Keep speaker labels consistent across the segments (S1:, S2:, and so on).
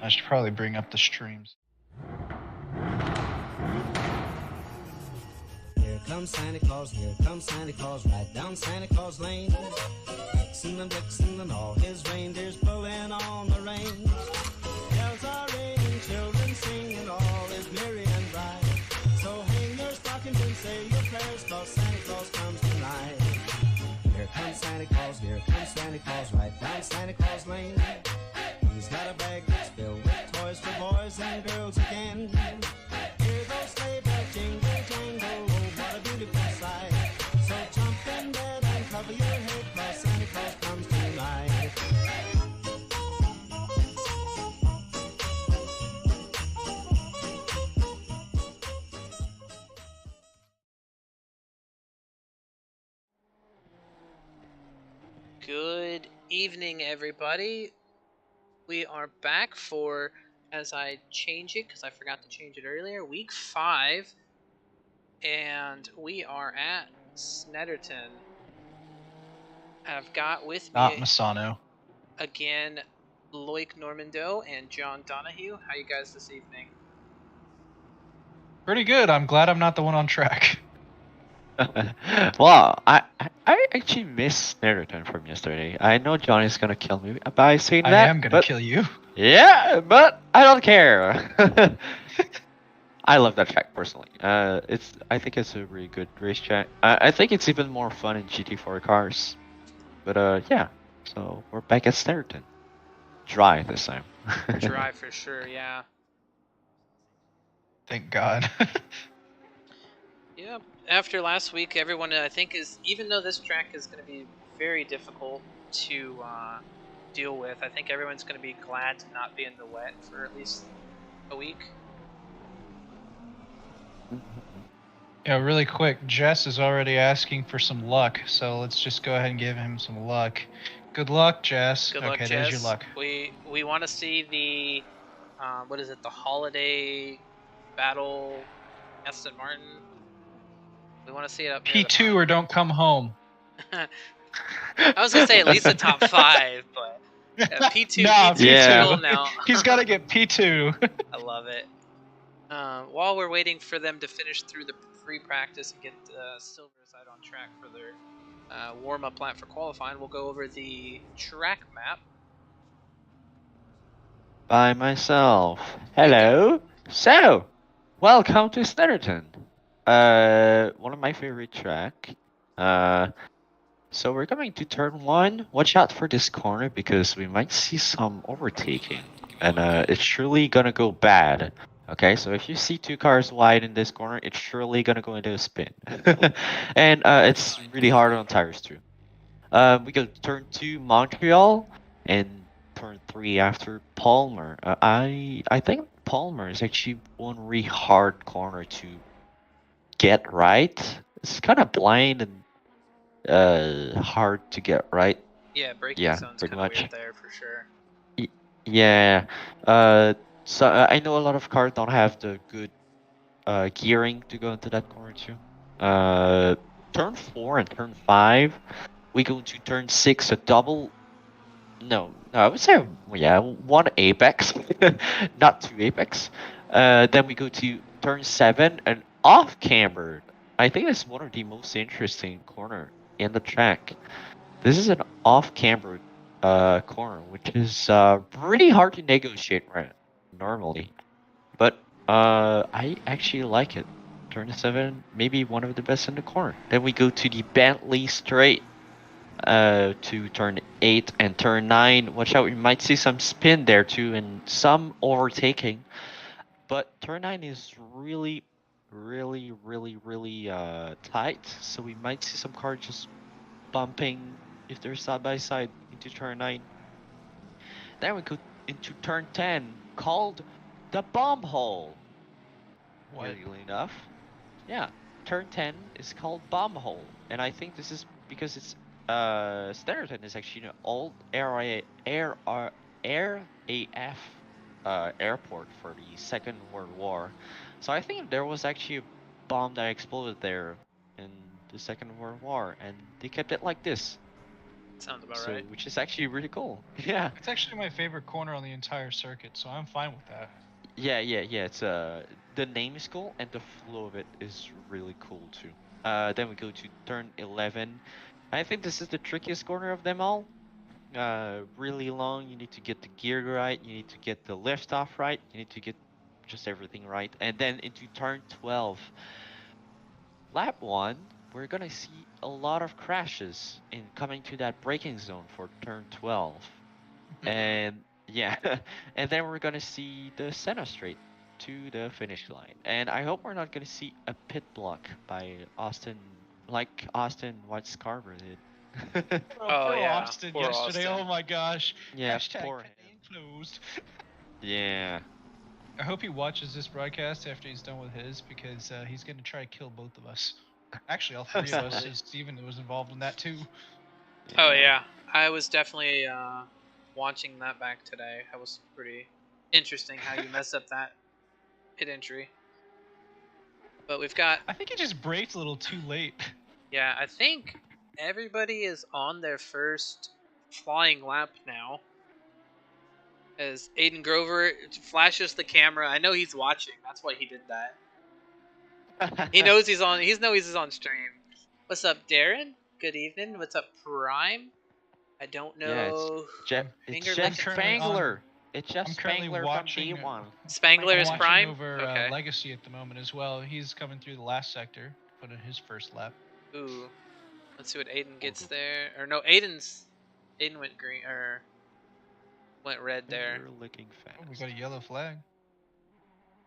S1: I should probably bring up the streams.
S2: Here comes Santa Claus, right down Santa Claus Lane. Vixen and all his reindeers pulling on the reins. Bells are ringing, children singing, all is merry and bright. So hang your stockings and say your prayers, 'cause Santa Claus comes tonight. Here comes Santa Claus, right down Santa Claus Lane. He's got a bag that's filled with toys for boys and girls again. Hear those sleigh bells jingle, jangle, oh, what a beautiful sight. So jump in bed and cover your head, 'cause Santa Claus comes tonight.
S3: Good evening, everybody. We are back for, as I change it, because I forgot to change it earlier, week 5. And we are at Snetterton. I've got with
S1: Not
S3: me
S1: Masano.
S3: again Loic Normando and John Donahue. How you guys this evening?
S1: Pretty good. I'm glad I'm not the one on track.
S4: Well, I actually miss Snetterton from yesterday. I know Johnny's gonna kill me by saying that.
S1: I am gonna
S4: but,
S1: kill you.
S4: Yeah, but I don't care. I love that track personally. I think it's a really good racetrack. I think it's even more fun in GT4 cars. But yeah, so we're back at Snetterton. Dry this time.
S3: Dry for sure, yeah.
S1: Thank God.
S3: Yeah, after last week, everyone I think is, even though this track is going to be very difficult to deal with, I think everyone's going to be glad to not be in the wet for at least a week.
S1: Yeah, really quick, Jess is already asking for some luck, so let's just go ahead and give him some luck. Good luck, Jess.
S3: Good luck,
S1: okay,
S3: Jess.
S1: There's your luck.
S3: We want to see the, what is it, the holiday battle Aston Martin. We want to see it up near
S1: P2 or don't come home.
S3: I was going to say at least the top 5, but yeah, P2,
S1: No,
S3: P2
S4: Yeah.
S3: cool now.
S1: He's got to get P2.
S3: I love it. While we're waiting for them to finish through the pre-practice and get Silver side on track for their warm-up lap for qualifying, we'll go over the track map.
S4: By myself. Hello. So, welcome to Snetterton. One of my favorite track. So we're coming to turn 1. Watch out for this corner because we might see some overtaking, and it's surely gonna go bad. Okay, so if you see 2 cars wide in this corner, it's surely gonna go into a spin, and it's really hard on tires too. We go turn 2 Montreal, and turn 3 after Palmer. I think Palmer is actually one really hard corner to get right. It's kind of blind and hard to get right.
S3: Yeah, braking
S4: Yeah,
S3: zone's
S4: pretty
S3: kind of
S4: much.
S3: weird there for sure.
S4: Yeah. So I know a lot of cars don't have the good gearing to go into that corner too. Turn 4 and turn 5. We go to turn 6, a double. No, I would say, yeah, 1 apex, not 2 apex. Then we go to turn 7, an off camber. I think it's one of the most interesting corner in the track. This is an off camber corner, which is pretty hard to negotiate right normally, but I actually like it. Turn 7, maybe one of the best in the corner. Then we go to the Bentley straight. To turn 8 and turn 9. Watch out, we might see some spin there too and some overtaking. But turn 9 is really tight, so we might see some cars just bumping if they're side by side into turn 9. Then we go into turn 10, called the bomb hole. Weirdly enough, yeah, turn 10 is called bomb hole, and I think this is because it's Snetterton is actually an old AF airport for the Second World War. So I think there was actually a bomb that exploded there in the Second World War, and they kept it like this.
S3: Sounds about
S4: So,
S3: right.
S4: which is actually really cool. Yeah.
S1: It's actually my favorite corner on the entire circuit, so I'm fine with that.
S4: Yeah. It's the name is cool and the flow of it is really cool too. Then we go to turn 11. I think this is the trickiest corner of them all. Really long. You need to get the gear right. You need to get the lift off right. You need to get just everything right. And then into turn 12. Lap 1, we're gonna see a lot of crashes in coming to that braking zone for turn 12. And yeah, and then we're gonna see the center straight to the finish line. And I hope we're not gonna see a pit block by Austin, like Austin White Scarborough did.
S3: Oh,
S1: Poor
S3: yeah,
S1: Austin
S3: poor
S1: yesterday.
S3: Austin.
S1: Oh my gosh.
S4: Yeah,
S1: Hashtag
S4: poor
S1: pit
S4: him.
S1: closed.
S4: Yeah.
S1: I hope he watches this broadcast after he's done with his, because he's going to try to kill both of us. Actually, all three of us,
S3: Absolutely.
S1: as Steven was involved in that too.
S3: Oh yeah, I was definitely watching that back today. That was pretty interesting how you messed up that pit entry. But we've got,
S1: I think he just braked a little too late.
S3: yeah, I think everybody is on their first flying lap now. As Aiden Grover flashes the camera, I know he's watching. That's why he did that. He knows he's on. He's on stream. What's up, Darren? Good evening. What's up, Prime? I don't
S4: Yeah,
S3: know.
S4: It's
S3: Finger
S4: Jeff
S3: licking
S1: currently on-
S4: Spangler. It's Jeff
S1: I'm currently
S4: Spangler from
S1: watching,
S4: D1.
S3: Spangler
S1: I'm
S3: is
S1: watching
S3: Prime.
S1: over
S3: Okay.
S1: Legacy at the moment as well. He's coming through the last sector, put in his first lap.
S3: Ooh. Let's see what Aiden gets there. Or no, Aiden went green or went red there.
S4: Finger licking fast.
S1: Oh, we got a yellow flag.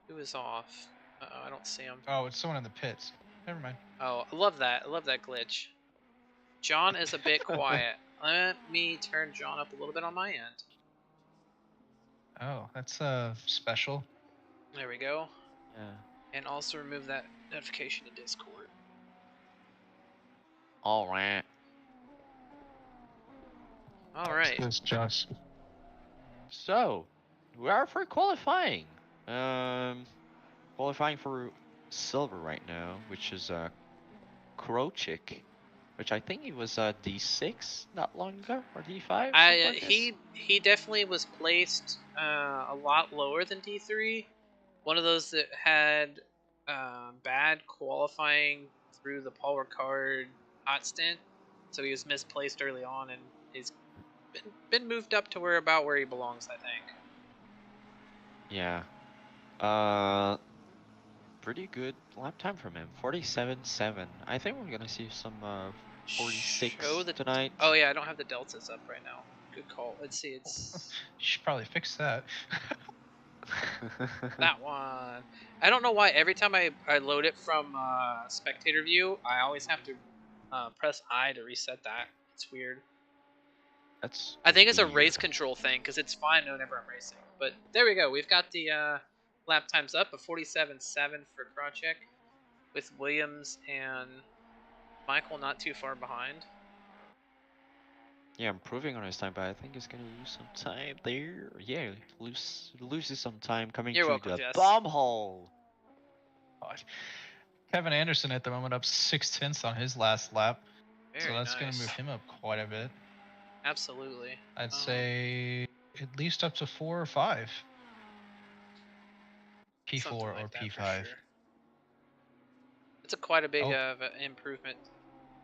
S3: Who is off? Uh-oh, I don't see him.
S1: Oh, it's someone in the pits. Never mind.
S3: Oh, I love that. I love that glitch. John is a bit quiet. Let me turn John up a little bit on my end.
S1: Oh, that's special.
S3: There we go.
S4: Yeah.
S3: And also remove that notification in Discord.
S4: All right.
S3: All right.
S1: That's Josh.
S4: So, we are for qualifying. Qualifying for silver right now, which is Krochik, which I think he was D6 not long ago, or D5.
S3: He definitely was placed a lot lower than D3. One of those that had bad qualifying through the Paul Ricard hot stint, so he was misplaced early on, and he's been moved up to where he belongs, I think.
S4: Yeah. Pretty good lap time from him. 47.7. I think we're gonna see some 46 tonight.
S3: Oh yeah, I don't have the deltas up right now. Good call. Let's see. It's
S1: You should probably fix that.
S3: that one. I don't know why every time I load it from spectator view, I always have to press I to reset that. It's weird.
S4: That's.
S3: I think it's a
S4: weird.
S3: race control thing because it's fine whenever I'm racing. But there we go. We've got the lap times up, a 47.7 for Krochik, with Williams and Michael not too far behind.
S4: Yeah, improving on his time, but I think he's gonna lose some time there. Yeah, loses some time coming
S3: You're
S4: through
S3: welcome,
S4: the
S3: Jess.
S4: bomb hole.
S1: God. Kevin Anderson at the moment up 0.6 on his last lap.
S3: Very
S1: So that's
S3: nice.
S1: going to move him up quite a bit.
S3: Absolutely.
S1: I'd say at least up to 4 or 5. P4
S3: Something
S1: or
S3: like that for
S1: P5.
S3: sure. It's quite a big
S1: Oh.
S3: improvement.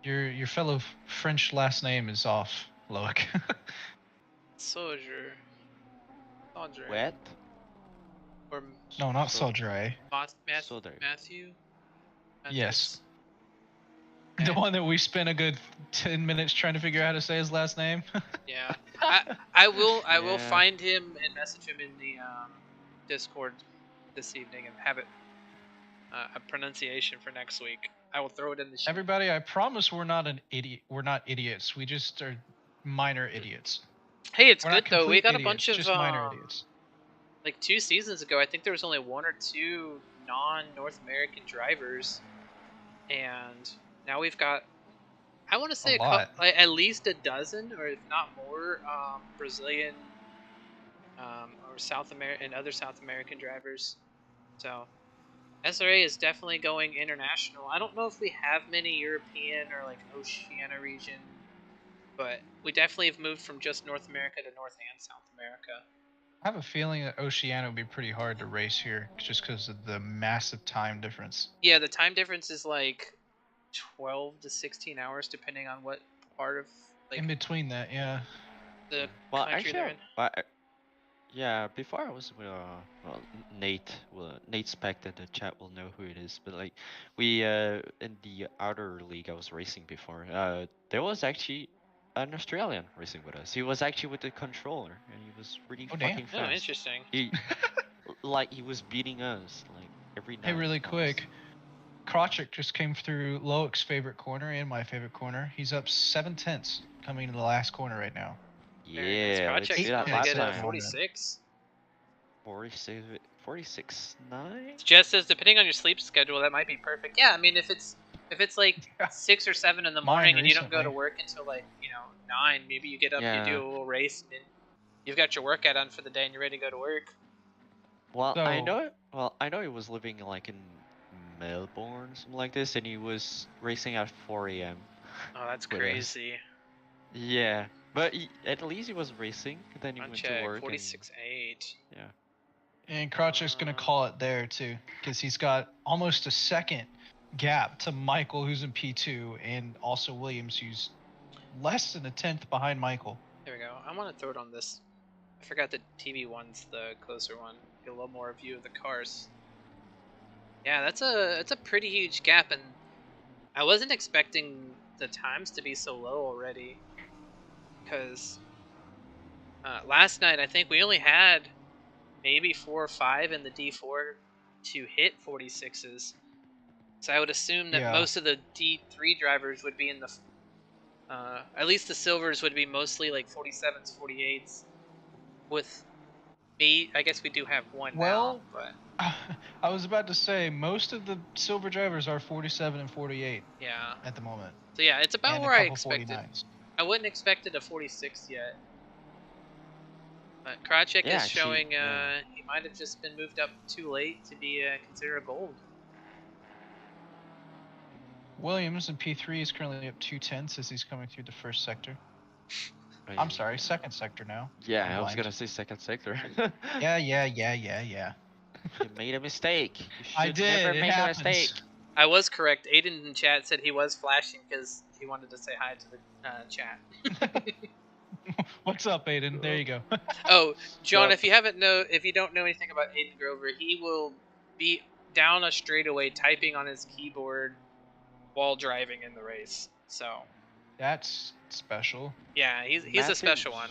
S1: Your fellow French last name is off, Loic.
S3: Soldier.
S4: Wet.
S3: Or
S1: No, not
S4: So-
S1: Soldre.
S4: Soldier.
S3: Matthew?
S1: Yes.
S3: Okay.
S1: The one that we spent a good 10 minutes trying to figure out how to say his last name.
S3: Yeah. I will
S4: Yeah.
S3: find him and message him in the Discord this evening and have it a pronunciation for next week. I will throw it in the sheet.
S1: Everybody, I promise we're not an idiot. We're not idiots. We just are minor idiots.
S3: Hey, it's
S1: We're
S3: good
S1: not
S3: though. We
S1: complete
S3: got a
S1: idiots,
S3: bunch of
S1: just minor idiots.
S3: like 2 seasons ago. I think there was only 1 or 2 non-North American drivers, and now we've got, I want to say
S1: lot.
S3: like at least a dozen, or if not more, Brazilian or South American and other South American drivers. So SRA is definitely going international. I don't know if we have many European or like Oceania region But we definitely have moved from just North America to North and South America.
S1: I have a feeling that Oceania would be pretty hard to race here, just because of the massive time difference.
S3: Yeah, the time difference is like 12 to 16 hours, depending on what part of
S1: In between that, yeah.
S3: the
S4: Well,
S3: country they're in.
S4: yeah, before I was with well, Nate, Nate Speck in the chat will know who it is, but like we in the outer league I was racing before, there was actually an Australian racing with us. He was actually with the controller, and he was really
S1: Oh, damn.
S4: fucking fast.
S3: Oh, interesting.
S4: He he was beating us like every night.
S1: Hey, really
S4: almost.
S1: quick. Krawczyk just came through Loic's favorite corner and my favorite corner. He's up 7/10 coming to the last corner right now.
S4: Yeah, let's
S3: Krawczyk's
S4: see that
S3: really
S4: last
S3: good at
S4: time.
S3: 46.
S4: 46.9.
S3: Jess says, depending on your sleep schedule, that might be perfect. Yeah, I mean, if it's like
S1: Yeah.
S3: 6 or 7 in the
S1: Mine
S3: morning and you don't go to
S1: recently.
S3: work until like 9, maybe you get up,
S4: Yeah.
S3: you do a little race, and you've got your workout done for the day, and you're ready to go to work.
S4: Well, I
S1: So-
S4: know. Well, I know he was living like in Melbourne, something like this, and he was racing at 4 a.m.
S3: Oh, that's
S4: With us.
S3: crazy.
S4: Yeah, but at least he was racing. Then he
S3: On
S4: went to
S3: check,
S4: work.
S3: 46.8.
S4: Yeah.
S1: And Krawczyk's going to call it there, too, because he's got almost a second gap to Michael, who's in P2, and also Williams, who's less than a 10th behind Michael.
S3: There we go. I want to throw it on this. I forgot the TV one's the closer one. Get a little more view of the cars. Yeah, that's a pretty huge gap, and I wasn't expecting the times to be so low already. Because last night I think we only had maybe 4 or 5 in the D4 to hit 46s. So I would assume that
S1: Yeah.
S3: most of the D3 drivers would be in the at least the silvers would be mostly like 47s, 48s. With me, I guess we do have one
S1: Well,
S3: now, but
S1: I was about to say, most of the silver drivers are 47 and 48
S3: yeah.
S1: at the moment.
S3: So yeah, it's about
S1: And
S3: where
S1: a
S3: I
S1: couple
S3: expected.
S1: 49s.
S3: I wouldn't expect it a 46 yet. But Krawczyk
S4: Yeah,
S3: is
S4: actually,
S3: showing
S4: yeah.
S3: he might have just been moved up too late to be considered a gold.
S1: Williams in P3 is currently up 2/10 as he's coming through the first sector.
S4: Oh,
S1: I'm sorry, second sector now.
S4: Yeah,
S1: I'm
S4: I was
S1: blind.
S4: gonna say second sector.
S1: Yeah.
S4: You made a mistake. You
S1: I
S4: should
S1: did.
S4: never
S1: It
S4: make
S1: happens.
S4: a mistake.
S3: I was correct. Aiden in chat said he was flashing because he wanted to say hi to the chat.
S1: What's up, Aiden? There you go.
S3: Oh, John,
S4: Yup.
S3: if you don't know anything about Aiden Grover, he will be down a straightaway typing on his keyboard while driving in the race. So
S1: That's special.
S3: yeah, he's a special one.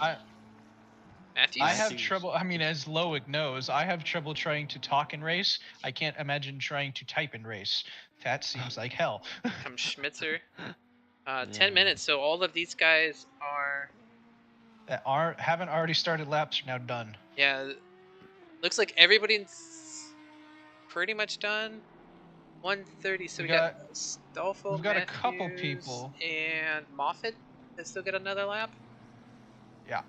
S3: Matthews.
S1: I have
S4: Matthews.
S1: trouble. I mean, as Loic knows, I have trouble trying to talk and race. I can't imagine trying to type and race. That seems like hell.
S3: Come Schmitzer. 10
S4: Yeah.
S3: minutes. So all of these guys are.
S1: That haven't already started laps are now done.
S3: Yeah. Looks like everybody's pretty much done. 130. So we got Stolfo,
S1: we've got a couple
S3: Matthews,
S1: people.
S3: and Moffat. They still get another lap.
S1: Yeah.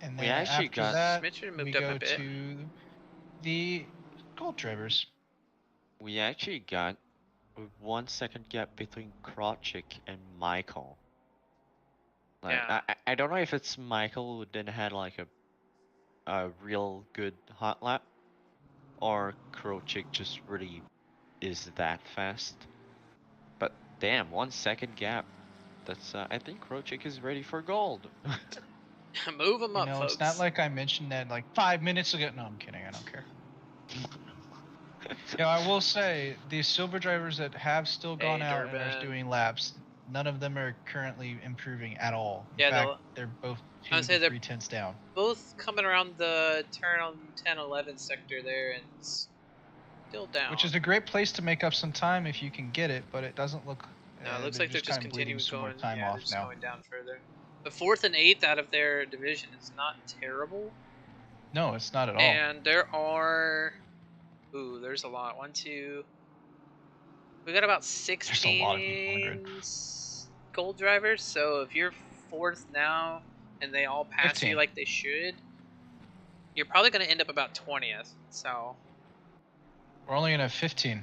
S1: And
S4: We
S1: then
S4: actually
S1: after
S4: got-
S1: that,
S3: Schmitzer
S1: we
S3: moved up
S1: go
S3: a bit.
S1: to the gold drivers.
S4: We actually got a 1 second gap between Krawczyk and Michael. Like,
S3: Yeah.
S4: I don't know if it's Michael who then had like a real good hot lap, or Krawczyk just really is that fast. But damn, 1 second gap. That's I think Krawczyk is ready for gold.
S3: Move them
S1: You
S3: up,
S1: know,
S3: folks.
S1: it's not like I mentioned that like 5 minutes ago. No, I'm kidding. I don't care. Yeah, I will say the silver drivers that have still gone
S3: Hey,
S1: out and
S3: Durbin.
S1: are doing laps, none of them are currently improving at all. In
S3: Yeah,
S1: fact, they're both
S3: I would say
S1: 2 to
S3: they're-
S1: 3/10 down.
S3: Both coming around the turn on 10-11 sector there and still down.
S1: Which is a great place to make up some time if you can get it, but it doesn't look.
S3: No, it looks like they're just
S1: kinda bleeding
S3: continuing
S1: some more
S3: going.
S1: time
S3: Yeah,
S1: off
S3: they're just
S1: now.
S3: going down further. The 4th and 8th out of their division is not terrible.
S1: No, it's not at all.
S3: And there are. Ooh, there's a lot. 1, 2. We got about
S1: There's a lot of people in the
S3: 16 gold drivers. So if you're 4th now and they all pass
S1: 15.
S3: you like they should, you're probably going to end up about 20th. So
S1: We're only gonna have 15.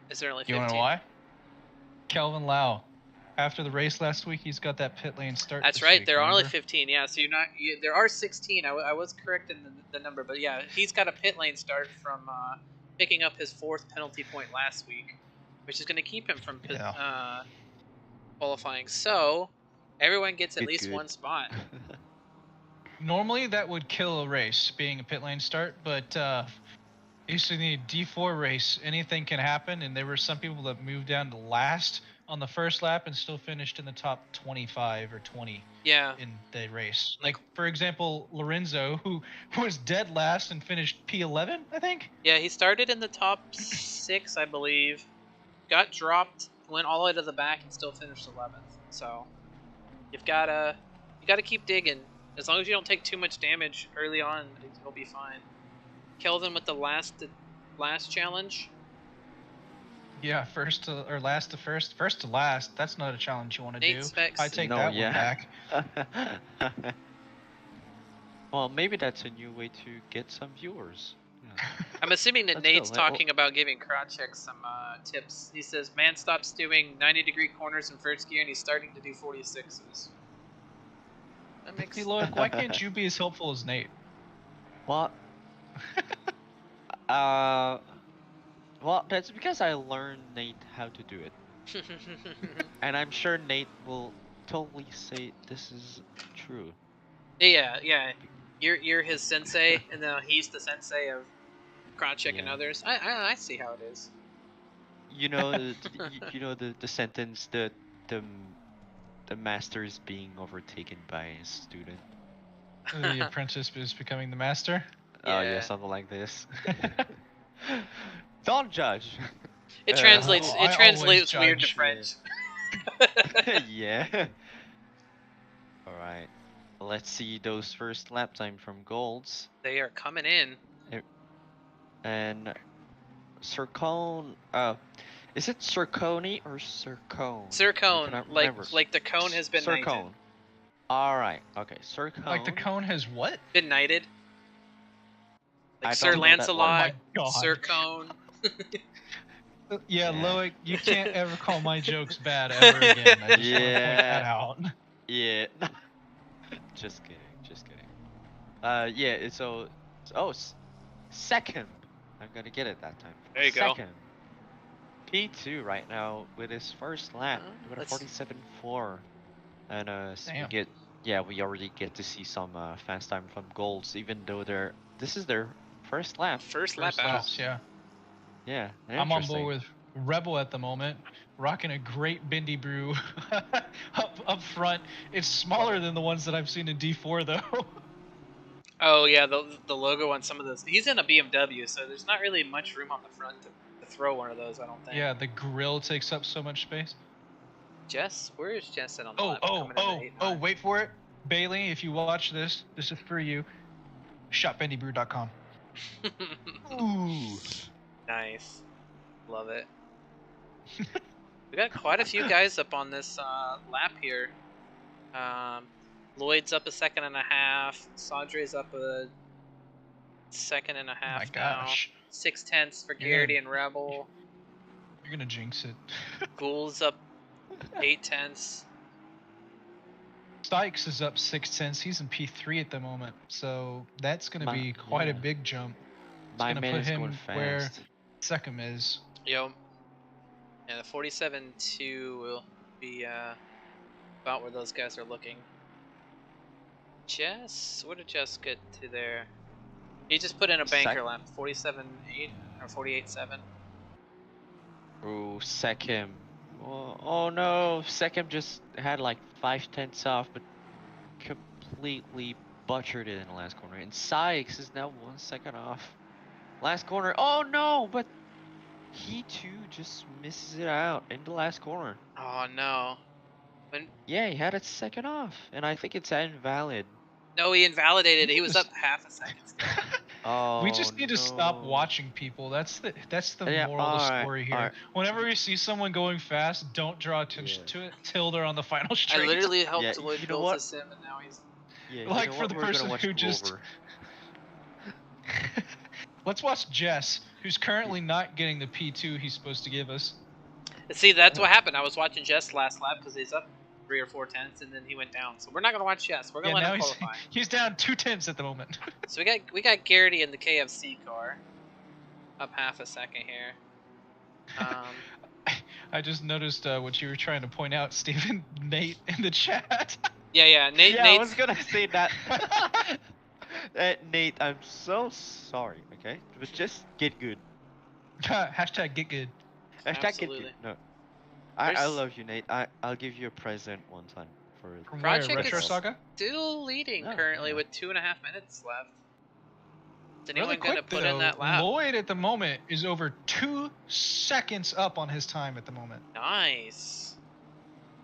S3: is there only
S1: Do you
S3: 15?
S1: wanna know why? Kelvin Lau after the race last week, he's got that pit lane start.
S3: That's
S1: this
S3: right.
S1: week,
S3: There are only
S1: remember?
S3: 15. Yeah, so you're not. There are 16. I was correct in the number, but yeah, he's got a pit lane start from picking up his 4th penalty point last week, which is going to keep him from qualifying. So everyone gets at least one spot.
S1: Normally that would kill a race, being a pit lane start, but used to need D4 race, anything can happen, and there were some people that moved down to last on the first lap and still finished in the top 25 or 20
S3: Yeah.
S1: in the race. Like, for example, Lorenzo, who was dead last and finished P11, I think?
S3: Yeah, he started in the top 6, I believe, got dropped, went all the way to the back, and still finished 11th. So you gotta keep digging. As long as you don't take too much damage early on, you'll be fine. Kelvin with the last challenge.
S1: Yeah, last to first to last. That's not a challenge you want to do.
S3: Specs.
S1: I take that one back.
S4: Well, maybe that's a new way to get some viewers. Yeah.
S3: I'm assuming that
S4: That's
S3: Nate's
S4: cool.
S3: talking about giving Crotcheck some tips. He says, man stops doing 90-degree corners in first gear and he's starting to do 46s. That makes
S1: See, Loic, why can't you be as helpful as Nate?
S4: Well, well, that's because I learned Nate how to do it, and I'm sure Nate will totally say this is true.
S3: Yeah. You're his sensei, and then he's the sensei of Crotcheck and others. I see how it is.
S4: You know, the sentence that the master is being overtaken by a student.
S1: The apprentice is becoming the master.
S4: Oh yeah, something like this. Don't judge.
S3: It translates.
S1: I
S3: It translates
S1: always
S3: weird to
S1: judge.
S3: French.
S4: Yeah. All right. Let's see those first lap time from Golds.
S3: They are coming in.
S4: And Circone. Is it Circone or Circone?
S3: Circone, like the cone has been knighted.
S4: Circone. All right. Okay. Circone.
S1: Like the cone has what?
S3: Been knighted. Like
S4: I
S3: Sir
S4: don't know that
S3: Lancelot,
S1: one. Oh my
S3: Sir Cone.
S1: Yeah,
S4: Yeah.
S1: Loic, you can't ever call my jokes bad ever again. I just want to point that out.
S4: Yeah. Just kidding. Yeah. Second. I'm gonna get it that time.
S3: There you go.
S4: Second. P2 right now with his first lap with a
S3: let's-
S4: 47.4, and
S1: Damn.
S4: we already get to see some fast time from Golds, even though this is their first lap.
S3: First lap
S1: First
S3: out.
S1: laps, yeah.
S4: Yeah,
S1: I'm on
S4: interesting.
S1: board with Rebel at the moment, rocking a great Bendy Brew up front. It's smaller than the ones that I've seen in D4 though.
S3: Oh yeah, the logo on some of those. He's in a BMW, so there's not really much room on the front to throw one of those. I don't think.
S1: Yeah, the grill takes up so much space.
S3: Jess, where is Jess at on the lap? Coming into 8-9.
S1: Wait for it. Bailey, if you watch this is for you. ShopBendyBrew.com.
S4: Ooh.
S3: Nice. Love it. We got quite a few guys up on this lap here. Lloyd's up a 1.5 seconds. Sadre's up a 1.5 seconds
S1: Oh my
S3: now.
S1: gosh.
S3: 0.6 for
S1: Yeah.
S3: Garrity and Rebel.
S1: You're gonna jinx it.
S3: Ghoul's up 0.8.
S1: Stikes is up 6 cents. He's in P3 at the moment, so that's gonna be quite a big jump. It's
S4: My
S1: gonna
S4: man
S1: put
S4: is
S1: him
S4: going
S1: where
S4: fast.
S1: Second is.
S3: Yo. Yeah, the 47.2 will be about where those guys are looking. Jess, what did Jess get to there? He just put in a banker lap, 47.8 or 48.7.
S4: Ooh, Second. Oh no, Second just had like 5/10 off, but completely butchered it in the last corner. And Sykes is now 1 second off. Last corner. Oh no, but he too just misses it out in the last corner.
S3: Oh no.
S4: Yeah, he had it second off, and I think it's invalid.
S3: No, he invalidated. He was up 0.5 seconds.
S4: Oh,
S1: We just need to stop
S4: no.
S1: watching people. That's the
S4: Yeah,
S1: moral of the
S4: alright,
S1: story here.
S4: alright.
S1: Whenever we see someone going fast, don't draw attention to it till they're on the final
S3: I
S1: straight.
S3: literally helped
S4: Yeah,
S3: Lloyd
S4: you know
S3: build
S4: what?
S3: his sim, and now he's.
S4: Yeah, you
S1: Like
S4: know
S1: for
S4: what?
S1: the
S4: We're gonna
S1: person
S4: watch
S1: who just-
S4: Glover.
S1: Let's watch Jess, who's currently not getting the P2 he's supposed to give us.
S3: See, that's what happened. I was watching Jess last lap because he's up 3 or 4 tenths, and then he went down. So we're not gonna watch Jess. We're gonna let
S1: now
S3: him
S1: he's,
S3: qualify.
S1: he's down 2 tenths at the moment.
S3: So we got Garrity in the KFC car, up half a second here.
S1: I just noticed what you were trying to point out, Steven. Nate in the chat.
S3: Yeah, Nate.
S4: Yeah, I was gonna say that. Nate, I'm so sorry. Okay, but just get good.
S1: Hashtag get good.
S4: Hashtag
S3: Absolutely.
S4: get good. No, I
S3: There's-
S4: love you, Nate. I'll give you a present one time for it.
S1: From where,
S3: Project
S1: Retro
S3: is
S1: Saga?
S3: still leading
S4: Oh,
S3: currently
S4: yeah.
S3: with 2.5 minutes left. Is anyone
S1: Really
S3: gonna
S1: quick,
S3: put
S1: though,
S3: in that lap?
S1: Lloyd at the moment is over 2 seconds up on his time at the moment.
S3: Nice.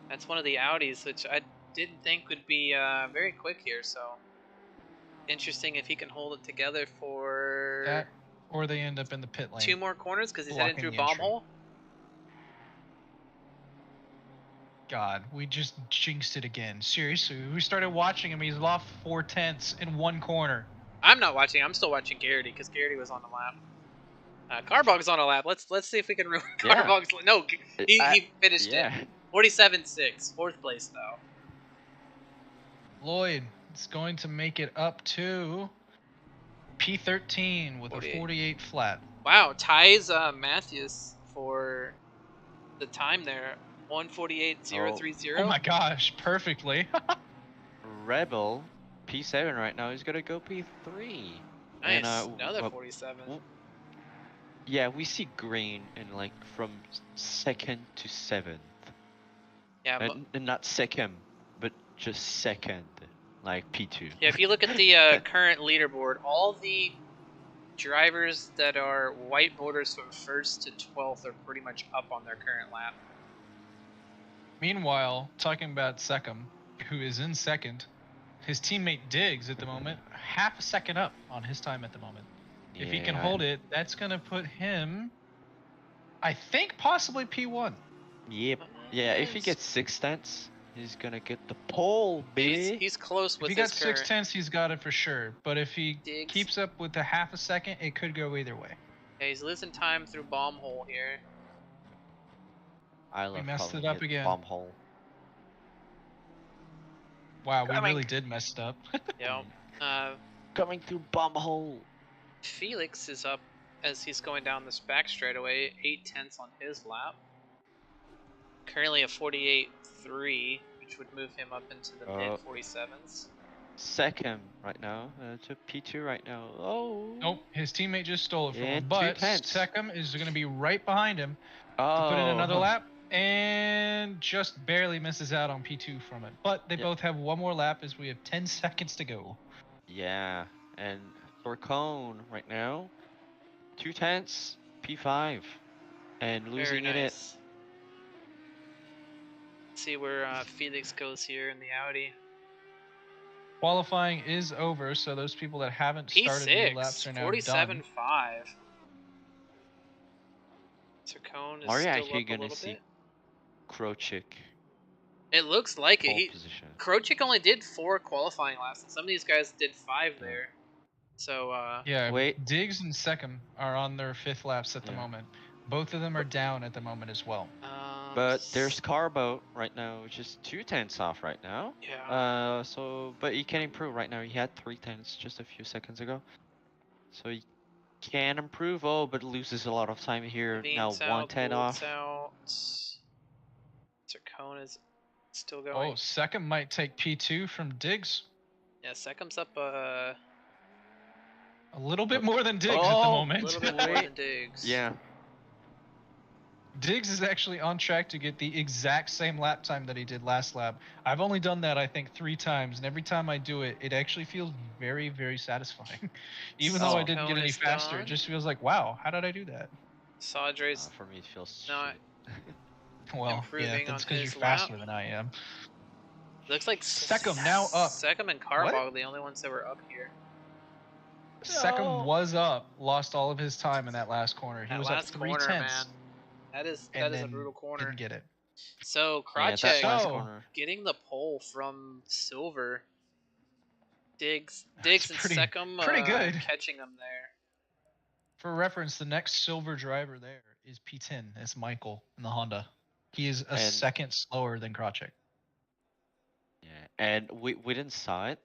S3: That's one of the Audis, which I didn't think would be very quick here. So interesting if he can hold it together for
S1: That, or they end up in the pit lane.
S3: 2 more corners because he's heading
S1: blocking
S3: through
S1: the
S3: bomb
S1: entry.
S3: hole.
S1: God, we just jinxed it again. Seriously, we started watching him. He's lost 4 tenths in 1 corner.
S3: I'm not watching. I'm still watching Garrity because Garrity was on the lap. Carbog's on a lap. Let's see if we can ruin
S4: Yeah.
S3: Carbog's. No, he finished it.
S4: Yeah.
S3: 47.6, 4th place though.
S1: Lloyd is going to make it up to P13 with
S3: 48.
S1: a 48 flat.
S3: Wow, ties Matthews for the time there. 148.030.
S1: Oh my gosh, perfectly.
S4: Rebel P7 right now is gonna go P3.
S3: Nice.
S4: And,
S3: Another
S4: well,
S3: 47.
S4: yeah, we see green in like from 2nd to 7th.
S3: Yeah,
S4: Not second, but just 2nd, like P2.
S3: yeah. If you look at the current leaderboard, all the drivers that are white borders from 1st to 12th are pretty much up on their current lap.
S1: Meanwhile, talking about Seckham, who is in 2nd, his teammate Diggs at the moment, half a second up on his time at the moment. If he can hold it, that's going to put him, I think, possibly P1.
S4: Yep. Yeah, if he gets 6 tenths, he's gonna get the pole, baby.
S3: He's close
S1: If
S3: with
S1: he
S3: his
S1: got
S3: current.
S1: 6 tenths, he's got it for sure. But if he
S3: Diggs.
S1: keeps up with the half a second, it could go either way.
S3: Yeah, he's losing time through bomb hole here.
S4: I love
S1: messed
S4: calling
S1: it up again.
S4: Bomb hole.
S1: Wow, we
S4: Coming.
S1: really did mess it up.
S3: Yeah.
S4: Coming through bomb hole.
S3: Felix is up as he's going down this back straightaway, 8 tenths on his lap. Currently a 48.3, which would move him up into the mid 47s.
S4: 2nd right now, to P2 right now. Oh.
S1: Nope, his teammate just stole it from
S4: Yeah,
S1: him.
S4: 2
S1: But
S4: tenths.
S1: Seckham is going to be right behind him to
S4: Oh.
S1: put in another lap and just barely misses out on P2 from it. But they
S4: Yep.
S1: both have 1 more lap as we have 10 seconds to go.
S4: Yeah, and for Cone right now, 2 tenths, P5, and
S3: Very
S4: losing in it.
S3: nice. Let's see where Felix goes here in the Audi.
S1: Qualifying is over, so those people that haven't started the laps
S3: P6,
S1: are now
S3: 47.5.
S1: done.
S3: So Cone is
S4: Are you
S3: still
S4: actually
S3: up a
S4: gonna
S3: little
S4: see
S3: bit.
S4: Krochik
S3: It looks like it.
S4: pole
S3: He,
S4: position?
S3: Krochik only did 4 qualifying laps, and some of these guys did 5 there. So,
S1: Yeah,
S4: Wait.
S1: Diggs and Seckham are on their 5th laps at the
S4: Yeah.
S1: moment. Both of them are down at the moment as well.
S4: But there's Carbo right now, which is 2 tenths off right now.
S3: yeah.
S4: But he can improve right now. He had 3 tenths just a few seconds ago. So he can improve, but loses a lot of time here. Now
S3: Leans out,
S4: 110
S3: Bolt's
S4: off.
S3: out. So Cone is still
S1: Oh,
S3: going.
S1: Seckham might take P2 from Diggs.
S3: Yeah, Seckham's up
S1: A little bit more than Diggs at the
S4: Oh,
S3: a
S1: moment.
S3: little bit more
S4: Wait.
S3: than Diggs.
S4: Yeah.
S1: Diggs is actually on track to get the exact same lap time that he did last lap. I've only done that, I think, 3 times, and every time I do it, it actually feels very, very satisfying. Even though I didn't get any
S3: Bonus
S1: faster, it
S3: done.
S1: just feels like, wow, how did I do that?
S3: Sadre's
S4: For me, it feels
S3: not
S1: Well, yeah,
S3: improving
S1: that's
S3: on
S1: because you're
S3: his lap.
S1: faster than I am.
S3: looks like
S1: Seckham now up.
S3: Seckham and Carbog the only ones that were up here.
S1: Seckham was up, lost all of his time in that last corner. He
S3: That
S1: was
S3: last
S1: up 3
S3: corner,
S1: tenths.
S3: man. That is
S1: and
S3: a
S1: then
S3: brutal corner.
S1: Didn't get it.
S3: So
S4: Yeah, that last
S1: So-
S4: corner.
S3: getting the pole from Silver. Diggs
S1: That's
S3: and
S1: pretty-
S3: Seckham
S1: pretty good.
S3: catching them there.
S1: For reference, the next silver driver there is P10. It's Michael in the Honda. He is a
S4: And-
S1: second slower than Krawczyk.
S4: Yeah, and we didn't saw it,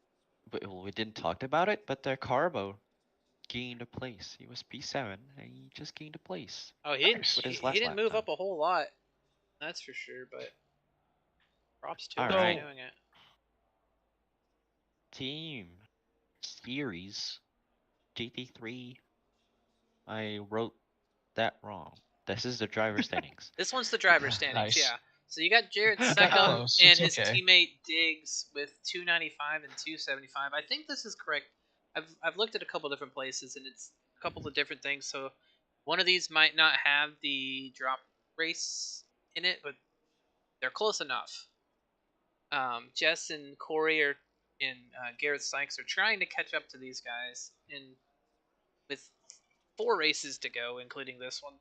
S4: we didn't talk about it, but Carbo gained a place. He was P7, and he just gained a place.
S3: Oh, he
S1: Nice.
S3: didn't.
S4: With his
S3: He
S4: last
S3: didn't
S4: lap
S3: move
S4: time.
S3: up a whole lot. That's for sure. But props to him
S4: Alright.
S3: for doing it.
S4: Team Series GT3. I wrote that wrong. This is the driver standings.
S3: This one's the driver's standings.
S1: Nice.
S3: Yeah. So you got Jarrett
S1: That
S3: second
S1: close,
S3: and
S1: it's
S3: his
S1: okay.
S3: teammate Diggs with 295 and 275. I think this is correct. I've looked at a couple different places and it's a couple of different things. So one of these might not have the drop race in it, but they're close enough. Jess and Corey and Garrett Sykes are trying to catch up to these guys, and with 4 races to go, including this one,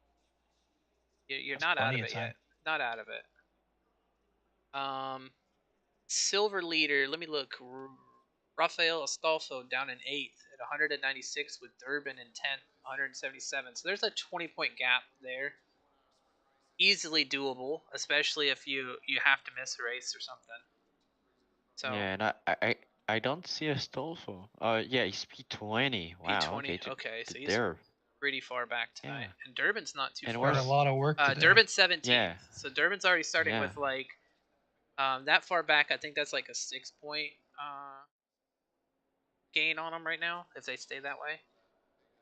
S3: you're
S1: That's
S3: not out
S1: plenty
S3: of
S1: of
S3: it
S1: time.
S3: yet. Not out of it. Silver leader. Let me look. Rafael Astolfo down in 8th at 196 with Durbin in 10th, 177. So there's a 20-point gap there. Easily doable, especially if you have to miss a race or something. So
S4: Yeah, and I don't see Astolfo. Yeah, he's P20. Wow.
S3: P20.
S4: Okay,
S3: Okay, so he's
S4: there.
S3: pretty far back tonight.
S4: Yeah.
S3: And Durbin's not too
S4: And
S3: far.
S1: Got a lot of work to do.
S3: Durbin's 17th.
S4: Yeah.
S3: So Durbin's already starting
S4: Yeah.
S3: with like that far back. I think that's like a 6-point gain on them right now if they stay that way.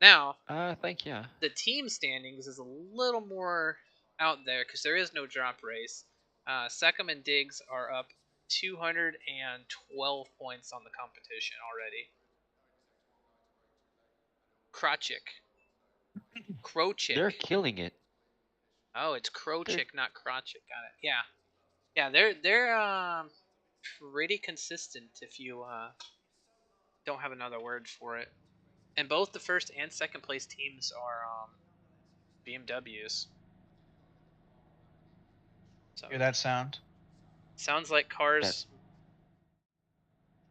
S3: Now,
S4: I think yeah.
S3: the team standings is a little more out there because there is no drop race. Seckham and Diggs are up 212 points on the competition already. Krawczyk.
S4: They're killing it.
S3: Oh, it's Krawczyk, not Krawczyk. Got it. Yeah, yeah. They're pretty consistent if you don't have another word for it. And both the first and second place teams are BMWs. So
S1: Hear that sound?
S3: sounds like cars.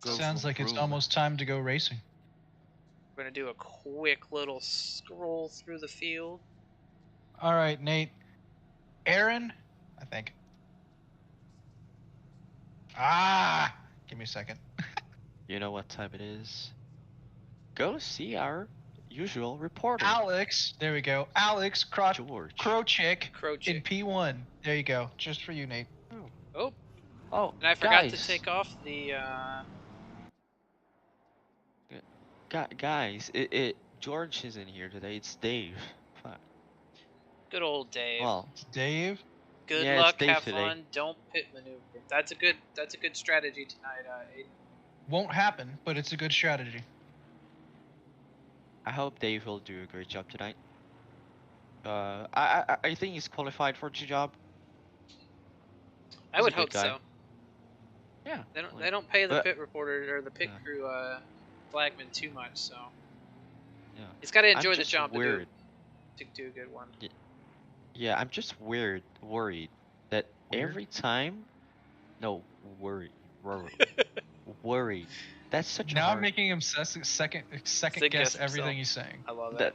S4: Go
S1: Sounds like it's
S4: vroom.
S1: almost time to go racing.
S3: We're gonna do a quick little scroll through the field.
S1: All right, Nate. Aaron, I think. Give me a second.
S4: You know what time it is? Go see our usual reporter,
S1: Alex, there we go. Alex
S4: George.
S1: Krawczyk in
S3: Krawczyk.
S1: P1. There you go. Just for you, Nate.
S3: Oh,
S4: Oh,
S3: and I forgot
S4: guys,
S3: to take off the.
S4: Guys, George isn't here today. It's Dave. Fuck.
S3: Good old Dave.
S4: Well,
S1: Dave.
S3: Good
S4: yeah, it's
S3: luck,
S4: Dave
S3: have
S4: today.
S3: fun, don't pit maneuver. That's a good strategy tonight, Aiden.
S1: Won't happen, but it's a good strategy.
S4: I hope Dave will do a great job tonight. I think he's qualified for the job.
S3: I
S4: He's
S3: would
S4: a good
S3: hope
S4: guy.
S3: so.
S4: Yeah.
S3: They don't pay the
S4: but-
S3: pit reporter or the pit
S4: Yeah.
S3: crew flagman too much, so
S4: Yeah.
S3: he's got to
S4: I'm
S3: enjoy the
S4: just
S3: job
S4: weird.
S3: to do a good one.
S4: Yeah, I'm just worried that
S1: Weird?
S4: every time. No, worried. Worried. That's such a
S1: Now
S4: hard.
S1: I'm making him second
S3: Second
S1: guess
S3: guess
S1: everything
S3: himself.
S1: he's saying.
S3: I love that.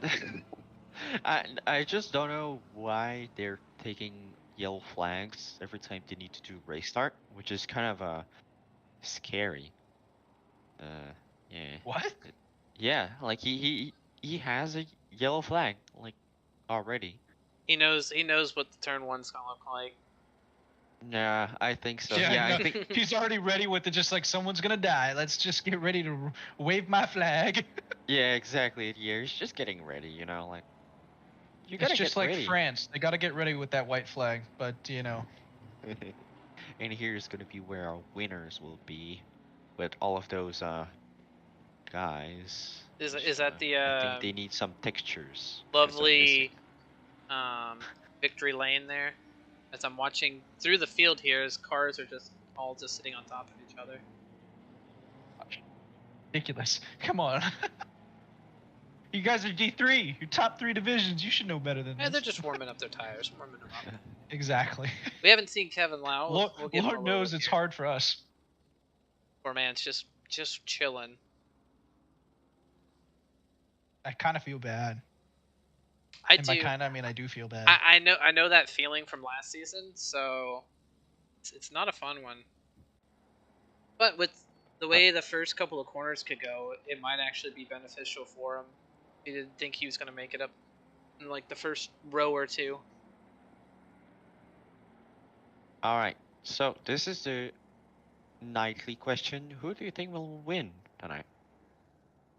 S4: I just don't know why they're taking yellow flags every time they need to do race start, which is kind of scary. Yeah.
S1: What?
S4: Yeah, like he has a yellow flag like already.
S3: He knows what the turn one's gonna look like.
S4: Yeah, I think so.
S1: Yeah,
S4: Yeah,
S1: no,
S4: I think
S1: he's already ready with it. Just like someone's gonna die. Let's just get ready to wave my flag.
S4: yeah, exactly. Yeah, he's just getting ready, you know, like you gotta
S1: It's just
S4: get
S1: like
S4: ready.
S1: France. They gotta get ready with that white flag. But you know,
S4: And here's gonna be where our winners will be, with all of those guys.
S3: Is
S4: which,
S3: that the
S4: I think they need some textures. 'cause they're
S3: lovely
S4: missing.
S3: victory lane there? As I'm watching through the field here, as cars are just all just sitting on top of each other.
S1: ridiculous. Come on. You guys are D3. Your top 3 divisions. You should know better than
S3: Yeah,
S1: this.
S3: they're just warming up their tires, warming them up.
S1: Exactly.
S3: We haven't seen Kevin Lau. We'll get him
S1: Lord
S3: a little
S1: knows
S3: bit
S1: it's
S3: here.
S1: hard for us.
S3: Poor man's just chilling.
S1: I kind of feel bad.
S3: I
S1: And by
S3: do.
S1: kinda, I mean I do feel bad.
S3: I know that feeling from last season, so it's not a fun one. But with the way the first couple of corners could go, it might actually be beneficial for him. He didn't think he was going to make it up in like the first row or two.
S4: All right. So this is the nightly question. Who do you think will win tonight?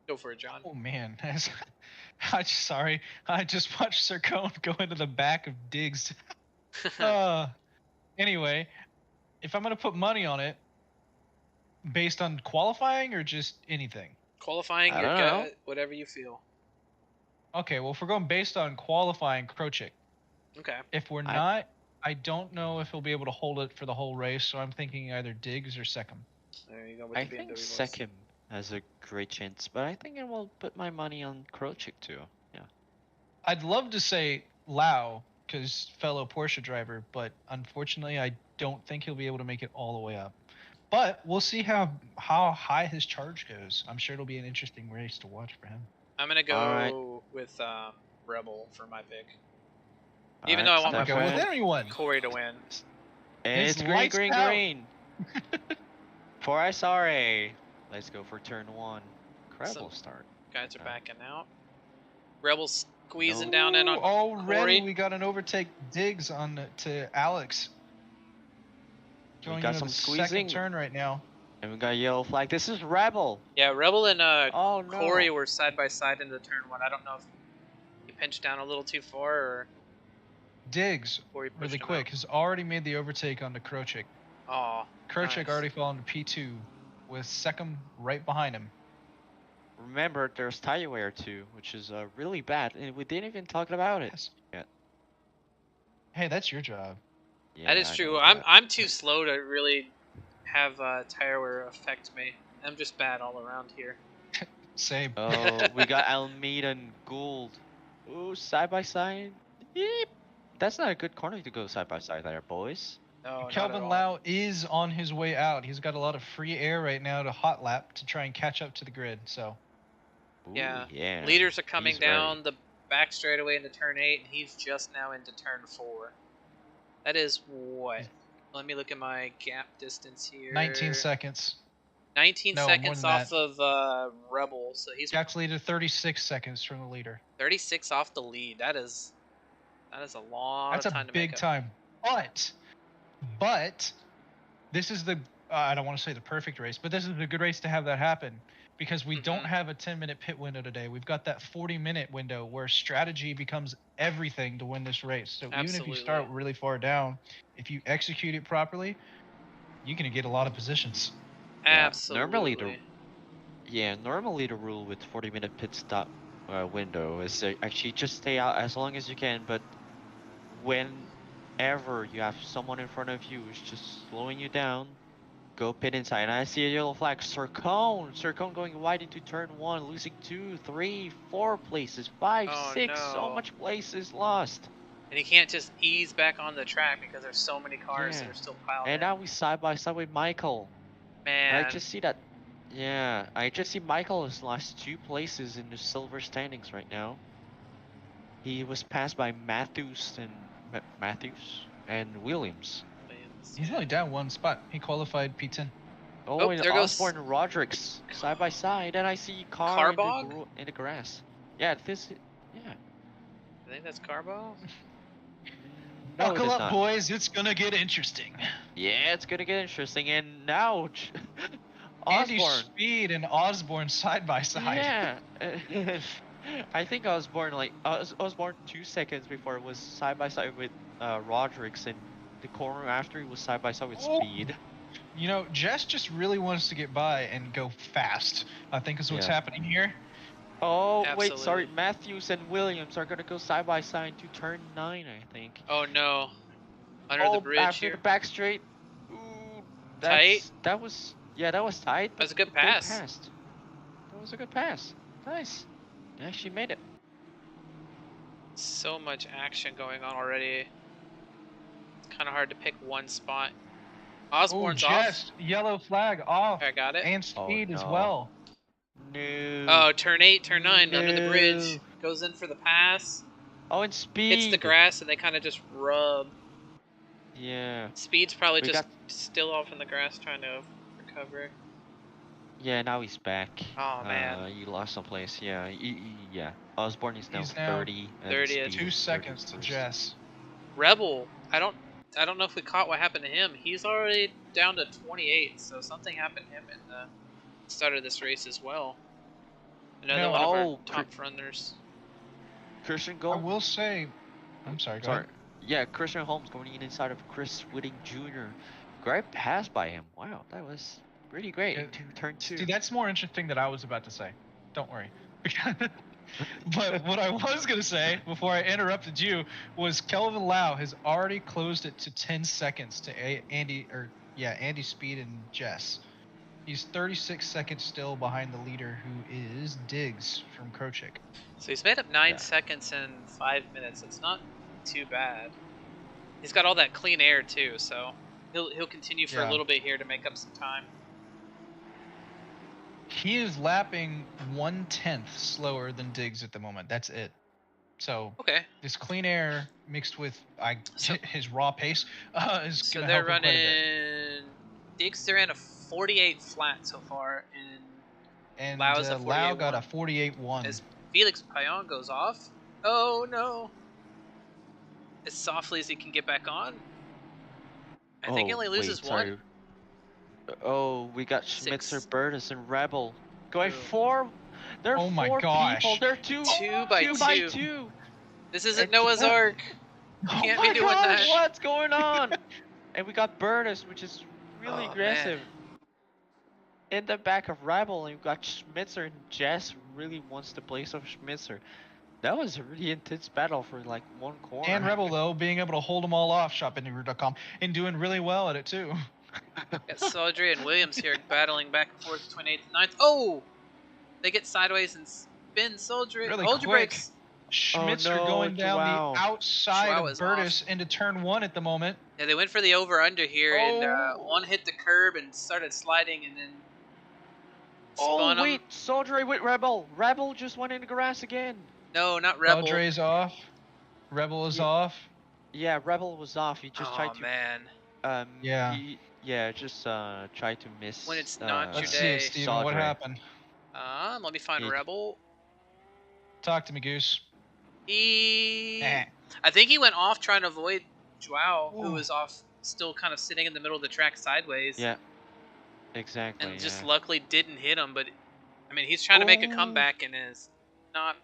S3: Go for it, John.
S1: Oh man, sorry, I just watched Sircone go into the back of Diggs. Anyway, if I'm gonna put money on it, based on qualifying or just anything?
S3: Qualifying,
S4: I
S3: your
S4: don't
S3: gut,
S4: know.
S3: whatever you feel.
S1: Okay, well if we're going based on qualifying, Krochik.
S3: Okay.
S1: If we're not, I don't know if he'll be able to hold it for the whole race, so I'm thinking either Diggs or Secom.
S3: There you go with
S4: I
S3: the
S4: think
S3: BMW voice.
S4: Second has a great chance, but I think I will put my money on Krochik too. Yeah.
S1: I'd love to say Lau, because fellow Porsche driver, but unfortunately I don't think he'll be able to make it all the way up. But we'll see how high his charge goes. I'm sure it'll be an interesting race to watch for him.
S3: I'm going to go
S4: Alright.
S3: with Rebel for my pick.
S4: All
S3: Even
S4: right,
S3: though I want my
S1: I'm gonna go with
S3: friend
S1: anyone.
S3: Corey to win.
S4: And
S1: His
S4: it's green,
S1: lights
S4: green,
S1: out.
S4: green. For SRA. Let's go for turn 1. Incredible start.
S3: Guys are backing out. Rebel's squeezing down in on
S1: Already
S3: Corey.
S1: we got an overtake Diggs on to Alex.
S4: We
S1: Going
S4: got
S1: into
S4: some
S1: the
S4: squeezing.
S1: second turn right now.
S4: And we got a yellow flag. This is Rebel.
S3: Yeah, Rebel and
S4: Oh no.
S3: Corey were side by side into turn 1. I don't know if he pinched down a little too far or
S1: Diggs,
S3: Corey pushed
S1: really
S3: him
S1: quick, has already made the overtake onto Krochik.
S3: out.
S1: Krochik
S3: Nice.
S1: already fell into P2 with Secom right behind him.
S4: Remember, there's tire wear too, which is really bad, and we didn't even talk about it.
S1: Yes.
S4: Yeah.
S1: Hey, that's your job.
S4: Yeah,
S3: That is
S4: I
S3: true.
S4: know
S3: I'm
S4: that.
S3: I'm too slow to really have tire wear affect me. I'm just bad all around here.
S1: Same.
S4: Oh, we got Almeida and Gould. Ooh, side by side. Yep. That's not a good corner to go side by side there, boys.
S3: No,
S1: Kelvin
S3: not at all.
S1: Lau is on his way out. He's got a lot of free air right now to hot lap to try and catch up to the grid. So
S4: Ooh,
S3: Yeah.
S4: yeah.
S3: Leaders are coming
S4: He's ready.
S3: down the back straightaway into turn 8, and he's just now into turn 4. That is what? Let me look at my gap distance here.
S1: 19 seconds.
S3: 19
S1: No, more
S3: seconds
S1: than
S3: off of Rebel, so he's
S1: Gap's lead to 36 seconds from the leader.
S3: 36 off the lead. That is a long
S1: That's
S3: time
S1: a
S3: to make
S1: big
S3: up.
S1: time. But this is the I don't want to say the perfect race, but this is a good race to have that happen because we don't have a 10-minute pit window today. We've got that 40-minute window where strategy becomes everything to win this race. So even if you start
S3: Absolutely.
S1: really far down, if you execute it properly, you can get a lot of positions.
S4: Yeah,
S3: Absolutely.
S4: Normally the rule with 40-minute pit stop window is actually just stay out as long as you can, but whenever you have someone in front of you who's just slowing you down, go pit inside. And I see a yellow flag. Sircone going wide into turn 1, losing 2, 3, 4 places, 5,
S3: Oh,
S4: 6. So
S3: no.
S4: much places lost.
S3: And he can't just ease back on the track because there's so many cars that
S4: Yeah.
S3: are still piled
S4: And
S3: in.
S4: now we side by side with Michael. And
S3: Man,
S4: I just see that. Yeah, I just see Michael has lost 2 places in the silver standings right now. He was passed by Matthews and Williams.
S1: He's only down one spot. He qualified P10.
S4: Oh,
S3: Oh,
S4: and
S3: there goes-
S4: Osborne and Roderick's side by side, and I see Carr in
S3: Carbog?
S4: in the grass. Yeah, yeah.
S3: I think that's Carbo.
S4: No, it
S1: Buckle
S4: is
S1: up,
S4: not.
S1: boys. It's gonna get interesting.
S4: Yeah, it's gonna get interesting. And now,
S1: Andy
S4: Osborne.
S1: Speed and Osborne side by side.
S4: Yeah. I think Osborne 2 seconds before was side by side with Roderick's, and the corner after he was side by side with
S1: Oh.
S4: Speed.
S1: You know, Jess just really wants to get by and go fast. I think is what's
S4: Yeah.
S1: happening here.
S4: Oh wait, sorry.
S3: Absolutely.
S4: Matthews and Williams are gonna go side by side to turn 9, I think.
S3: Oh no. Under the bridge
S4: after
S3: here.
S4: the back straight. Ooh,
S3: Tight.
S4: That was tight.
S3: That was a
S4: but
S3: good
S4: they
S3: pass.
S4: passed. That was a good pass. Nice. Yeah, she made it.
S3: So much action going on already. It's kind of hard to pick one spot.
S1: Oh,
S3: Osborne's
S1: Jess, yellow flag off.
S3: off. I got it.
S1: And Speed as
S4: no.
S1: well.
S4: No.
S3: Oh, turn 8, turn 9, under the bridge.
S4: No.
S3: Goes in for the pass.
S4: Oh, and speed.
S3: hits the grass and they kind of just rub.
S4: Yeah.
S3: Speed's probably
S4: We
S3: just
S4: got-
S3: still off in the grass trying to recover.
S4: Yeah, now he's back.
S3: Oh, man.
S4: You lost some place. Yeah. Yeah. Osborne is now
S1: He's now
S4: 30. And
S3: 30th.
S4: Speed
S1: 2
S4: is
S1: seconds to
S4: 31st.
S1: Jess.
S3: Rebel, I don't know if we caught what happened to him. He's already down to 28, so something happened to him in the start of this race as well. Another
S1: No,
S3: one of our
S4: oh,
S3: top runners.
S4: Christian
S1: I
S4: Gold.
S1: will say, I'm sorry, go ahead.
S4: Yeah, Christian Holmes going in inside of Chris Whitting Jr. Great pass by him. Wow, that was really great.
S1: Yeah,
S4: Into turn 2.
S1: See, that's more interesting than I was about to say. Don't worry. But what I was going to say before I interrupted you was Kelvin Lau has already closed it to 10 seconds to Andy Speed and Jess. He's 36 seconds still behind the leader, who is Diggs from Krochik.
S3: So he's made up 9
S4: Yeah.
S3: seconds in 5 minutes. It's not too bad. He's got all that clean air too, so he'll continue for a
S1: Yeah.
S3: little bit here to make up some time.
S1: He is lapping 1/10 slower than Diggs at the moment. That's it. So
S3: Okay.
S1: this clean air mixed with
S3: So-
S1: his raw pace is
S3: So
S1: going to
S3: they're
S1: help him quite a bit.
S3: running. Diggs, they're in a 48 flat so far, and
S1: And
S3: Lau is a
S1: Lau got a
S3: 48-1.
S1: 48-1.
S3: as Felix Payon goes off. Oh no! As softly as he can get back on. I think he only loses one.
S4: Oh, we got
S3: Six.
S4: Schmitzer, Burtis, and Rebel going
S3: Ooh.
S4: 4. There are
S1: Oh my
S4: 4
S1: gosh.
S4: people. They're 2
S3: Two by two.
S4: 2.
S3: This isn't
S4: And-
S3: Noah's Ark. You
S1: Oh
S3: can't
S4: Oh
S3: be
S4: my
S3: doing
S4: gosh,
S3: that.
S4: what's going on? And we got Burtis, which is really
S3: Oh,
S4: aggressive.
S3: man.
S4: In the back of Rebel, and we got Schmitzer, and Jess really wants the place of Schmitzer. That was a really intense battle for like 1 corner.
S1: And Rebel, though, being able to hold them all off, shopindyroot.com, and doing really well at it, too.
S3: Got Saudry and Williams here battling back and forth between 8th and 9th. Oh! They get sideways and spin Saudry.
S1: Really
S3: Hold your
S1: quick.
S3: brakes.
S1: Schmitzer
S4: no,
S1: going down
S4: Joao.
S1: the outside
S3: Joao
S1: of
S3: is
S1: Burtis into turn 1 at the moment.
S3: Yeah, they went for the over-under here, and
S1: Oh.
S3: one hit the curb and started sliding, and then
S4: Oh
S3: spun 'em.
S4: wait, Saudry with Rebel. Rebel just went in the grass again.
S3: No, not Rebel.
S1: Audrey's off. Rebel is
S4: Yeah.
S1: off.
S4: Yeah, Rebel was off. He just
S3: Oh
S4: tried to
S3: man.
S1: Yeah.
S4: just tried to miss.
S3: When it's not your
S1: Let's
S3: day.
S1: see it, Steven. What
S4: Saudry.
S1: happened?
S3: Let me find
S4: He-
S3: Rebel.
S1: Talk to me, Goose.
S3: I think he went off trying to avoid Joao, who
S1: Ooh.
S3: was off, still kind of sitting in the middle of the track sideways.
S4: Yeah. Exactly.
S3: And just
S4: yeah.
S3: luckily didn't hit him, but I mean he's trying to make a
S1: Oh.
S3: comeback and is not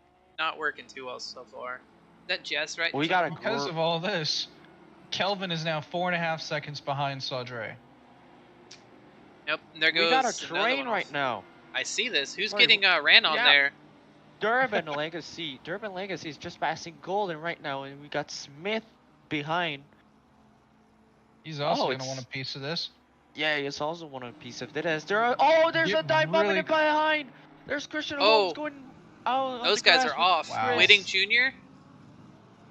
S3: working too well so far. Is that Jess right?
S4: We
S3: in
S4: got
S3: front
S4: a
S3: of
S1: Because
S3: him?
S1: of all this, Kelvin is now 4.5 seconds behind Saudre.
S3: Yep, and there goes
S4: We got a
S3: another
S4: train
S3: one
S4: right
S3: off.
S4: now.
S3: I see this. Who's
S4: Sorry,
S3: getting ran on
S4: yeah.
S3: there?
S4: Durban Legacy. Durban Legacy is just passing Golden right now, and we got Smith behind.
S1: He's also
S4: Oh,
S1: going to
S4: it's-
S1: want a piece of this.
S4: Yeah, he's also one of piece of this. There's
S1: Get
S4: a dive bomb in
S1: really
S4: it behind. There's Christian
S3: Oh.
S4: Holmes going out. on
S3: Those
S4: the
S3: guys
S4: grass
S3: are
S4: with
S3: off.
S1: Wow.
S3: Whitting Jr.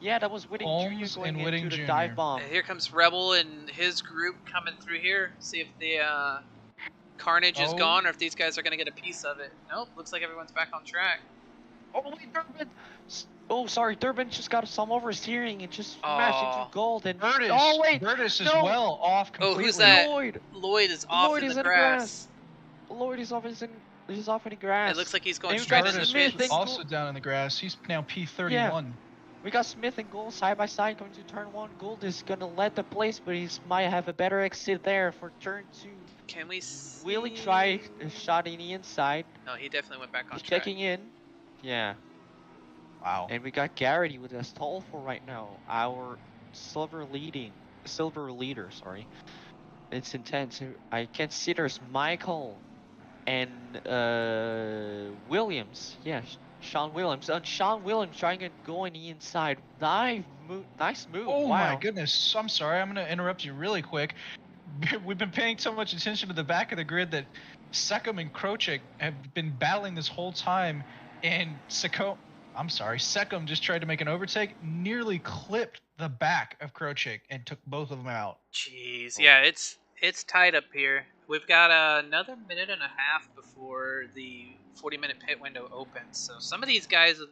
S4: Yeah, that was Whitting
S1: Holmes
S4: Jr. going
S1: and
S4: into
S1: Whitting
S4: the
S1: Jr.
S4: dive bomb.
S3: Here comes Rebel and his group coming through here. See if the Carnage is
S1: Oh.
S3: gone or if these guys are going to get a piece of it. Nope, looks like everyone's back on track.
S4: Oh wait, Durban. Oh sorry, Durban just got some oversteering and just smashed
S3: Aw.
S4: into gold. And
S1: Burtis.
S4: oh wait,
S1: Burtis is
S4: no.
S1: well off
S3: Oh,
S1: completely.
S3: who's that?
S4: Lloyd.
S3: Lloyd is off
S4: Lloyd
S3: in
S4: is
S3: the
S4: in the
S3: grass.
S4: Lloyd is off in the grass.
S3: It looks like he's going
S4: And we
S3: straight
S4: got
S3: into the
S4: Smith
S3: pits.
S4: and-
S1: Also down in the grass. He's now P31.
S4: We got Smith and Gold side by side going to turn 1. Gold is gonna let the place, but he might have a better exit there for turn 2.
S3: Can we see?
S4: Willie try a shot in the inside.
S3: No, he definitely went back on
S4: He's
S3: track.
S4: checking in. Yeah.
S1: Wow.
S4: And we got Garrity with a stall for right now. Our silver leader, sorry. It's intense. I can see there's Michael and Williams. Yeah, Sean Williams. And Sean Williams trying to go on the inside. Nice move.
S1: Oh
S4: wow.
S1: my goodness. I'm sorry. I'm going to interrupt you really quick. We've been paying so much attention to the back of the grid that Secom and Krochik have been battling this whole time, and Secom just tried to make an overtake, nearly clipped the back of Krochik and took both of them out.
S3: Jeez, yeah, it's tight up here. We've got another minute and a half before the 40-minute pit window opens. So some of these guys in the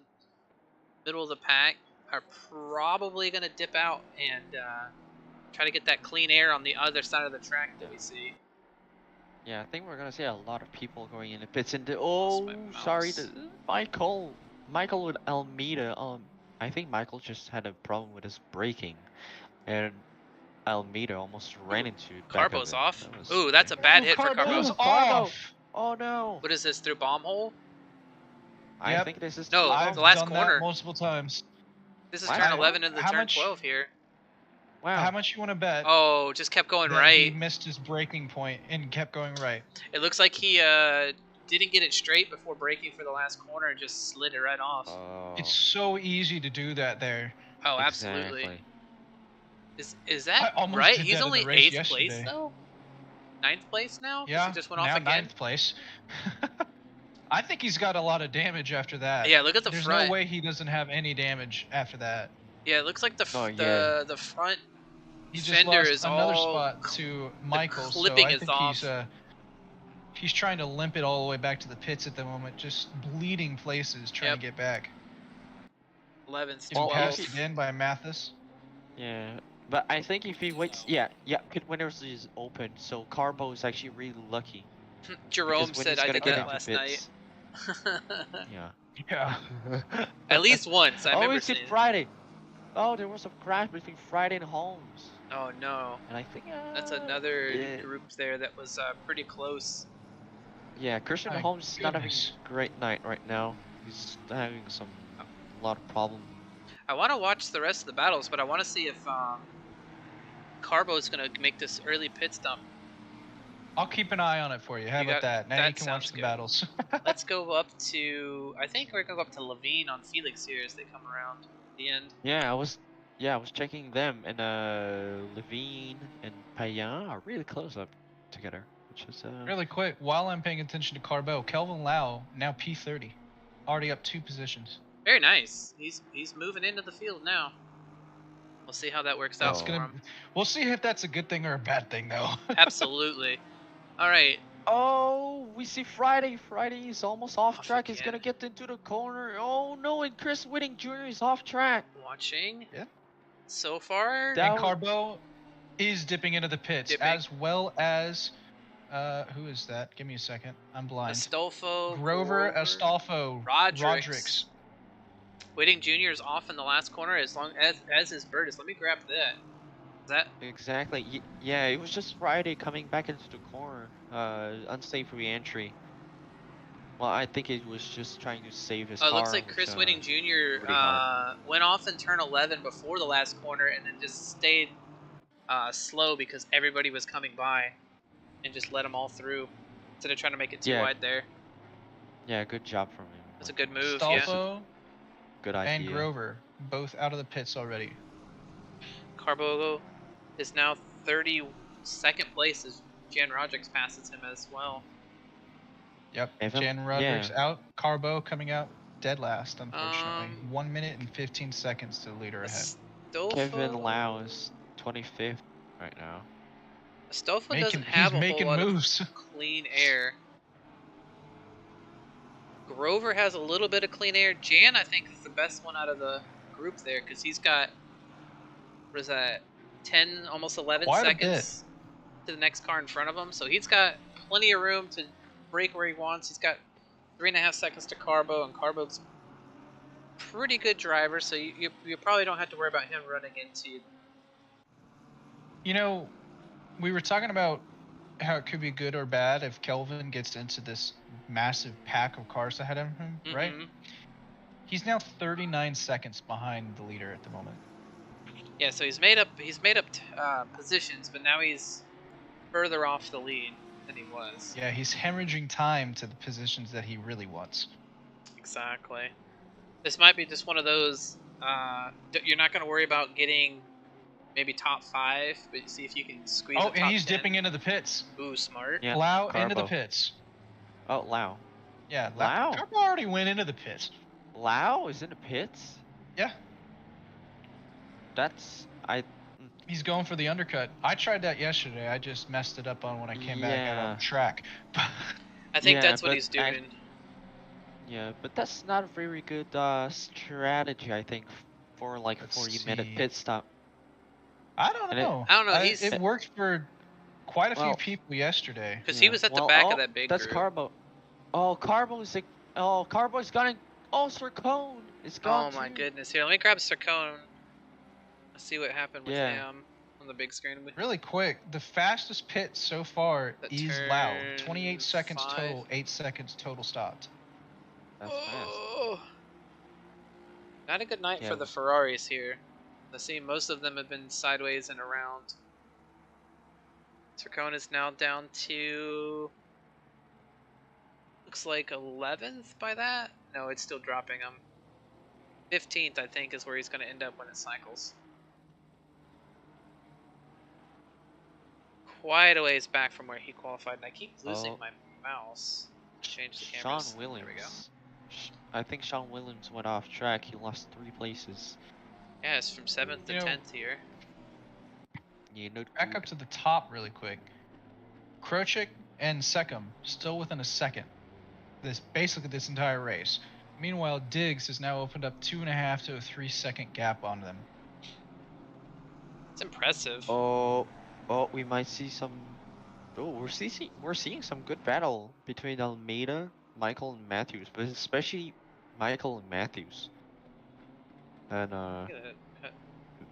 S3: middle of the pack are probably going to dip out and try to get that clean air on the other side of the track that we see.
S4: Yeah, I think we're gonna see a lot of people going in the pits. And
S3: Lost my
S4: sorry,
S3: mouse.
S4: Michael with Almeida. I think Michael just had a problem with his braking, and Almeida almost ran into the back of
S3: Carbo's
S4: him.
S3: off.
S4: That was
S3: Ooh, that's a bad
S1: Ooh,
S3: hit for
S1: Carbo's
S3: Carbo.
S1: off.
S4: Oh no!
S3: What is this, through bomb hole?
S4: I
S1: Yep.
S4: think this is
S3: No,
S4: the
S3: the
S1: I've
S3: last
S1: done
S3: corner.
S1: that multiple times.
S3: This is
S4: Wow.
S3: turn 11 into
S1: How
S3: turn
S1: much-
S3: 12 here.
S4: Wow.
S1: How much you want to bet
S3: Oh, just kept going
S1: that he
S3: right.
S1: missed his braking point and kept going right?
S3: It looks like he didn't get it straight before braking for the last corner and just slid it right off.
S4: Oh,
S1: It's so easy to do that there.
S3: Oh, absolutely.
S4: Exactly.
S3: Is
S1: I
S3: that
S1: almost
S3: right?
S1: did
S3: He's
S1: that in
S3: only
S1: the race
S3: 8th place
S1: yesterday.
S3: though? 9th place now? 'Cause
S1: Yeah,
S3: he just went off
S1: now
S3: again.
S1: 9th place. I think he's got a lot of damage after that.
S3: Yeah, look at the
S1: There's
S3: front.
S1: no way he doesn't have any damage after that.
S3: Yeah, it looks like the
S4: Oh, yeah.
S3: the front
S1: He just
S3: fender
S1: lost
S3: is
S1: another
S3: all
S1: spot to Michael, so
S3: clipping
S1: I
S3: is
S1: think
S3: off.
S1: he's trying to limp it all the way back to the pits at the moment, just bleeding places trying
S3: Yep.
S1: to get back.
S3: 11th,
S1: Getting
S4: Well,
S1: passed
S3: 12th.
S1: again by Mathis.
S4: Yeah, but I think if he waits, pit winners is open, so Carbo is actually really lucky.
S3: Jerome
S4: because when
S3: said
S4: he's
S3: I
S4: gonna
S3: did
S4: get
S3: that
S4: into
S3: last
S4: pits-
S3: night.
S4: Yeah.
S1: Yeah.
S3: At least once. I
S4: Oh,
S3: remember
S4: it's
S3: seeing it.
S4: Friday. Oh, there was a crash between Friday and Holmes,
S3: Oh no.
S4: and I think
S3: That's another
S4: yeah.
S3: group there that was pretty close.
S4: Yeah, Christian
S1: My
S4: Holmes is not having
S1: goodness.
S4: a great night right now. He's having a lot of problem.
S3: I want to watch the rest of the battles, but I want to see if Carbo's going to make this early pit stop.
S1: I'll keep an eye on it for you. How
S3: You
S1: about
S3: got-
S1: that? Now
S3: that
S1: you can
S3: sounds
S1: watch the
S3: good.
S1: battles.
S3: Let's go up to, I think we're going to go up to Levine on Felix here as they come around the end.
S4: Yeah, I was checking them, and Levine and Payan are really close up together, which is
S1: Really quick, while I'm paying attention to Carbo, Kelvin Lau now P30, already up 2 positions.
S3: Very nice. He's moving into the field now. We'll see how that works out
S1: That's
S3: for
S1: gonna.
S3: him.
S1: We'll see if that's a good thing or a bad thing, though.
S3: Absolutely. All right.
S4: Oh, we see Friday. Friday is almost off
S3: Off
S4: track. He's
S3: again.
S4: gonna get into the corner. Oh no, and Chris Whitting Jr. is off track.
S3: Watching.
S1: Yeah.
S3: So far,
S4: That-
S1: And Carbo is dipping into the pits,
S3: Dipping.
S1: as well as, who is that? Give me a second. I'm blind.
S3: Astolfo,
S1: Grover, Astolfo,
S3: Rodrigues. Whitting Jr. is off in the last corner as long as his bird is. Let me grab that. Is that
S4: Exactly. Yeah, it was just Friday coming back into the corner. Unsafe re-entry. Well, I think it was just trying to save his
S3: Oh, it
S4: car.
S3: looks like
S4: which,
S3: Chris Whitting Jr.
S4: pretty hard.
S3: Went off in turn 11 before the last corner and then just stayed slow because everybody was coming by and just let them all through instead of trying to make it too
S4: Yeah.
S3: wide there.
S4: Yeah, good job from him.
S3: That's a good move, yeah.
S1: Astolfo
S4: Good idea.
S1: and Grover, both out of the pits already.
S3: Carbo is now 32nd place as Jan Rodrigues passes him as well.
S1: Yep.
S4: Evan-
S1: Jan Rodrigues
S4: yeah.
S1: out. Carbo coming out dead last, unfortunately.
S3: 1
S1: 1 minute and 15 seconds to the leader ahead.
S3: Astolfo,
S4: Kevin Lau is 25th right now.
S3: Astolfo
S1: Making,
S3: doesn't
S1: he's
S3: have a
S1: making
S3: whole lot
S1: moves.
S3: of clean air. Grover has a little bit of clean air. Jan, I think, is the best one out of the group there because he's got, what is that, 10, almost 11
S1: Quite a
S3: seconds to the next car in front of him. So he's got plenty of room to brake where he wants. He's got 3.5 seconds to Carbo, and Carbo's pretty good driver, so you probably don't have to worry about him running into you.
S1: You know, we were talking about how it could be good or bad if Kelvin gets into this massive pack of cars ahead of him, right?
S3: Mhm.
S1: He's now 39 seconds behind the leader at the moment.
S3: Yeah, so he's made up positions, but now he's further off the lead than he was.
S1: Yeah, he's hemorrhaging time to the positions that he really wants.
S3: Exactly. This might be just one of those. You're not going to worry about getting maybe top 5, but see if you can squeeze.
S1: Oh,
S3: a
S1: and
S3: top
S1: he's
S3: 10.
S1: dipping into the pits.
S3: Ooh, smart.
S4: Yeah,
S1: Lau into the
S4: Carbo.
S1: pits.
S4: Oh, Lau.
S1: Yeah,
S4: Lau?
S1: Carbo already went into the pits.
S4: Lau is in the pits?
S1: Yeah,
S4: That's...
S1: he's going for the undercut. I tried that yesterday. I just messed it up on when I came back out on
S4: Yeah.
S1: track.
S3: I think
S4: Yeah,
S3: that's what
S4: but
S3: he's doing.
S4: Yeah, but that's not a very good strategy, I think. for like
S1: Let's
S4: 40-minute
S1: see.
S4: pit stop.
S1: I don't
S4: And it-
S1: know.
S3: I don't know, he's-
S1: It worked for quite a few
S4: Well-
S1: people yesterday.
S3: Because he
S4: Yeah.
S3: was at the
S4: Well,
S3: back
S4: oh,
S3: of that big
S4: that's
S3: group.
S4: Carbo. Oh, Carbo's like, oh, Carbo's gonna. Oh, Sir Cone is gone.
S3: Oh my
S4: too.
S3: goodness. Here, let me grab Sarkone. Let's see what happened with
S4: Yeah.
S3: him on the big screen.
S1: Really quick, the fastest pit so far
S3: That
S1: is Loud.
S3: turn
S1: 28 seconds
S3: 5.
S1: total, 8 seconds total stopped.
S4: That's fast.
S3: Oh. Not a good night
S4: Yeah,
S3: for the Ferraris here. I see most of them have been sideways and around. Sarkone is now down to... looks like 11th by that? No, it's still dropping him. 15th, I think, is where he's going to end up when it cycles. Quite a ways back from where he qualified, and I keep losing
S4: Oh.
S3: my mouse. Change the
S4: Sean
S3: cameras.
S4: Williams.
S3: There we go.
S4: I think Sean Williams went off track. He lost 3 places.
S3: Yeah, it's from 7th to
S1: You know-
S3: 10th here.
S4: You know.
S1: Back up to the top really quick. Krochik and Seckham still within a second. Basically this entire race. Meanwhile, Diggs has now opened up 2.5 to a 3-second gap on them.
S3: It's impressive.
S4: Oh, we might see some. Oh, we're seeing some good battle between Almeida, Michael, and Matthews, but especially Michael and Matthews. And
S3: Look at that.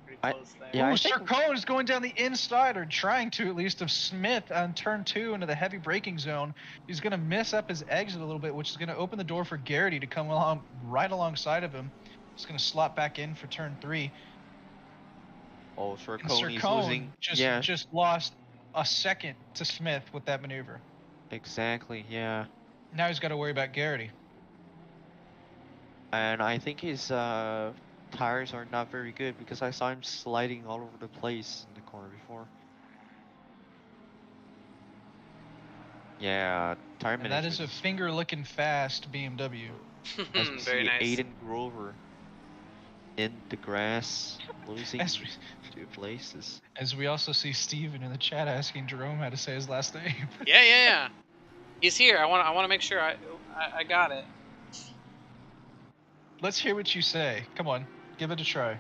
S3: Pretty
S4: I-
S3: close there.
S4: yeah, I
S1: Ooh,
S4: think-
S1: Sarkone is going down the inside, or trying to at least, of Smith on turn 2 into the heavy braking zone. He's going to mess up his exit a little bit, which is going to open the door for Garrity to come along right alongside of him. He's going to slot back in for turn 3.
S4: oh,
S1: And
S4: Sarkone is
S1: Sarkone
S4: losing.
S1: just lost a second to Smith with that maneuver.
S4: Exactly. Yeah,
S1: Now he's got to worry about Garrity.
S4: and I think his tires are not very good because I saw him sliding all over the place in the corner before. Yeah, tire
S1: And that is a
S4: management.
S1: finger-licking fast BMW.
S4: As we
S3: Very
S4: see
S3: nice.
S4: Aiden Grover in the grass, losing
S1: As we,
S4: 2 places.
S1: as we also see Steven in the chat asking Jerome how to say his last name.
S3: Yeah. He's here. I want to make sure I got it.
S1: Let's hear what you say. Come on, give it a try.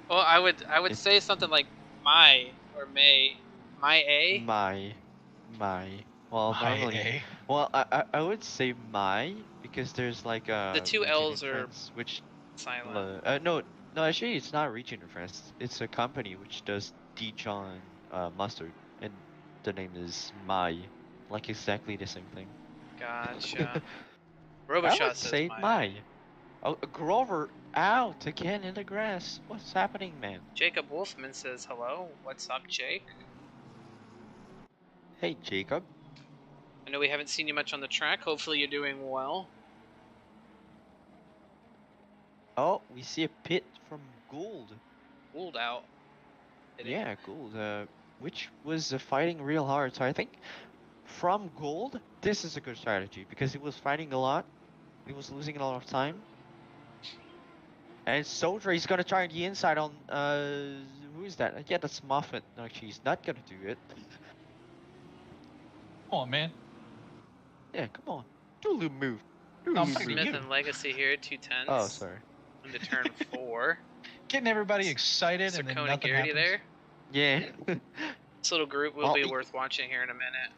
S3: Well, I would
S4: It's-
S3: say something like my or may, my a.
S4: My. Well, normally.
S1: eh?
S4: Well, I would say my because there's like a.
S3: The 2
S4: region in
S3: L's are
S4: France, which
S3: Silent.
S4: no, actually it's not region in France. It's a company which does Dijon mustard, and the name is my, like exactly the same thing.
S3: Gotcha.
S4: I
S3: Roboshot
S4: would
S3: says
S4: say
S3: my.
S4: my. Oh, Grover out again in the grass. What's happening, man?
S3: Jacob Wolfman says hello. What's up, Jake?
S4: Hey, Jacob.
S3: I know we haven't seen you much on the track. Hopefully you're doing well.
S4: Oh, we see a pit from Gould.
S3: Ruled out. Did it?
S4: Yeah, Gould, which was fighting real hard. So I think from Gould, this is a good strategy because he was fighting a lot. He was losing a lot of time. And Sodra is gonna try the inside on who is that? Yeah, that's Moffat. No, she's not gonna do it.
S1: Come on, man.
S4: Yeah, come on, do a little move. Do a
S1: I'm
S4: little
S1: fighting
S4: move.
S3: Smith and Legacy here, 210s.
S4: Oh, sorry.
S3: Into turn 4.
S1: Getting everybody excited and then
S3: Sarkone
S1: nothing
S3: Garrity
S1: happens.
S3: there.
S4: Yeah.
S3: This little group will
S4: Well,
S3: be
S4: he-
S3: worth watching here in a minute.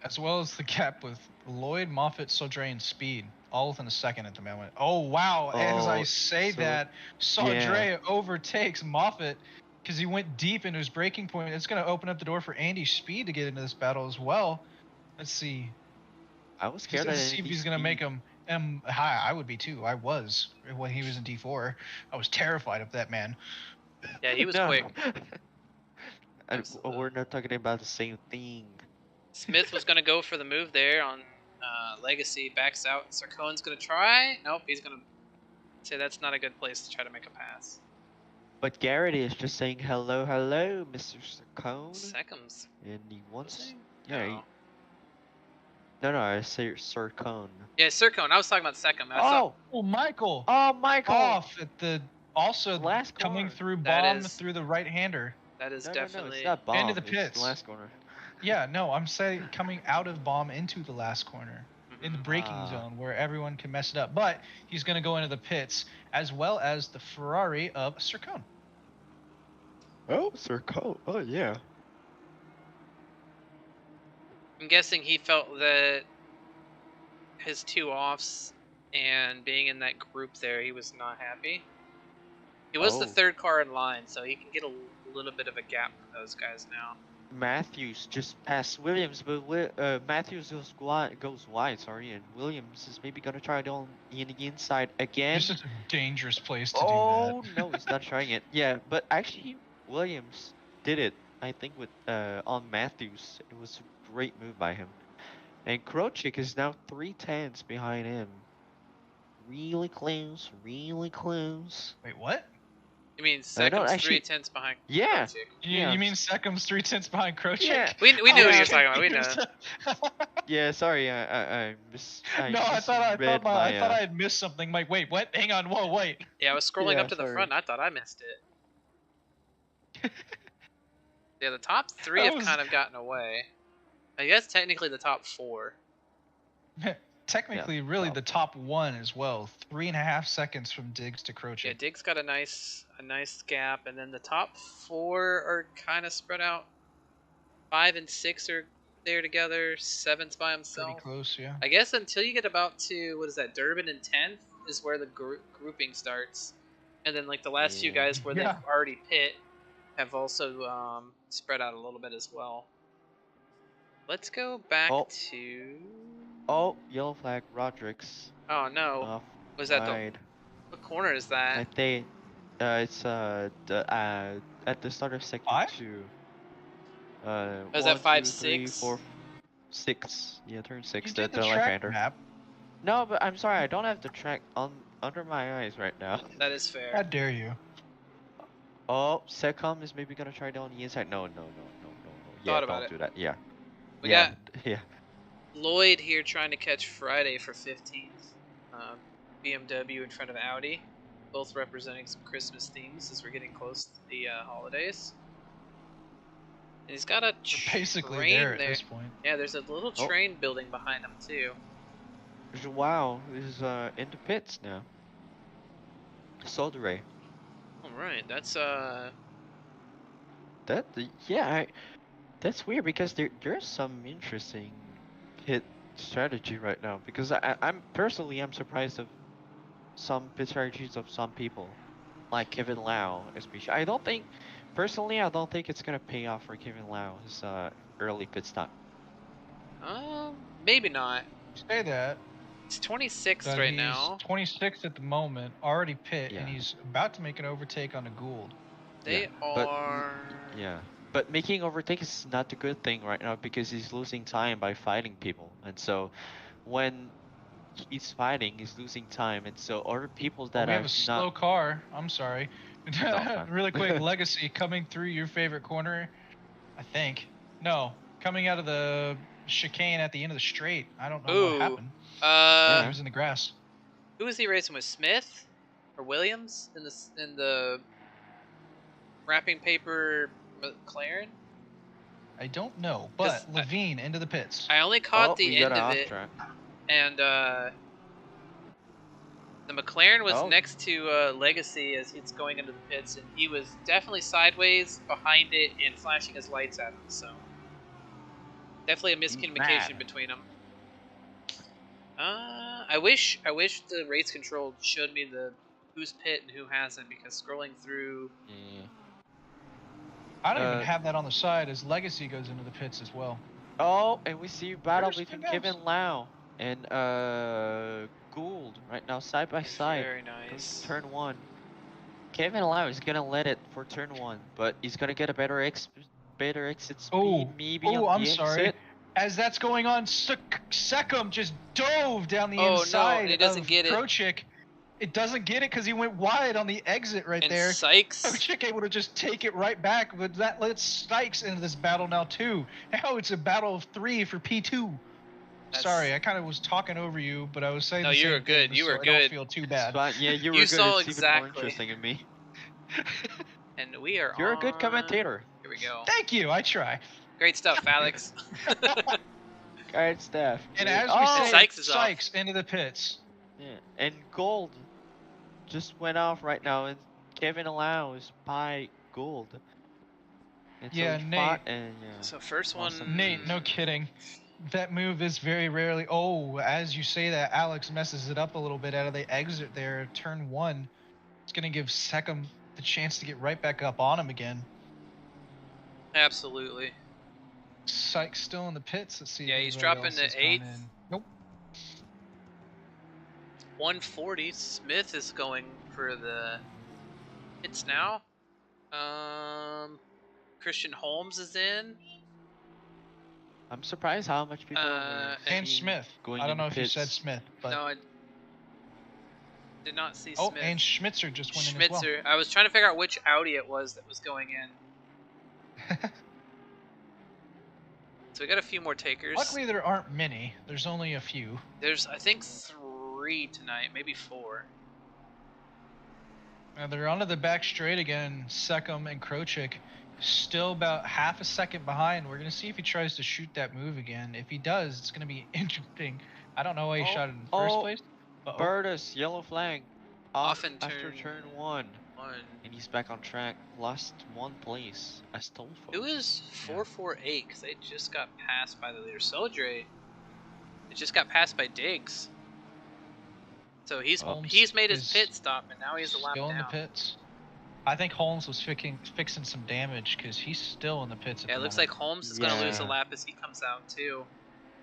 S1: As well as the gap with Lloyd, Moffitt, Sodre, and Speed, all within a second at the moment. Oh wow! As I
S4: Oh,
S1: say
S4: so-
S1: that, Sodre overtakes Moffitt because he went deep into his braking point. It's going to open up the door for Andy Speed to get into this battle as well. Let's see.
S4: I was scared that
S1: Let's see if he's going to make him. Hi, I would be too. I was when he was in D4. I was terrified of that man.
S3: Yeah, he was
S4: No.
S3: quick.
S4: And
S3: Absolutely.
S4: we're not talking about the same thing.
S3: Smith was going to go for the move there on Legacy. Backs out. Sarkone's going to try. Nope, he's going to say that's not a good place to try to make a pass.
S4: But Garrett is just saying hello, Mr. Sarkone.
S3: Seconds.
S4: And he wants.
S3: he?
S4: Yeah.
S3: No.
S4: No, I say Sarkone.
S3: Yeah, Sarkone. I was talking about Second. I thought-
S4: Oh!
S1: Michael
S4: Oh, Michael!
S1: off at the also
S4: Last
S1: coming
S4: corner.
S1: through
S3: That
S1: bomb
S3: is-
S1: through the right hander.
S3: that is
S4: No,
S3: definitely.
S4: it's not bomb.
S1: Into the
S4: it's
S1: pits.
S4: the last corner.
S1: Yeah, no, I'm saying coming out of bomb into the last corner.
S3: Mhm.
S1: in the braking zone where everyone can mess it up. But he's going to go into the pits as well as the Ferrari of Sircone.
S4: Oh, Sircone. Oh, yeah.
S3: I'm guessing he felt that his 2 offs and being in that group there, he was not happy. He was the 3rd car in line, so he can get a little bit of a gap from those guys now.
S4: Matthews just passed Williams, but Matthews goes wide, sorry, and Williams is maybe gonna try it on the inside again.
S1: It's such a dangerous place to do that.
S4: Oh no, he's not trying it. Yeah, but actually Williams did it. I think with on Matthews, it was a great move by him. And Krochik is now 3/10 behind him. Really close, really close.
S1: Wait, what?
S3: You mean Secom's 3/10 behind
S4: Yeah.
S3: Krochik?
S1: You mean Secom's 3/10 behind Krochik?
S4: Yeah.
S3: We knew what you were talking about. We know.
S4: Yeah, sorry, I
S1: thought I had missed something. Like, wait, what? Hang on, whoa, wait.
S3: Yeah, I was scrolling
S4: Yeah,
S3: up to the
S4: sorry.
S3: front and I thought I missed it. Yeah, the top 3 have kind of gotten away. I guess technically the top 4.
S1: Technically, really the top 1 as well. 3.5 seconds from Diggs to Krochik.
S3: Yeah, Diggs got a nice gap, and then the top 4 are kind of spread out. 5 and 6 are there together. 7's by himself.
S1: Pretty close, yeah.
S3: I guess until you get about to Durban in 10th is where the grouping starts, and then like the last few guys where they've already pit have also spread out a little bit as well. Let's go back to.
S4: Oh, yellow flag, Rodriguez.
S3: Oh no! Was that what corner is that?
S4: I think it's at the start of sector 2.
S3: Is that 5, 6?
S4: 4, 6. Yeah, turn 6.
S1: You did
S4: the
S1: the track
S4: left-hander.
S1: map.
S4: No, but I'm sorry, I don't have the track under my eyes right now.
S3: That is fair.
S1: How dare you?
S4: Oh, Secom is maybe gonna try down the inside. No. Yeah, don't do that. Yeah.
S3: We got
S4: yeah.
S3: Lloyd here trying to catch Friday for 15th. BMW in front of Audi, both representing some Christmas themes as we're getting close to the holidays. And he's got a
S1: basically
S3: train
S1: there at this point.
S3: Yeah, there's a little train building behind him too.
S4: Wow, this is in the pits now. Soldere.
S3: All right, that's
S4: that's weird because there's some interesting pit strategy right now because I'm surprised of some pit strategies of some people like Kevin Lau especially. I don't think it's gonna pay off for Kevin Lau his early pit stop.
S3: Maybe not.
S1: Say that.
S3: It's 26th right now.
S1: 26th at the moment, already pit, and he's about to make an overtake on a Gould.
S3: They are.
S4: But making overtake is not a good thing right now because he's losing time by fighting people, and so when he's fighting, he's losing time, and so other people that
S1: we have a slow car. I'm sorry. Really quick, Legacy coming through your favorite corner. I think coming out of the chicane at the end of the straight. I don't know what happened. He was in the grass.
S3: Who was he racing with? Smith or Williams in the wrapping paper McLaren?
S1: I don't know, but Levine into the pits.
S3: I only caught the end of it, and the McLaren was next to Legacy as it's going into the pits, and he was definitely sideways behind it and flashing his lights at him. So definitely a miscommunication between them. I wish the race control showed me who's pit and who hasn't, because scrolling through.
S1: I don't even have that on the side as Legacy goes into the pits as well.
S4: Oh, and we see battle between Kevin Lau and Gould right now, side by side.
S3: Very nice.
S4: Turn 1. Kevin Lau is gonna let it for turn 1, but he's gonna get a better exit speed. Maybe.
S1: Oh,
S4: on
S1: I'm
S4: the
S1: sorry.
S4: exit.
S1: As that's going on, Secom just dove down the inside
S3: it doesn't
S1: of
S3: get
S1: Krochik. It doesn't get it because he went wide on the exit right there.
S3: Sykes.
S1: Krochik able to just take it right back, but that lets Sykes into this battle now too. Now it's a battle of 3 for P2. Sorry, I kind of was talking over you, but I was saying.
S3: No, you were good. You were good.
S1: I don't feel too bad.
S4: Yeah, you were
S3: you
S4: good.
S3: Saw
S4: it's
S3: exactly.
S4: even more interesting than me.
S3: And we are.
S4: You're a good commentator.
S3: Here we go.
S1: Thank you. I try.
S3: Great stuff, Alex.
S4: Guard staff.
S1: And
S4: good.
S1: as we say,
S3: Sykes is off.
S1: Sykes into the pits.
S4: Yeah, and gold just went off right now, and Kevin allows by gold. And so
S1: Yeah,
S4: he
S1: Nate.
S4: fought, and yeah.
S3: So first one.
S4: Awesome.
S1: Nate, no kidding. That move is very rarely. Oh, as you say that, Alex messes it up a little bit out of the exit there. Turn 1. It's going to give Seckham the chance to get right back up on him again.
S3: Absolutely.
S1: Sykes still in the pits. Let's see. if
S3: Yeah, he's
S1: anybody
S3: dropping
S1: else
S3: to
S1: has gone
S3: 8th.
S1: in. Nope.
S3: 140. Smith is going for the hits now. Christian Holmes is in.
S4: I'm surprised how much people. are
S1: And
S4: seeing
S1: Smith.
S4: Going
S1: I don't
S4: in
S1: know if you said
S4: pits.
S1: Smith, but
S3: No, I did not see
S1: oh,
S3: Smith.
S1: and Schmitzer just went in as well.
S3: Schmitzer. I was trying to figure out which Audi it was that was going in. So we got a few more takers.
S1: Luckily, there aren't many. There's only a few.
S3: There's, I think, 3 tonight, maybe 4.
S1: And they're onto the back straight again. Seckham and Krochik still about half a second behind. We're going to see if he tries to shoot that move again. If he does, it's going to be interesting. I don't know why he shot it in the first place. But
S4: Burtis, yellow flag.
S3: Off in
S4: after turn 1. And he's back on track. Lost 1 place as Tolfo.
S3: It was 448 because they just got passed by the leader. Sodre, it just got passed by Diggs. So he's made his pit stop and now he's a lap
S1: still
S3: down.
S1: in the pits. I think Holmes was fixing some damage because he's still in the pits.
S3: Yeah, it looks like Holmes is going to lose a lap as he comes out too.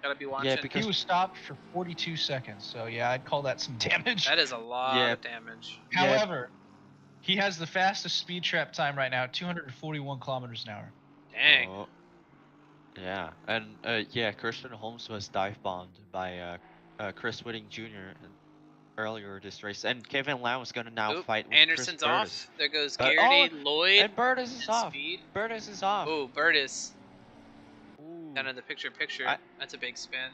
S3: Gotta be watching.
S4: Yeah, because
S1: he was stopped for 42 seconds. So yeah, I'd call that some damage.
S3: That is a lot of damage.
S1: However, he has the fastest speed trap time right now, 241 kilometers an hour.
S3: Dang.
S4: Oh. Yeah, and yeah, Christian Holmes was dive bombed by Chris Whitting Jr. Earlier this race, and Kevin Lau is gonna now fight with
S3: Anderson's
S4: Chris Burtis.
S3: off. There goes Garrity, Lloyd,
S4: and Burtis is off.
S3: Speed.
S4: Burtis is off.
S3: Oh, Burtis.
S4: Ooh.
S3: Down in the picture. That's a big spin.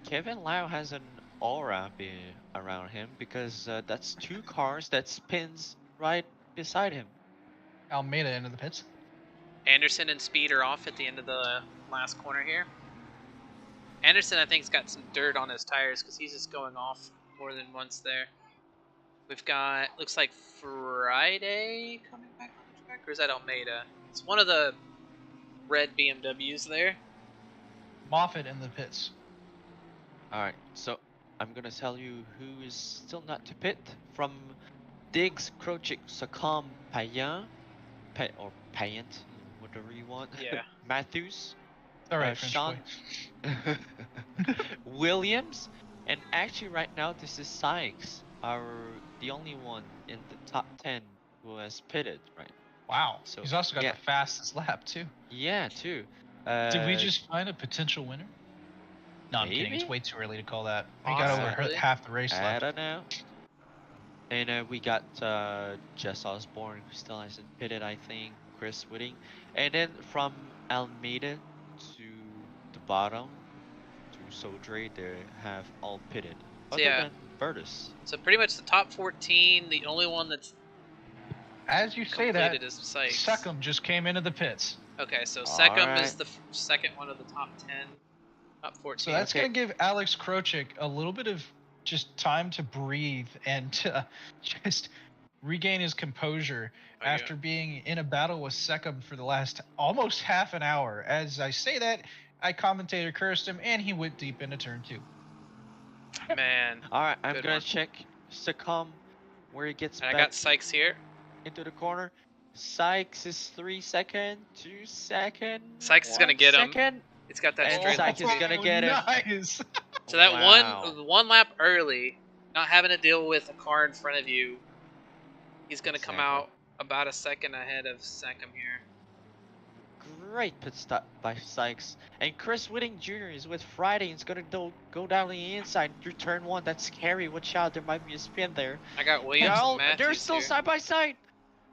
S4: Kevin Lau has an aura around him because that's 2 cars that spins right beside him.
S1: Almeida into the pits.
S3: Anderson and Speed are off at the end of the last corner here. Anderson, I think, has got some dirt on his tires because he's just going off more than once there. We've got, looks like Friday coming back on the track, or is that Almeida? It's one of the red BMWs there.
S1: Moffitt in the pits.
S4: Alright, so I'm gonna tell you who is still not to pit. From Diggs, Krochik, Sakam, Payan, or Payant, whatever you want.
S3: Yeah.
S4: Matthews,
S1: Alright,
S4: Sean, Williams, and actually right now this is Sykes, the only one in the top 10 who has pitted, right?
S1: Wow.
S4: So,
S1: he's also got the fastest lap too.
S4: Yeah, too.
S1: Did we just find a potential winner? No, I'm kidding. It's way too early to call that. We got
S3: Possibly.
S1: over half the race
S4: I
S1: left.
S4: don't know. And we got Jess Osborne, who still hasn't pitted, I think. Chris Whitting. And then from Almeida to the bottom to Sodre, they have all pitted. Other than Burtis.
S3: So pretty much the top 14, the only one that's
S1: As you say that,
S3: is Sykes.
S1: Seckham just came into the pits.
S3: Okay, so Seckham is the second one of the top 10, top 14.
S1: So that's going to give Alex Krochik a little bit of just time to breathe and to just regain his composure after being in a battle with Seckham for the last almost half an hour. As I say that, I commentator cursed him, and he went deep into turn 2.
S3: Man.
S4: Alright, I'm going to check Seckham where he gets back.
S3: I got Sykes here.
S4: Into the corner. Sykes is 3 seconds, 2 seconds.
S3: Sykes is going to get him.
S4: Second.
S3: It's got that
S4: And
S3: straight.
S4: Sykes is going to get him.
S1: Nice.
S3: So that one lap early, not having to deal with a car in front of you, he's going to come out about a second ahead of Seckham here.
S4: Great pit stop by Sykes. And Chris Whitting Jr. is with Friday. He's going to go down the inside through turn 1. That's scary. Watch out. There might be a spin there.
S3: I got Williams and Matthews
S4: they're still
S3: here.
S4: side by side.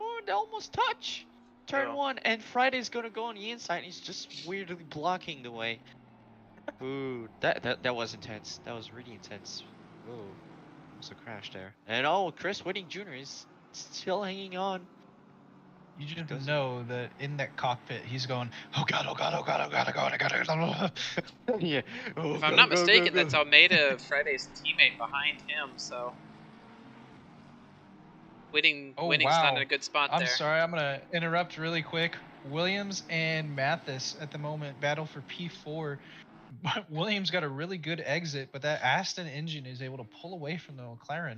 S4: Oh, they almost touch. Turn 1. And Friday's going to go on the inside. He's just weirdly blocking the way. Ooh, that was intense. That was really intense. Ooh, almost a crash there. And Chris Whitting Jr. is still hanging on.
S1: You just
S4: Does he?
S1: know that in that cockpit, he's going, oh god, oh god, oh god, oh god, oh god, oh god, oh god.
S4: Yeah. Oh,
S3: If I'm not mistaken, that's Almeida Friday's teammate behind him. So winning's not in a good spot
S1: I'm
S3: there.
S1: sorry, I'm gonna interrupt really quick. Williams and Mathis at the moment battle for P4. Williams got a really good exit, but that Aston engine is able to pull away from the McLaren.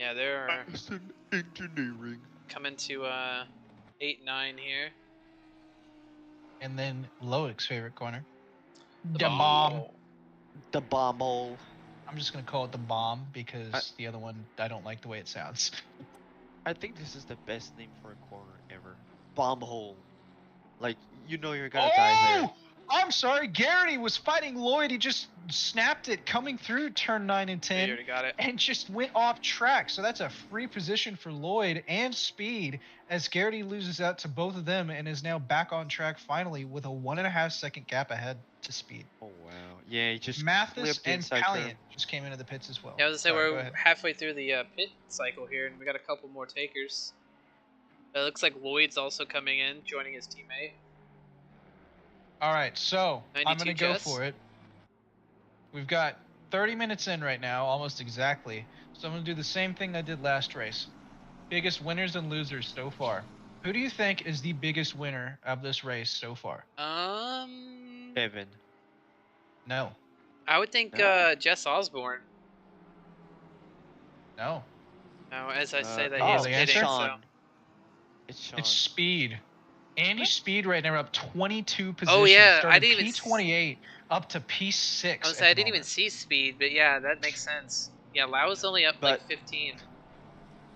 S3: Yeah, they're
S4: Aston engineering.
S3: coming to 8-9 here.
S1: And then Loic's favorite corner.
S3: The
S1: The bomb.
S4: The bomb hole.
S1: I'm just gonna call it the bomb because the other one, I don't like the way it sounds.
S4: I think this is the best name for a corner ever. Bomb hole. Like, you know you're gonna die there.
S1: I'm sorry, Garrity was fighting Lloyd. He just snapped it coming through turn 9 and 10.
S3: You already got it.
S1: And just went off track. So that's a free position for Lloyd and Speed as Garrity loses out to both of them and is now back on track finally with a 1.5 second gap ahead to Speed.
S4: Oh wow. Yeah, he just
S1: Mathis
S4: flipped
S1: and
S4: inside
S1: Palliant
S4: curve.
S1: just came into the pits as well.
S3: Yeah, I was gonna say
S1: Sorry, go
S3: we're
S1: ahead.
S3: halfway through the pit cycle here, and we got a couple more takers. It looks like Lloyd's also coming in, joining his teammate.
S1: All right, so I'm
S3: 92
S1: going to go
S3: Jess.
S1: for it. We've got 30 minutes in right now, almost exactly. So I'm going to do the same thing I did last race. Biggest winners and losers so far. Who do you think is the biggest winner of this race so far?
S4: Kevin.
S1: No.
S3: I would think
S4: No.
S3: Jess Osborne.
S1: No.
S3: No, as I say that
S1: oh,
S3: he's
S1: the
S3: pitting,
S1: answer?
S3: so
S4: Sean. It's Sean.
S1: It's Speed. Andy Speed right now up 22 positions.
S3: Oh, yeah, I
S1: Started
S3: didn't even
S1: P28 up to P6.
S3: I was
S1: at
S3: say I
S1: the
S3: didn't even
S1: moment.
S3: see Speed, but yeah, that makes sense. Yeah, Lau's only up like
S4: But-
S3: 15.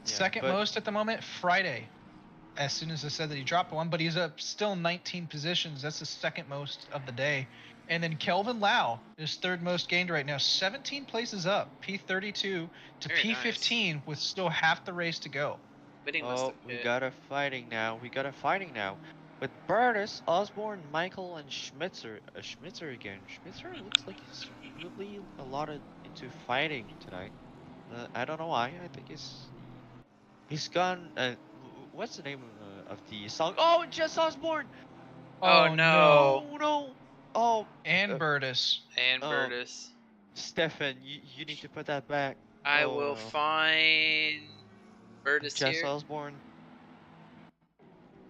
S1: Second
S4: but-
S1: most at the moment, Friday. As soon as I said that he dropped one, but he's up still 19 positions. That's the second most of the day. And then Kelvin Lau is third most gained right now, 17 places up, P32 to
S3: Very
S1: P15 with still half the race to go.
S3: Winning must
S4: Oh,
S3: have
S4: we
S3: been.
S4: got a fighting now. We got a fighting now. With Burtis, Osborne, Michael, and Schmitzer. Schmitzer again. Schmitzer looks like he's really a lot into fighting tonight. I don't know why. I think he's gone. What's the name of the song? Oh, Jess Osborne.
S3: Oh, no.
S4: Oh no. Oh,
S1: And
S4: Uh,
S1: Burtis.
S3: And
S4: Oh.
S3: Burtis.
S4: Stefan, you need to put that back.
S3: I
S4: Oh,
S3: will
S4: no.
S3: find Burtis
S4: Jess
S3: here.
S4: Osborne.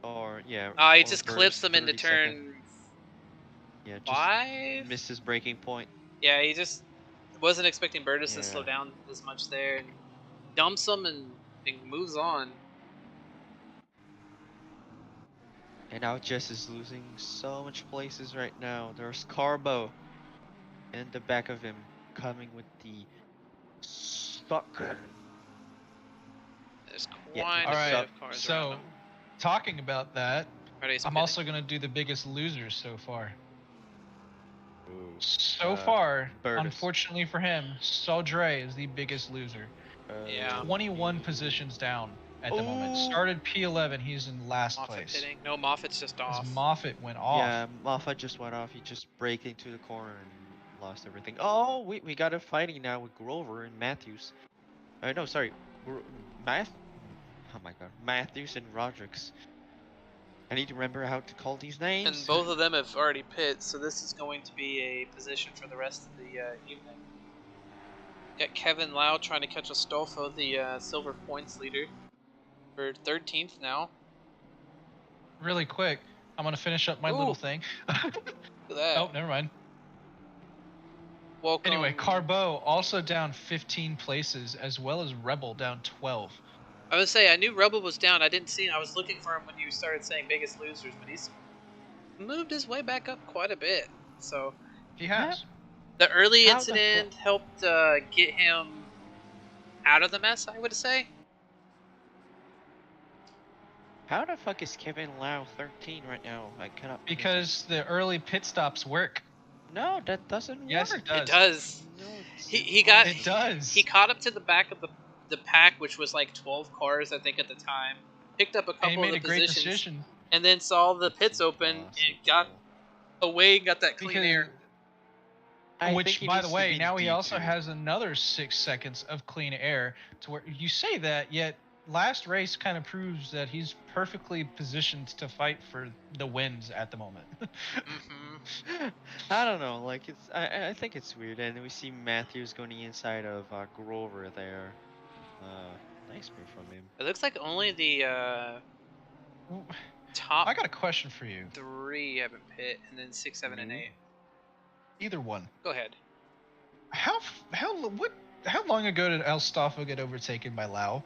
S4: Or yeah.
S3: Oh, he
S4: or
S3: just
S4: Burtis,
S3: clips them into
S4: 32nd.
S3: turn
S4: Yeah, just
S3: 5?
S4: missed his breaking point.
S3: Yeah, he just wasn't expecting Burtis to
S4: Yeah.
S3: slow down as much there, and dumps him and moves on.
S4: And now Jess is losing so much places right now. There's Carbo in the back of him coming with the stuck.
S3: There's
S4: Yeah,
S3: quite
S1: all
S3: a
S1: right,
S3: bit of cars
S1: so-
S3: around him.
S1: Talking about that,
S3: Friday's
S1: I'm
S3: pitting.
S1: also going to do the biggest losers so far. So
S4: Uh,
S1: far,
S4: Burtis.
S1: unfortunately for him, Saudre is the biggest loser.
S3: Yeah.
S1: 21 positions down at the moment.
S4: Oh.
S1: Started P11, he's in last
S3: Moffat
S1: place.
S3: pitting. No, Moffat's just off.
S1: As Moffitt went off.
S4: Yeah, Moffat just went off. He just braked into the corner and lost everything. Oh, we got a fighting now with Grover and Matthews. No, sorry, Oh my God, Matthews and Rodriguez. I need to remember how to call these names.
S3: And both of them have already pit, so this is going to be a position for the rest of the evening. Got Kevin Lau trying to catch Astolfo, the silver points leader, for 13th now.
S1: Really quick, I'm going to finish up my
S3: Ooh.
S1: little thing.
S3: Look at that.
S1: Oh, never mind.
S3: Welcome.
S1: Anyway, Carbo also down 15 places, as well as Rebel down 12.
S3: I would say I knew Rebel was down. I didn't see him. I was looking for him when you started saying biggest losers, but he's moved his way back up quite a bit. So
S1: He has.
S3: the early
S4: How the
S3: incident helped get him out of the mess, I would say.
S4: How the fuck is Kevin Lau 13 right now? I cannot.
S1: Because the early pit stops work.
S4: No, that doesn't
S1: Yes,
S4: work.
S1: it does.
S3: It does.
S4: No, it's
S3: He got
S1: It does.
S3: he caught up to the back of the pack, which was like 12 cars, I think, at the time. Picked up a
S1: and he
S3: couple
S1: made
S3: of
S1: a
S3: the
S1: great
S3: positions,
S1: decision.
S3: and then saw the pits open and got away and got that clean
S1: Because,
S3: air.
S1: which, by the way, now he also has another 6 seconds of clean air. To where you say that, yet last race kind of proves that he's perfectly positioned to fight for the wins at the moment.
S3: Mm-hmm.
S4: I don't know. Like I think it's weird, and we see Matthews going inside of Grover there. Nice move from him.
S3: It looks like only the
S1: Well,
S3: top
S1: I got a question for you.
S3: 3 haven't pit, and then 6, 7, and
S4: Me?
S3: 8.
S1: Either one.
S3: Go ahead.
S1: How long ago did Elstafa get overtaken by Lau?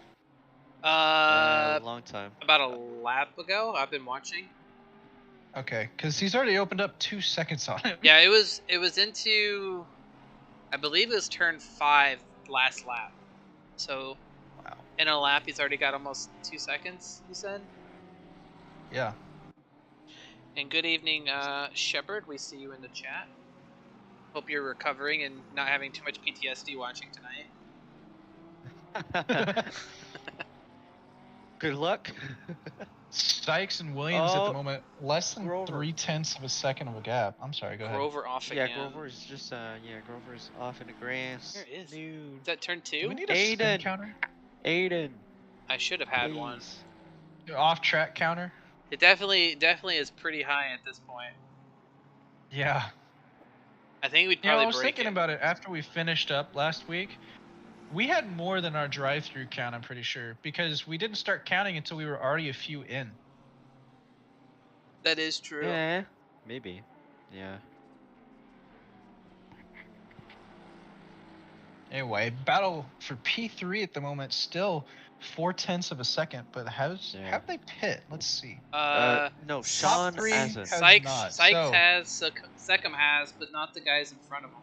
S4: Long time.
S3: About a lap ago. I've been watching.
S1: Okay, because he's already opened up 2 seconds on him.
S3: Yeah, it was into, I believe it was turn 5 last lap. So,
S1: Wow.
S3: in a lap, he's already got almost 2 seconds. You said.
S1: Yeah.
S3: And good evening, Shepard. We see you in the chat. Hope you're recovering and not having too much PTSD watching tonight.
S4: Good luck.
S1: Sykes and Williams at
S4: Oh,
S1: the moment, less than
S4: Grover.
S1: 0.3 of a second of a gap. I'm sorry, go ahead.
S3: Grover off
S4: Yeah,
S3: again.
S4: Grover is just Grover's off in the grass.
S3: There it is.
S4: Dude.
S3: Is that turn
S1: Do we
S3: 2?
S1: need a spin
S4: Aiden.
S1: counter?
S4: Aiden.
S3: I should have had one.
S4: please.
S1: Off track counter?
S3: It definitely is pretty high at this point.
S1: Yeah.
S3: I think we'd
S1: Yeah,
S3: probably
S1: I was
S3: break
S1: thinking about it after we finished up last week. We had more than our drive-through count, I'm pretty sure, because we didn't start counting until we were already a few in.
S3: That is true.
S4: Yeah, maybe. Yeah.
S1: Anyway, battle for P3 at the moment, still 0.4 of a second, but have they pit? Let's see.
S4: No, Sean
S1: three
S4: hasn't.
S1: has
S3: Sykes,
S1: not,
S3: Sykes
S1: so-
S3: has, Seckham has, but not the guys in front of him.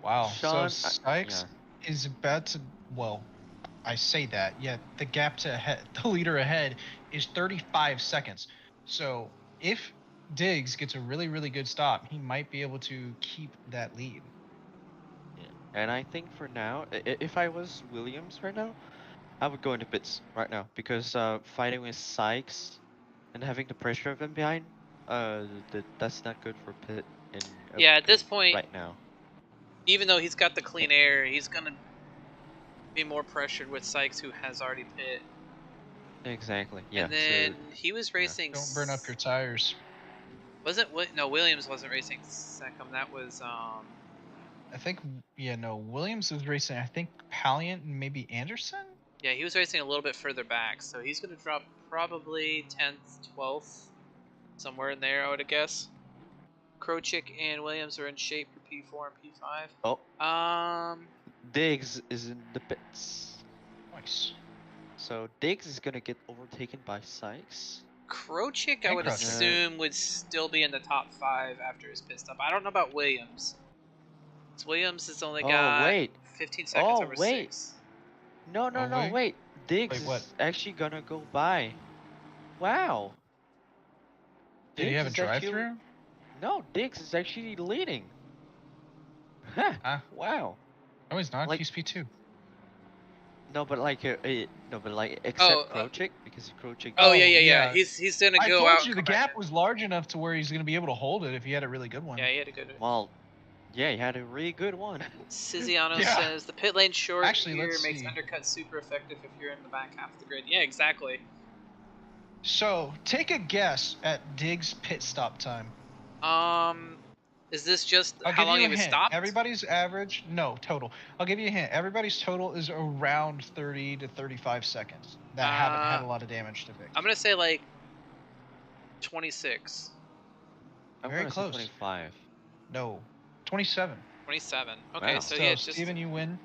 S1: Wow.
S4: Sean,
S1: so Sykes is about to, well, I say that, yet the gap to ahead, the leader ahead is 35 seconds. So if Diggs gets a really, really good stop, he might be able to keep that lead.
S4: Yeah. And I think for now, if I was Williams right now, I would go into pits right now because fighting with Sykes and having the pressure of him behind, that's not good for pit.
S3: Yeah, at this point,
S4: right now.
S3: Even though he's got the clean air, he's gonna be more pressured with Sykes, who has already pit.
S4: Exactly. Yeah.
S3: And then he was racing.
S1: Don't burn up your tires.
S3: Wasn't no Williams wasn't racing Seckham. That was
S1: I think, yeah, no, Williams is racing, I think, Palliant and maybe Anderson?
S3: Yeah, he was racing a little bit further back, so he's gonna drop probably 10th, 12th, somewhere in there, I would guess. Krochik and Williams are in shape for P4 and P5.
S4: Oh. Diggs is in the pits.
S1: Nice.
S4: So Diggs is gonna get overtaken by Sykes.
S3: Krochik, I
S1: Hey,
S3: would
S1: Krochik.
S3: assume, would still be in the top 5 after his pit stop. I don't know about Williams. Williams has only got 15 seconds over 6.
S4: No, wait. Diggs
S1: Wait, what?
S4: is actually gonna go by. Wow.
S1: Did he have a
S4: Diggs is actually-
S1: drive-through?
S4: No, Diggs is actually leading. Huh.
S1: Huh?
S4: Wow.
S1: No, he's not.
S4: Like-
S1: He's P2.
S4: No, but like, except Krochik, because Krochik.
S3: Oh,
S1: Oh,
S3: yeah.
S1: yeah.
S3: He's gonna
S1: I
S3: go
S1: told
S3: out.
S1: you
S3: and
S1: the
S3: come back
S1: gap
S3: in.
S1: was large enough to where he's going to be able to hold it if he had a really good one.
S3: Yeah, he had a good one.
S4: Well, yeah, he had a really good one.
S3: Siziano
S1: Yeah.
S3: says the pit lane short
S1: Actually,
S3: here
S1: let's
S3: makes
S1: see.
S3: undercut super effective if you're in the back half of the grid. Yeah, exactly.
S1: So, take a guess at Diggs' pit stop time.
S3: Is this just
S1: I'll
S3: how
S1: give
S3: long
S1: you
S3: he
S1: a
S3: was
S1: hint.
S3: stopped?
S1: Everybody's average, no, total. I'll give you a hint. Everybody's total is around 30 to 35 seconds that haven't had a lot of damage to fix.
S3: I'm gonna say like 26,
S4: I'm
S1: Very
S4: gonna say
S1: close.
S4: 25.
S1: No, 27.
S3: 27. Okay,
S4: Wow.
S3: so
S1: So,
S3: yeah, just
S1: Steven, you win.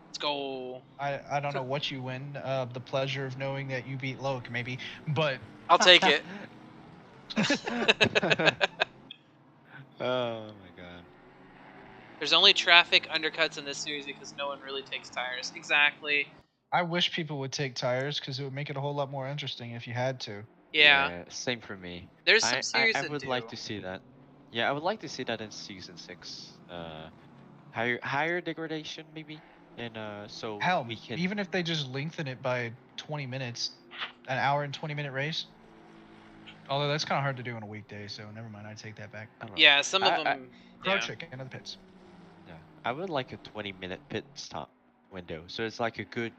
S3: let's go.
S1: I don't know what you win. The pleasure of knowing that you beat Loke, maybe. But
S3: I'll take it.
S4: Oh my god.
S3: There's only traffic undercuts in this series because no one really takes tires. Exactly.
S1: I wish people would take tires because it would make it a whole lot more interesting if you had to.
S3: Yeah.
S4: Same for me.
S3: There's some
S4: I
S3: series that
S4: would
S3: do.
S4: like to see that. Yeah, I would like to see that in season 6. Higher degradation maybe, and so
S1: Hell,
S4: we can.
S1: even if they just lengthen it by 20 minutes, an hour and 20-minute race. Although that's kind of hard to do on a weekday, so never mind. I take that back.
S4: I don't know.
S3: Yeah, some of
S4: I-
S3: them. Yeah.
S1: Krochik into the pits.
S4: Yeah, I would like a 20-minute pit stop window, so it's like a good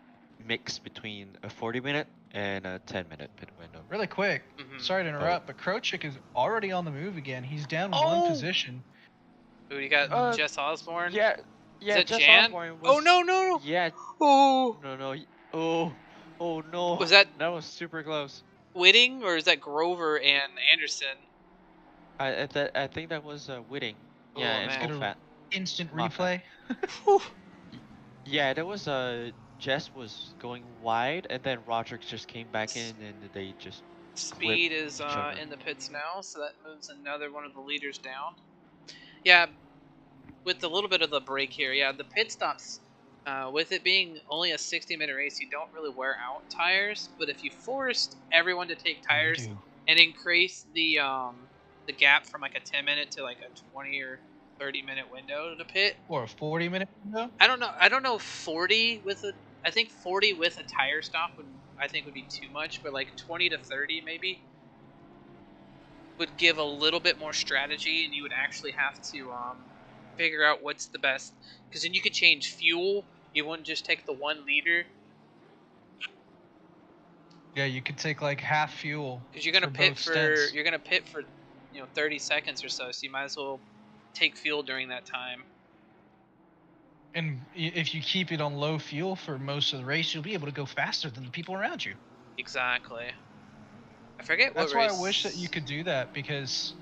S4: mix between a 40-minute and a 10-minute pit window.
S1: Really quick, sorry to interrupt, but Krochik is already on the move again. He's down one position.
S3: Ooh, you got Jess Osborne.
S4: Yeah,
S3: Is that
S4: Jess
S3: Jan?
S4: Osborne was.
S3: Oh no!
S4: Yeah.
S3: Oh.
S4: Oh no.
S3: Was that
S4: was super close.
S3: Whitting or is that Grover and Anderson?
S4: I think that was Whitting. Yeah,
S3: man.
S4: and Fat.
S1: Instant
S4: Moffat.
S1: replay.
S4: Yeah, there was Jess was going wide, and then Roderick just came back in, and they just.
S3: Speed is in the pits now, so that moves another one of the leaders down. Yeah, with a little bit of the break here, yeah, the pit stops, with it being only a 60-minute race, you don't really wear out tires, but if you forced everyone to take tires and increase the gap from like a 10-minute to like a 20 or 30-minute window to pit,
S1: or a 40-minute window.
S3: I don't know 40 with a. I think 40 with a tire stop would be too much, but like 20 to 30 maybe would give a little bit more strategy, and you would actually have to figure out what's the best, because then you could change fuel. You wouldn't just take the 1 liter.
S1: Yeah, you could take like half fuel.
S3: Because you're gonna pit for 30 seconds or so you might as well take fuel during that time.
S1: And if you keep it on low fuel for most of the race, you'll be able to go faster than the people around you.
S3: Exactly. I forget what
S1: That's
S3: race.
S1: why I wish that you could do that, because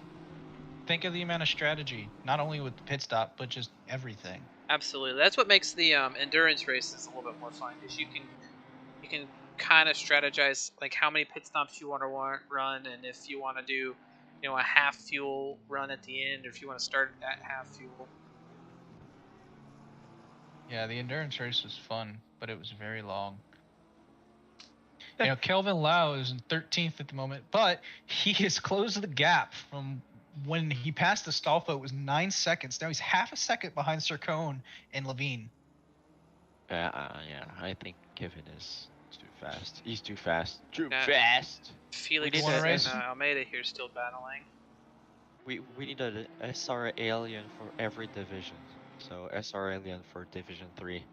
S1: think of the amount of strategy, not only with the pit stop, but just everything.
S3: Absolutely. That's what makes the endurance races a little bit more fun, because you can kind of strategize like how many pit stops you want to run, and if you want to do a half fuel run at the end, or if you want to start at half fuel.
S1: Yeah, the endurance race was fun, but it was very long. Kelvin Lau is in 13th at the moment, but he has closed the gap from when he passed the Stolfo. It was 9 seconds. Now he's half a second behind Sircone and Levine.
S4: Yeah, I think Kevin is too fast. He's too fast. Too fast.
S3: Felix and Almeida here still battling.
S4: We need a SRA alien for every division. So SR alien for Division 3.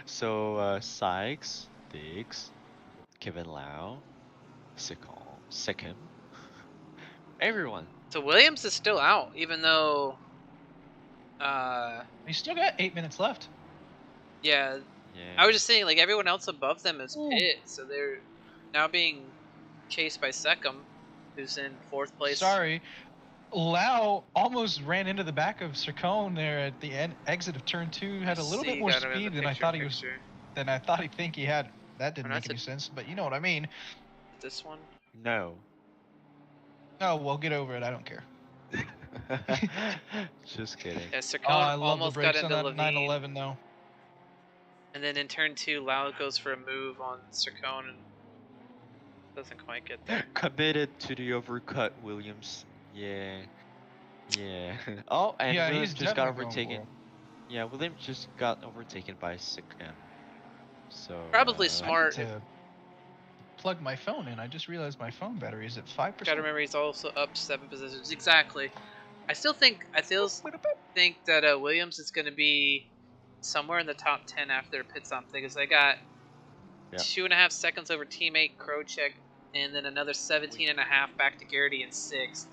S4: So Sykes, Diggs, Kevin Lau, Sikkim, everyone.
S3: So Williams is still out, even though
S1: he's still got 8 minutes left.
S3: Yeah. I was just saying, like, everyone else above them is pit, so they're now being chased by Seckham, who's in 4th place.
S1: Sorry. Lau almost ran into the back of Sircone there at the exit of turn 2. Had a little bit more speed than I thought he was. Than I thought he had. That didn't make any sense, but you know what I mean.
S3: This one?
S4: No.
S1: Oh, well, get over it. I don't care.
S4: Just kidding.
S3: Yeah, Sircone almost got into Levine.
S1: 911 though.
S3: And then in turn 2, Lau goes for a move on Sircone and doesn't quite get there.
S4: Committed to the overcut, Williams. Yeah. Oh, and
S1: yeah,
S4: Williams just got overtaken.
S1: Overtaken.
S4: Yeah, Williams just got overtaken by Sikkim. So
S3: probably smart.
S1: To plug my phone in. I just realized my phone battery is at 5%.
S3: Gotta remember he's also up 7 positions. Exactly. I still think that Williams is gonna be somewhere in the top 10 after their pit stop, because they got 2.5 seconds over teammate Krochek, and then another 17.5 back to Garrity in 6th.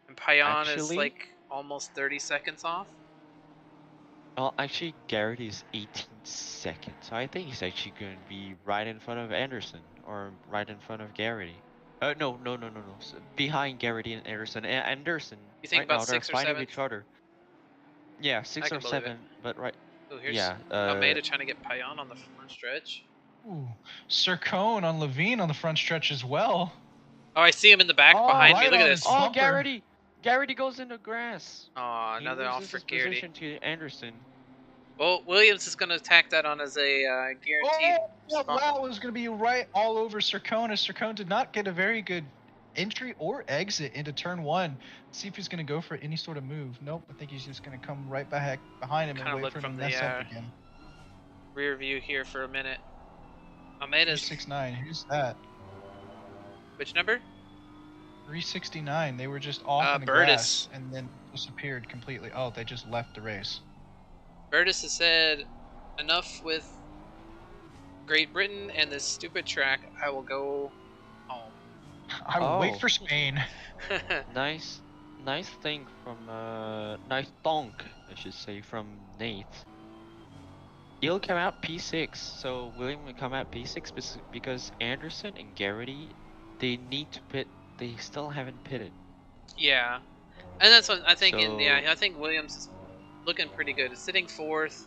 S3: And Payan is like almost 30 seconds off.
S4: Well, actually, Garrity is 18 seconds, so I think he's actually going to be right in front of Anderson, or right in front of Garrity. No. So behind Garrity and Anderson. Anderson.
S3: You think
S4: right
S3: about
S4: now,
S3: 6
S4: they're
S3: or
S4: fighting
S3: 7?
S4: each other. Yeah, 6 or 7, but right.
S3: Oh, here's Almeida trying to get Payan on the front stretch.
S1: Ooh, Sircone on Levine on the front stretch as well.
S3: Oh, I see him in the back behind me. Look at this.
S4: Oh, Garrity! Garrity goes in the grass.
S3: Oh, another off for Garrity.
S4: To Anderson.
S3: Well, Williams is going to attack that on as a guaranteed.
S1: Oh, Lau was going to be right all over Sircone, as Sircone did not get a very good entry or exit into turn 1. See if he's going to go for any sort of move. Nope, I think he's just going to come right back behind him and wait for him to mess up again.
S3: Rear view here for a minute. Almeida's
S1: 369. Who's that?
S3: Which number?
S1: 369. They were just off in the grass and then disappeared completely. Oh, they just left the race.
S3: Burtis has said enough with Great Britain and this stupid track. I will go home.
S1: I will wait
S4: Oh.
S1: for Spain.
S4: Nice thing from nice donk, I should say, from Nate. He'll come out P6, so William will come out P6 because Anderson and Garrity, they need to pit. They still haven't pitted.
S3: Yeah, and that's what I think.
S4: So-
S3: Yeah, I think Williams is looking pretty good. It's sitting fourth.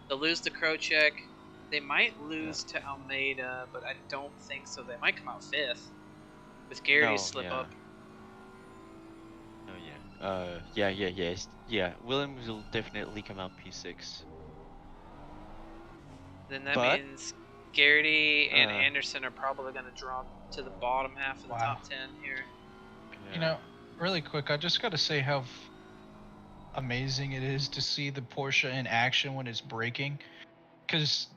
S3: They'll lose to Krocek. They might lose to Almeida, but I don't think so. They might come out fifth with Garrity's slip up.
S4: Oh yeah. Yeah. Williams will definitely come out P6.
S3: Then that
S4: But-
S3: means Garrity and Anderson are probably going to drop to the bottom half of the top 10 here.
S1: You know, really quick, I just got to say how amazing it is to see the Porsche in action when it's braking. Because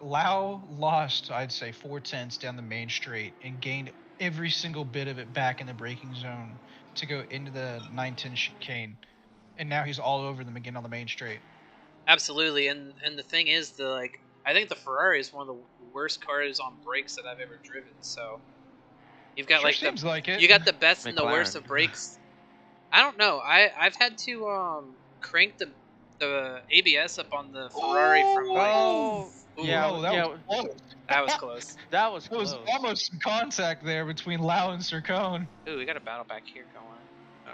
S1: Lau lost, I'd say, 4/10 down the main straight and gained every single bit of it back in the braking zone to go into the 910 chicane. And now he's all over them again on the main straight.
S3: Absolutely, and the thing is, I think the Ferrari is one of the worst cars on brakes that I've ever driven. So you've got
S1: Sure seems like it.
S3: you got the best and the worst
S4: McLaren.
S3: of brakes. I don't know. I've had to crank the ABS up on the Ferrari from like.
S1: Oh,
S3: Ooh,
S1: that was close.
S3: that was close.
S4: That was
S1: There was
S4: close.
S1: almost some contact there between Lau and Sircone.
S3: Ooh, we got a battle back here going.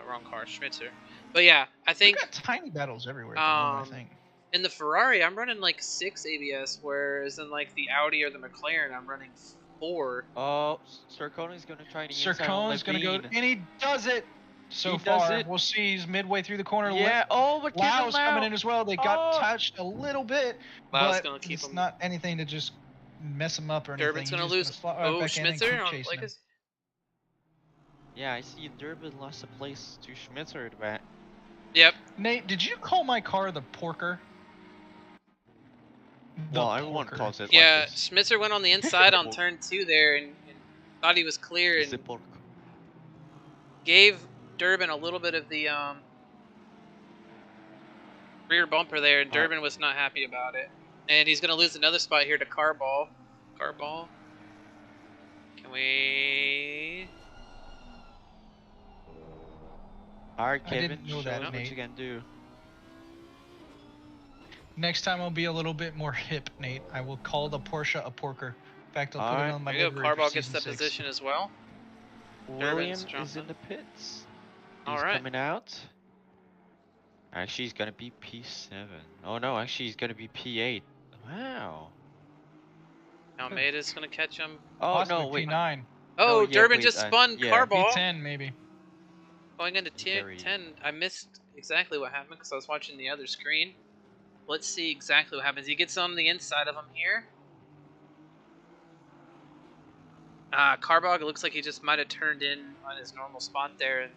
S3: Wrong car, Schmitzer. But yeah, I
S1: We
S3: think
S1: got tiny battles everywhere. At the moment, I think.
S3: in the Ferrari, I'm running like 6 ABS, whereas in like the Audi or the McLaren, I'm running 4.
S4: Oh, Sircone's gonna try to
S1: Sircone's gonna go, and he does it. So
S4: He does
S1: far,
S4: it.
S1: we'll see. He's midway through the corner.
S4: Yeah. Oh, but
S1: Lau's coming in as well. They got
S4: Oh.
S1: touched a little bit,
S3: Lau's
S1: but
S3: gonna keep
S1: it's
S3: him.
S1: not anything to just mess him up or anything.
S3: Durbin's
S1: He's
S3: gonna
S1: just
S3: lose.
S1: slot right
S3: Oh,
S1: back in and keep
S3: Schmitzer on
S1: chasing him.
S3: Lakers.
S4: Yeah, I see Durbin lost a place to Schmitzer at the back.
S3: Yep.
S1: Nate, did you call my car the Porker? The
S4: Well, everyone
S1: Porker.
S4: calls it
S3: Yeah,
S4: like this.
S3: Schmitzer went on the inside on turn 2 there and thought he was clear
S4: It's a
S3: and
S4: pork.
S3: gave Durbin a little bit of the rear bumper there, and Durbin was not happy about it. And he's gonna lose another spot here to Carball. Carball. Can we?
S4: Alright,
S1: I
S4: Kevin,
S1: didn't know
S4: show
S1: that,
S4: us what
S1: Nate.
S4: you can do.
S1: Next time I'll be a little bit more hip, Nate. I will call the Porsche a Porker. In fact, I'll put it
S4: Alright.
S1: on my
S3: There you go.
S1: livery for
S3: Carball gets
S1: season
S3: that
S1: 6.
S3: position as well.
S4: William is
S3: jumping.
S4: in the pits.
S3: All
S4: He's
S3: right.
S4: coming out. Actually, he's gonna be P7. Oh no, actually, he's gonna be P8. Wow.
S3: Almeida's gonna catch him.
S4: Oh
S1: Possibly
S4: no, wait.
S1: P9.
S3: Oh,
S4: yeah,
S3: Durbin
S4: wait,
S3: just spun
S4: yeah.
S3: Carball.
S1: P10 maybe.
S3: Going into
S4: Very-
S3: 10, I missed exactly what happened because I was watching the other screen. Let's see exactly what happens. He gets on the inside of him here. Carbog, it looks like he just might have turned in on his normal spot there. And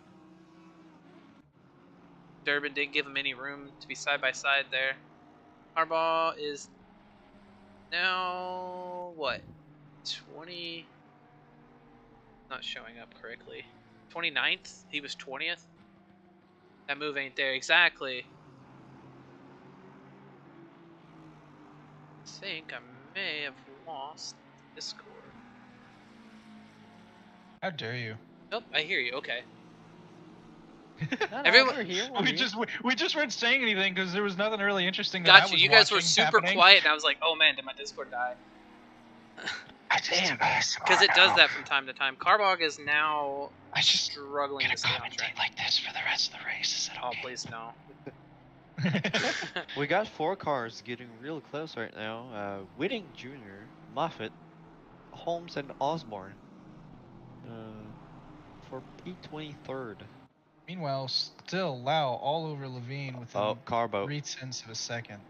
S3: Durbin didn't give him any room to be side by side there. Carball is now, what, 20... Not showing up correctly. 29th? He was 20th? That move ain't there. Exactly. I think I may have lost Discord.
S1: How dare you?
S3: Nope, I hear you. Okay.
S4: No,
S3: Everyone-
S4: we're here.
S1: We just weren't saying anything because there was nothing really interesting that I
S3: Gotcha.
S1: was
S3: You guys were
S1: watching
S3: super
S1: happening.
S3: quiet, and I was like, oh man, did my Discord die?
S1: Damn,
S3: Because it does that from time to time. Carbog is now
S1: I just
S3: struggling
S1: gonna
S3: to stay on track.
S1: commentate like this for the rest of the race. Is that
S3: Oh,
S1: okay?
S3: please no.
S4: We got 4 cars getting real close right now. Whitting Jr., Moffitt, Holmes, and Osborne. For P23rd.
S1: Meanwhile, still Lau all over Levine with
S4: Oh, Carbo.
S1: 3/10 of a second.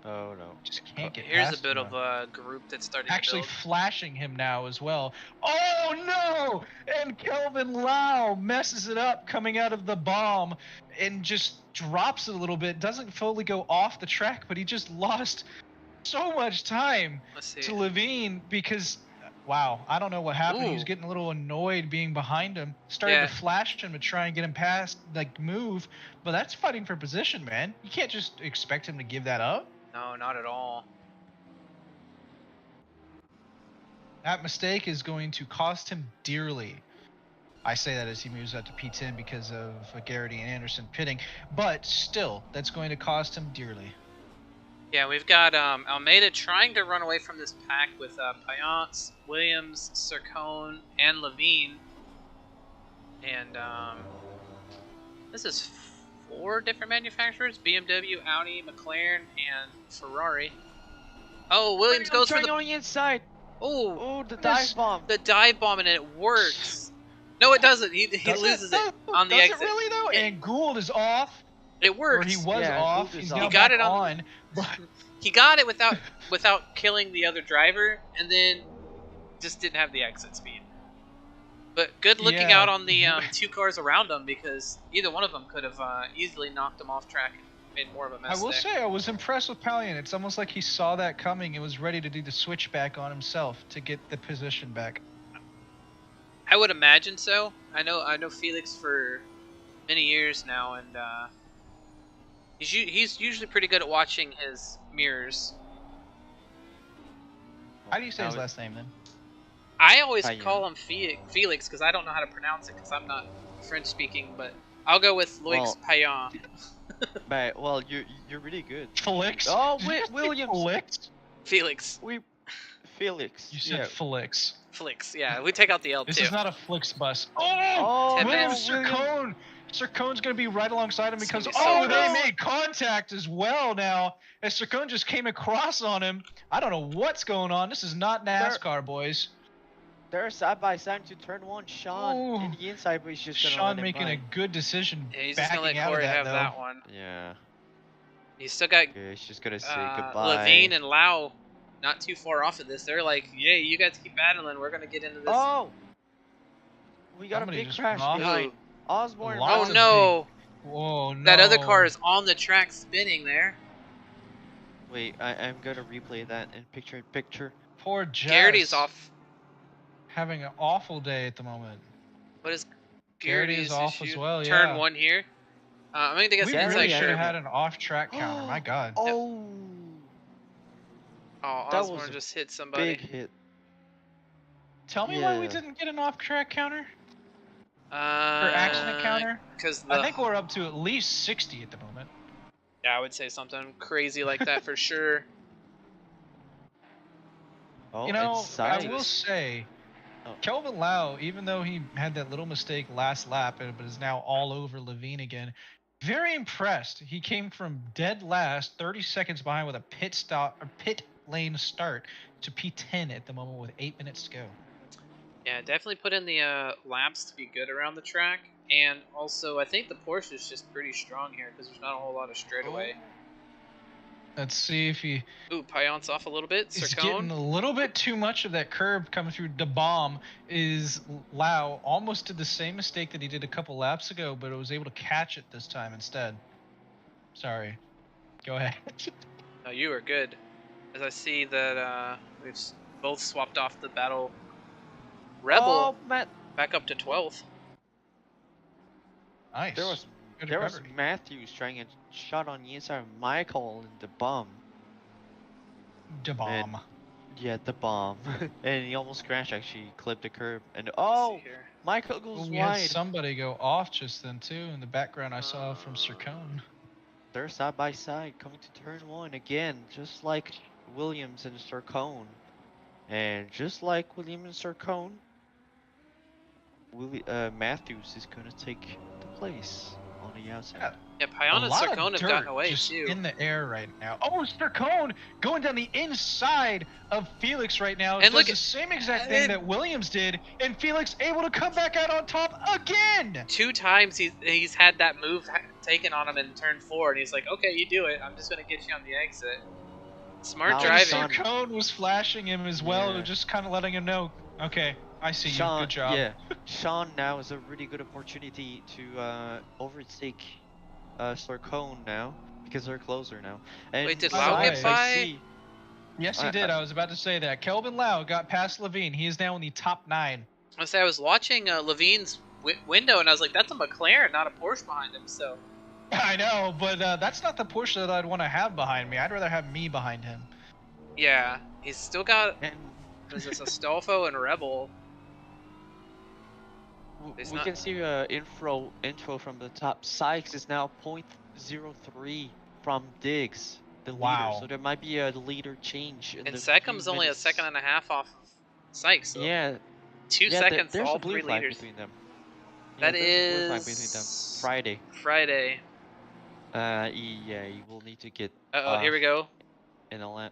S4: Oh no.
S1: Just can't get
S3: Here's a
S1: past
S3: bit
S1: him,
S3: of
S1: though.
S3: a group that's starting
S1: Actually
S3: to build.
S1: flashing him now as well. Oh no! And Kelvin Lau messes it up coming out of the bomb and just drops it a little bit. Doesn't fully go off the track, but he just lost so much time
S3: Let's see.
S1: to Levine because, wow, I don't know what happened. He was
S3: Ooh.
S1: getting a little annoyed being behind him. Started
S3: Yeah.
S1: to flash him to try and get him past, like move. But that's fighting for position, man. You can't just expect him to give that up.
S3: No, not at all.
S1: That mistake is going to cost him dearly. I say that as he moves up to P10 because of Garrity and Anderson pitting, but still, that's going to cost him dearly.
S3: Yeah, we've got Almeida trying to run away from this pack with Payance, Williams, Sircone, and Levine. And this is 4 different manufacturers: BMW, Audi, McLaren, and Ferrari. Oh, Williams goes for the
S4: on the inside.
S3: Oh,
S4: the dive bomb.
S3: The dive bomb, and it works. No, it doesn't. He loses it on the exit.
S1: Does it really though? And Gould is off.
S3: It works.
S1: Or he was off. He's now
S3: he got it
S1: on.
S3: He got it without killing the other driver, and then just didn't have the exit speed. But good looking out on the 2 cars around him, because either one of them could have easily knocked him off track and made more of a mess.
S1: I will say I was impressed with Pallion. It's almost like he saw that coming and was ready to do the switchback on himself to get the position back.
S3: I would imagine so. I know Felix for many years now, and he's usually pretty good at watching his mirrors.
S1: How do you say his last name then?
S3: I always call him Felix because I don't know how to pronounce it because I'm not French speaking, but I'll go with Loïc Payan.
S4: Well, you're really good.
S1: Felix?
S4: Oh, Williams.
S1: Felix?
S4: Felix.
S1: You said Felix.
S3: Felix, yeah. We take out the L too.
S1: This is not a Flix bus. Oh,
S3: Williams,
S1: Sircone. Sircone's going to be right alongside him because,
S3: they
S1: made contact as well now. As Sircone just came across on him. I don't know what's going on. This is not NASCAR, boys.
S4: They're side by side to turn 1. Sean in the inside, but he's just going to
S1: Sean making a good decision.
S3: Yeah, he's just going to let Corey have that one.
S4: Yeah.
S3: He's still got
S4: he's just going to say goodbye.
S3: Levine and Lau not too far off of this. They're like, yeah, you guys keep battling. We're going to get into this.
S4: Oh! We got a big crash behind. Osborne.
S3: Oh, no.
S1: Whoa, no.
S3: That other car is on the track spinning there.
S4: Wait, I'm going to replay that in picture.
S1: Poor Jess.
S3: Garrity's off.
S1: Having an awful day at the moment.
S3: What is
S1: Garrity's off as well,
S3: Turn 1 here. I'm going to guess
S1: we really should have had an off-track counter. My God.
S4: Oh.
S3: Oh, Osborne just hit somebody.
S4: Big hit.
S1: Tell me why we didn't get an off-track counter? Or accident counter?
S3: Because
S1: I think we're up to at least 60 at the moment.
S3: Yeah, I would say something crazy like that for sure.
S4: Oh,
S1: you know, I will say, Kelvin Lau, even though he had that little mistake last lap, but is now all over Levine again, very impressed. He came from dead last, 30 seconds behind with a pit lane start to P10 at the moment with 8 minutes to go.
S3: Yeah, definitely put in the laps to be good around the track, and also I think the Porsche is just pretty strong here because there's not a whole lot of straightaway.
S1: Let's see if he...
S3: Ooh, Payance off a little bit.
S1: He's
S3: Sircone.
S1: getting a little bit too much of that curb coming through. The bomb is Lau almost did the same mistake that he did a couple laps ago, but was able to catch it this time instead. Sorry. Go ahead.
S3: No, you were good. As I see that we've both swapped off the battle Rebel back up to 12th.
S1: Nice.
S4: There was Matthews trying a shot on the inside of Michael and the bomb.
S1: The bomb.
S4: Yeah, the bomb. And he almost crashed, actually clipped the curb. And Michael goes
S1: we
S4: wide.
S1: had somebody go off just then too. In the background I saw from Sircone.
S4: They're side by side coming to turn 1 again, just like Williams and Sircone. And just like Williams and Sircone, Matthews is going to take the place on the outside.
S3: Yeah, Payan and Sircone have gotten away
S1: just
S3: too.
S1: In the air right now. Oh, Sircone going down the inside of Felix right now.
S3: And
S1: does the same exact thing that Williams did, and Felix able to come back out on top again.
S3: 2 times he's had that move taken on him in turn 4, and he's like, okay, you do it. I'm just gonna get you on the exit. Smart driving.
S1: Sircone was flashing him as well, just kind of letting him know, okay, I see you. Good job.
S4: Yeah, Sean now is a really good opportunity to overtake Sircone now because they're closer now. And
S3: wait, did Lau get by?
S1: Yes, he did. I was about to say that. Kelvin Lau got past Levine. He is now in the top 9.
S3: I was watching Levine's window, and I was like, that's a McLaren, not a Porsche behind him. So.
S1: I know, but that's not the Porsche that I'd want to have behind me. I'd rather have me behind him.
S3: Yeah, he's still got. What is this, Astolfo and Rebel? It's
S4: We
S3: not-
S4: can see info from the top. Sykes is now 0.03 from Diggs, the leader.
S1: Wow.
S4: So there might be a leader change. In
S3: And
S4: the
S3: Seccom's
S4: few
S3: only a
S4: minutes.
S3: second and a half off of Sykes. So
S4: Yeah.
S3: 2
S4: Yeah,
S3: seconds.
S4: there's
S3: All
S4: a blue
S3: 3
S4: flag
S3: leaders.
S4: between them.
S3: That
S4: there's a blue flag between them.
S3: is
S4: Friday.
S3: Friday.
S4: Yeah, you will need to get.
S3: Uh oh, here we go.
S4: In a lap.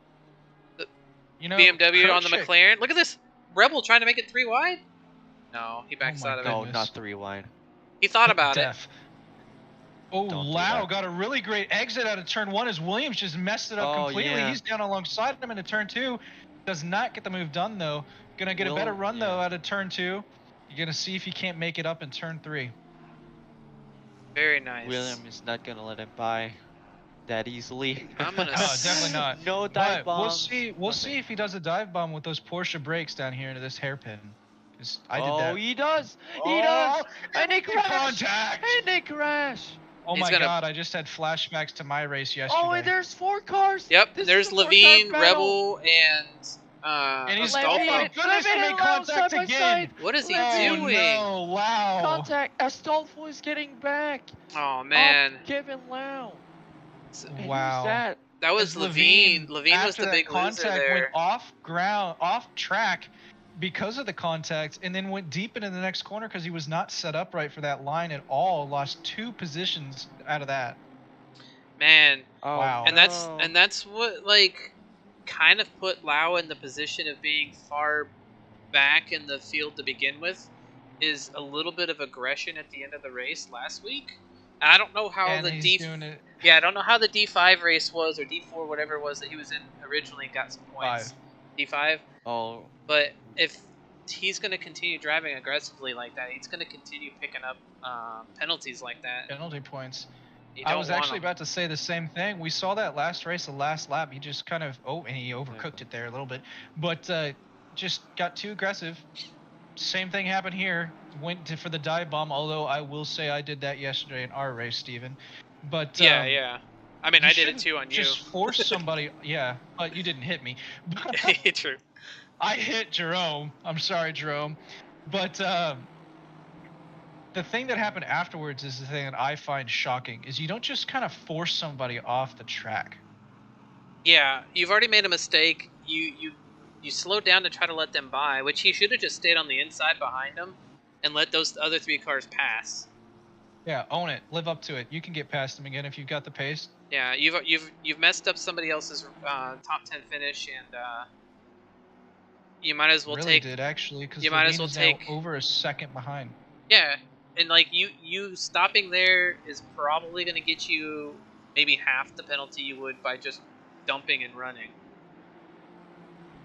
S1: You know,
S3: BMW on the
S1: Krochek-
S3: McLaren. Look at this. Rebel trying to make it 3 wide. No, he backs
S1: my
S3: out of
S4: No,
S3: it.
S1: goodness.
S4: not 3 wide.
S3: He thought about it.
S1: Def. Oh,
S4: Don't do
S1: Lau
S4: that.
S1: got a really great exit out of turn 1 as Williams just messed it up
S4: Oh,
S1: completely.
S4: yeah.
S1: He's down alongside him into turn 2. Does not get the move done though. Gonna get a better run though out of turn 2. You're gonna see if he can't make it up in turn 3.
S3: Very nice.
S4: William is not gonna let him by that easily.
S3: I'm gonna
S1: No, definitely not.
S4: No dive
S1: But we'll
S4: bombs.
S1: see. We'll see
S4: nothing.
S1: if he does a dive bomb with those Porsche brakes down here into this hairpin. 'Cause I did
S4: Oh,
S1: that.
S4: he does. He
S1: Oh,
S4: does.
S1: and
S4: they
S1: they
S4: crash.
S1: contact.
S4: And they crash.
S1: Oh
S3: He's
S1: my
S3: gonna-
S1: god! I just had flashbacks to my race yesterday.
S4: Oh, and there's 4 cars.
S3: Yep,
S4: This is
S3: there's
S4: a 4-car
S3: Levine,
S4: battle.
S3: Rebel, and
S1: And he's
S3: Astolfo.
S1: oh my goodness, he
S4: Levine
S1: made
S4: and Lau
S1: contact
S4: side by
S1: again.
S4: side.
S3: What is he
S1: Oh
S3: doing?
S1: no! Wow.
S4: Contact. Astolfo is getting back.
S3: Oh man,
S4: Up Kevin Lau. And who's
S1: Wow.
S4: that?
S3: that was
S1: As
S3: Levine. Levine was
S1: after
S3: the
S1: that
S3: big loser
S1: contact
S3: there.
S1: went off ground, off track because of the contact, and then went deep into the next corner because he was not set up right for that line at all. Lost 2 positions out of that.
S3: Man,
S4: Oh,
S1: Wow.
S3: and
S4: no.
S3: that's what like kind of put Lau in the position of being far back in the field to begin with, is a little bit of aggression at the end of the race last week. And I don't know how
S1: And
S3: the
S1: he's doing it
S3: I don't know how the D5 race was, or D4, whatever it was that he was in originally, and got some points.
S1: 5.
S3: D5.
S4: Oh,
S3: But if he's going to continue driving aggressively like that, he's going to continue picking up penalties like that.
S1: penalty points.
S3: You
S1: I
S3: don't
S1: was
S3: want
S1: actually
S3: him.
S1: about to say the same thing. We saw that last race, the last lap. He just kind of and he overcooked it there a little bit, but just got too aggressive. Same thing happened here. Went for the dive bomb. Although I will say I did that yesterday in our race, Steven. But
S3: Yeah. I mean,
S1: you
S3: I did it
S1: shouldn't
S3: too on you.
S1: Just force somebody. Yeah, but you didn't hit me.
S3: True.
S1: I hit Jerome. I'm sorry, Jerome. But the thing that happened afterwards is the thing that I find shocking is you don't just kind of force somebody off the track.
S3: Yeah, you've already made a mistake. You slowed down to try to let them by, which he should have just stayed on the inside behind them and let those other 3 cars pass.
S1: Yeah, own it. Live up to it. You can get past them again if you've got the pace.
S3: Yeah, you've messed up somebody else's top 10 finish, and you might as well
S1: really
S3: take.
S1: did actually because
S3: you might as well take-
S1: over a second behind.
S3: Yeah, and like you stopping there is probably going to get you maybe half the penalty you would by just dumping and running.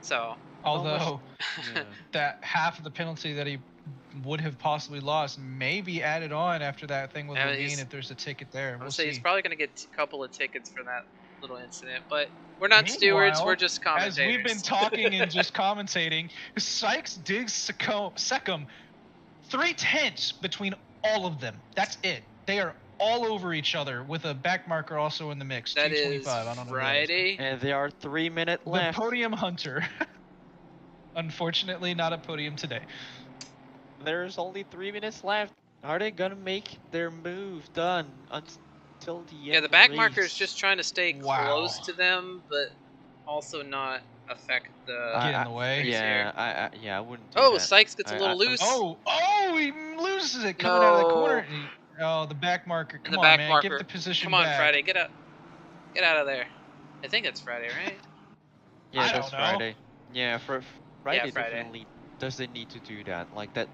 S3: So.
S1: Although
S4: yeah.
S1: that half of the penalty that he would have possibly lost may be added on after that thing with
S3: Yeah,
S1: Levine
S3: he's-
S1: if there's a ticket there.
S3: I
S1: We'll
S3: would say
S1: see.
S3: he's probably going to get a couple of tickets for that little incident, but we're not stewards,
S1: Meanwhile,
S3: we're just commentators.
S1: As we've been talking and just commentating, Sykes, Diggs, Secom, 3/10 between all of them. That's it. They are all over each other with a back marker also in the mix.
S3: That is
S1: 225. I don't know who that is.
S3: Friday.
S4: And there are 3 minutes
S1: The
S4: left.
S1: podium hunter. Unfortunately, not a podium today.
S4: There's only 3 minutes left. Are they gonna make their move done until the end?
S3: Yeah, the
S4: of
S3: back
S4: race?
S3: marker is just trying to stay
S1: Wow.
S3: close to them, but also not affect the.
S1: Get in the way.
S4: Yeah, I wouldn't. Do
S3: Oh,
S4: that.
S3: Sykes gets a
S4: I-
S3: little
S4: I-
S3: loose.
S1: Oh, he loses it coming out of the
S3: No.
S1: corner. Oh, the back marker. Come
S3: the
S1: on,
S3: back
S1: man.
S3: marker.
S1: Give the position
S3: Come on,
S1: back.
S3: Friday, get out of there. I think it's Friday, right?
S4: Yeah,
S1: I
S4: that's
S1: don't know.
S4: Friday. Yeah, for Friday,
S3: Friday.
S4: definitely doesn't need to do that. Like that.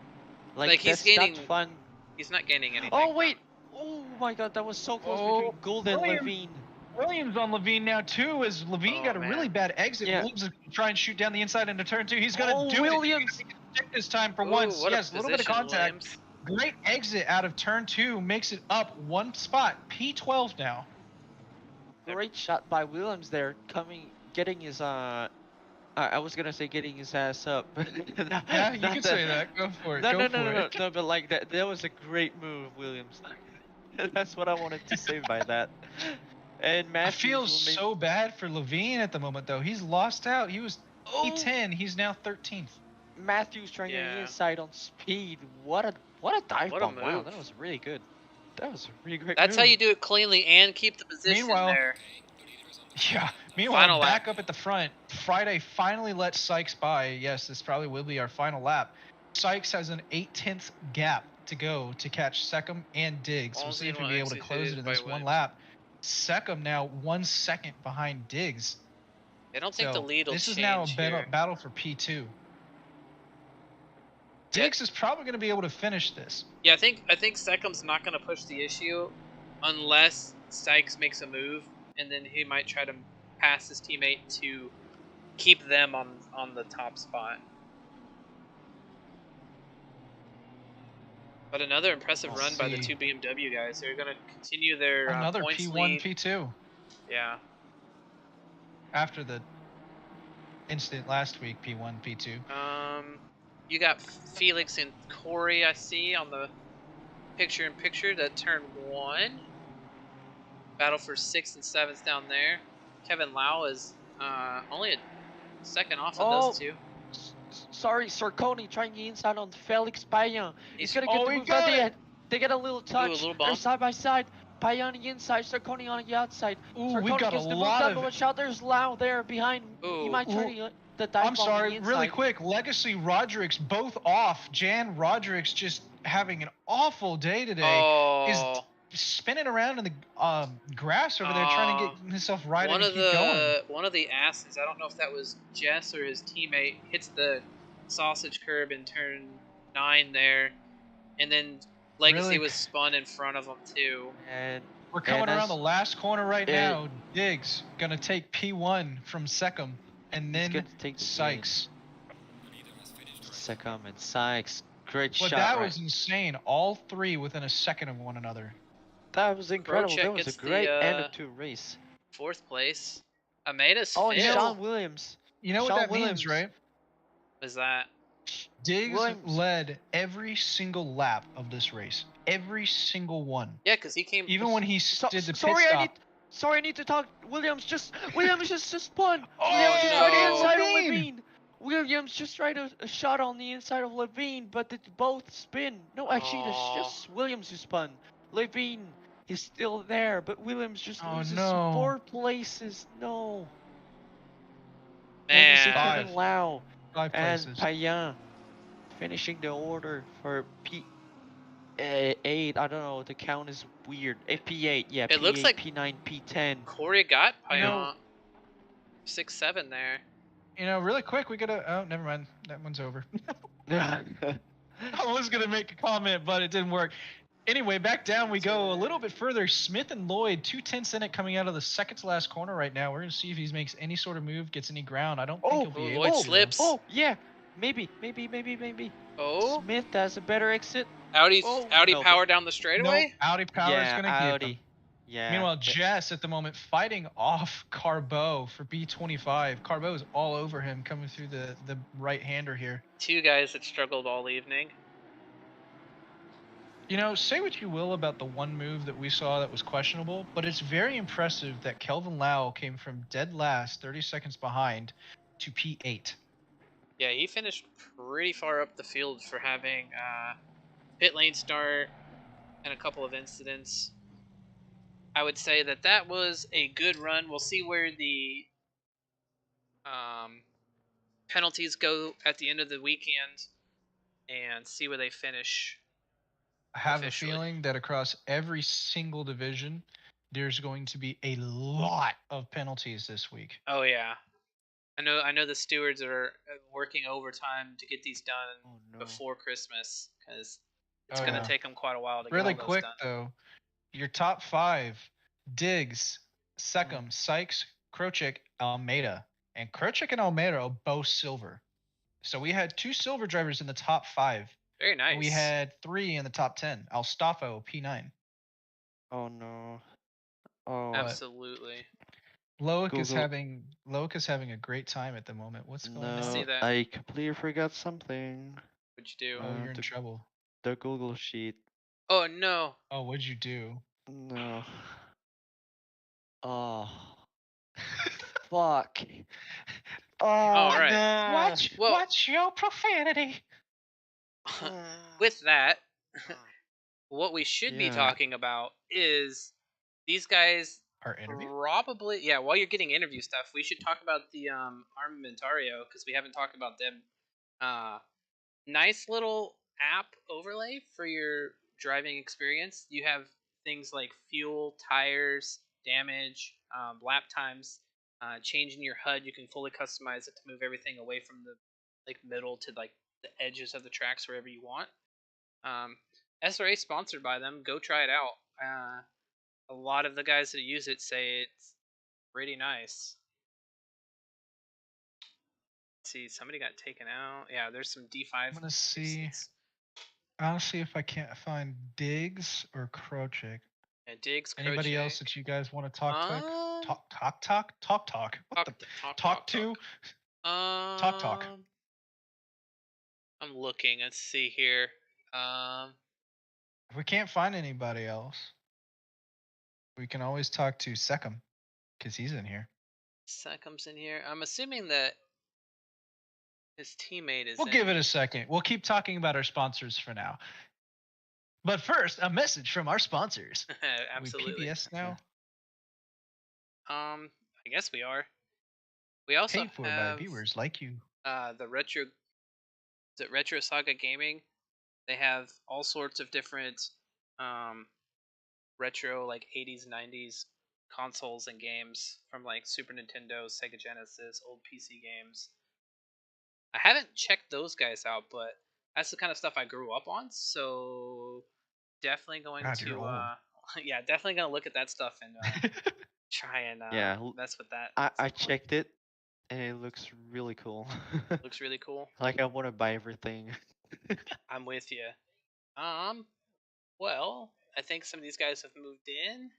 S3: Like, he's
S4: that's
S3: gaining-
S4: not fun.
S3: He's not gaining anything.
S4: Oh wait! Oh my God, that was so close
S1: Oh,
S4: between Gould and
S1: Williams.
S4: Levine.
S1: Williams on Levine now too, as Levine
S3: Oh,
S1: got a
S3: man.
S1: really bad exit.
S4: Yeah.
S1: Williams is gonna try and shoot down the inside into turn 2. He's gonna
S4: Oh,
S1: do
S4: Williams.
S1: it. Check this time for
S3: Ooh,
S1: once.
S3: what
S1: Yes, a little bit of
S3: position,
S1: contact.
S3: Williams.
S1: Great exit out of turn 2, makes it up 1 spot. P12 now.
S4: Great shot by Williams there, getting his I was gonna say getting his ass up.
S1: Yeah, you can say that. Go for it.
S4: No,
S1: Go
S4: no,
S1: for
S4: no, no, no,
S1: it.
S4: no, but like that was a great move, Williams. That's what I wanted to say by that. And
S1: I
S4: Matthews
S1: feel
S4: will make-
S1: so bad for Levine at the moment, though. He's lost out. He was P10. He's now 13th.
S4: Matthews trying to get
S3: Yeah.
S4: inside on speed. What a dive
S3: What a
S4: bomb! Wow,
S3: move.
S4: that was really good. That was a really great
S3: That's
S4: move.
S3: how you do it cleanly and keep the position
S1: Meanwhile-
S3: there.
S1: Yeah. Meanwhile,
S3: Final
S1: back
S3: lap.
S1: up at the front, Friday finally let Sykes by. Yes, this probably will be our final lap. Sykes has an 8/10 gap to go to catch Seckham and Diggs. We'll see if he'll be able to close it in this one lap. Seckham now 1 second behind Diggs.
S3: I don't think the
S1: So
S3: lead will
S1: this
S3: change
S1: is now a
S3: here.
S1: battle for P2. Diggs is probably going to be able to finish this.
S3: Yeah, I think Seckham's not going to push the issue unless Sykes makes a move, and then he might try to pass his teammate to keep them on the top spot. But another impressive run by the two BMW guys. They're going to continue their
S1: another
S3: points
S1: P1,
S3: lead.
S1: P2.
S3: Yeah.
S1: After the incident last week, P1, P2.
S3: You got Felix and Corey, I see, on the picture-in-picture that turn 1. Battle for 6th and 7th down there. Kevin Lau is only a second off of those two.
S4: Sorry, Sarkoni trying to get inside on Felix Payan. He's gonna get
S1: Oh,
S4: the
S1: he
S4: move,
S1: got
S4: but
S1: it!
S4: they get a little touch.
S3: little
S4: They're
S3: bump.
S4: side by side. Payan on the inside, Sarkoni on the outside.
S1: Ooh,
S4: Sarkoni
S1: we got a
S4: gets the move
S1: lot
S4: done,
S1: of
S4: but watch out, there's Lau there behind. He might try to the dive
S1: I'm
S4: bomb on
S1: sorry,
S4: the inside.
S1: really quick. Legacy Roderick's both off. Jan Roderick's just having an awful day today.
S3: Oh.
S1: Is spinning around in the grass over there trying to get himself right and keep going.
S3: One of the asses, I don't know if that was Jess or his teammate, hits the sausage curb in turn 9 there, and then Legacy was spun in front of him too.
S4: And
S1: we're coming around the last corner right now. Diggs gonna take P1 from Seckham, and then
S4: take
S1: Sykes.
S4: Seckham and Sykes, great shot.
S1: But that was insane. All three within a second of one another.
S4: That was incredible.
S3: Crochet
S4: That was a great end to race.
S3: 4th place. Amadeus.
S4: Oh, and
S3: 5th.
S4: Sean Williams.
S1: You know what that means, right?
S3: What is that?
S1: Diggs led every single lap of this race. Every single one.
S3: Yeah, because he came.
S1: Even when he did the pit stop.
S4: I need to talk. Williams just spun.
S1: Oh,
S4: Williams just tried
S1: no.
S4: inside of Levine. Williams just tried a shot on the inside of Levine, but they both spin. No, actually, it's just Williams who spun. Levine is still there, but Williams just loses 4 places. No.
S3: Man.
S4: Kevin Lau
S1: 5 places.
S4: and Payan finishing the order for P8. I don't know. The count is weird. P8. Yeah.
S3: It
S4: P8,
S3: looks like
S4: P9, P10.
S3: Corey got Payan 6-7 there.
S1: You know, really quick, we gotta. Oh, never mind. That one's over. I was gonna make a comment, but it didn't work. Anyway, back down we go a little bit further. Smith and Lloyd, 2/10 in it, coming out of the second to last corner right now. We're gonna see if he makes any sort of move, gets any ground. I don't think he'll be able
S3: Lloyd
S1: to.
S3: slips.
S4: Oh, yeah. Maybe.
S3: Oh.
S4: Smith has a better exit.
S3: Audi power down the straightaway?
S1: Nope, Audi power is gonna get him.
S4: Yeah.
S1: Meanwhile, Jess at the moment fighting off Carbo for B25. Carbo is all over him coming through the right-hander here.
S3: 2 guys that struggled all evening.
S1: You know, say what you will about the one move that we saw that was questionable, but it's very impressive that Kelvin Lau came from dead last, 30 seconds behind, to P8.
S3: Yeah, he finished pretty far up the field for having pit lane start and a couple of incidents. I would say that was a good run. We'll see where the penalties go at the end of the weekend and see where they finish.
S1: I have a feeling that across every single division, there's going to be a lot of penalties this week.
S3: Oh yeah, I know the stewards are working overtime to get these done before Christmas because it's going to take them quite a while to get all those
S1: quick
S3: done.
S1: though, your top 5: Diggs, Seckham, Sykes, Krochik, Almeida, and Krochik and Almeida are both silver. So we had 2 silver drivers in the top 5.
S3: Very nice.
S1: And we had 3 in the top 10. Alstafo, P9.
S4: Oh no. Oh.
S3: Absolutely.
S1: Loic is having a great time at the moment. What's going on?
S3: I see that.
S4: I completely forgot something.
S3: What'd you do?
S1: Oh, you're in trouble.
S4: The Google sheet.
S3: Oh no.
S1: Oh, what'd you do?
S4: No. Oh. Fuck. Oh,
S3: All right.
S4: nah.
S1: Watch your profanity.
S3: With that, what we should be
S4: Yeah.
S3: talking about is these guys
S1: Our interview.
S3: probably, yeah, while you're getting interview stuff, we should talk about the Armamentario, because we haven't talked about them. Nice little app overlay for your driving experience. You have things like fuel, tires, damage, lap times, changing your HUD. You can fully customize it to move everything away from the middle to the edges of the tracks wherever you want. SRA sponsored by them. Go try it out. A lot of the guys that use it say it's pretty nice. Let's see, somebody got taken out. Yeah, there's some D5.
S1: I'm gonna see.
S3: uses.
S1: I'll see if I can't find Diggs or Krochik.
S3: Yeah, Diggs,
S1: Anybody
S3: Krochik.
S1: else that you guys want to talk
S3: Um,
S1: talk? What the talk to? Talk.
S3: I'm looking. Let's see here.
S1: If we can't find anybody else, we can always talk to Seckham, because he's in here.
S3: Seckham's in here. I'm assuming that his teammate is.
S1: We'll give it a second. We'll keep talking about our sponsors for now. But first, a message from our sponsors.
S3: Absolutely.
S1: Are we PBS now?
S3: I guess we are. We also
S1: Paid for
S3: have
S1: by viewers like you.
S3: the Retro. Is it Retro Saga Gaming? They have all sorts of different retro 80s, 90s consoles and games from Super Nintendo, Sega Genesis, old PC games. I haven't checked those guys out, but that's the kind of stuff I grew up on, so definitely going to yeah, definitely gonna look at that stuff and try and mess with that.
S4: I checked it, and it looks really cool.
S3: Looks really cool.
S4: I want to buy everything.
S3: I'm with you. Well, I think some of these guys have moved in.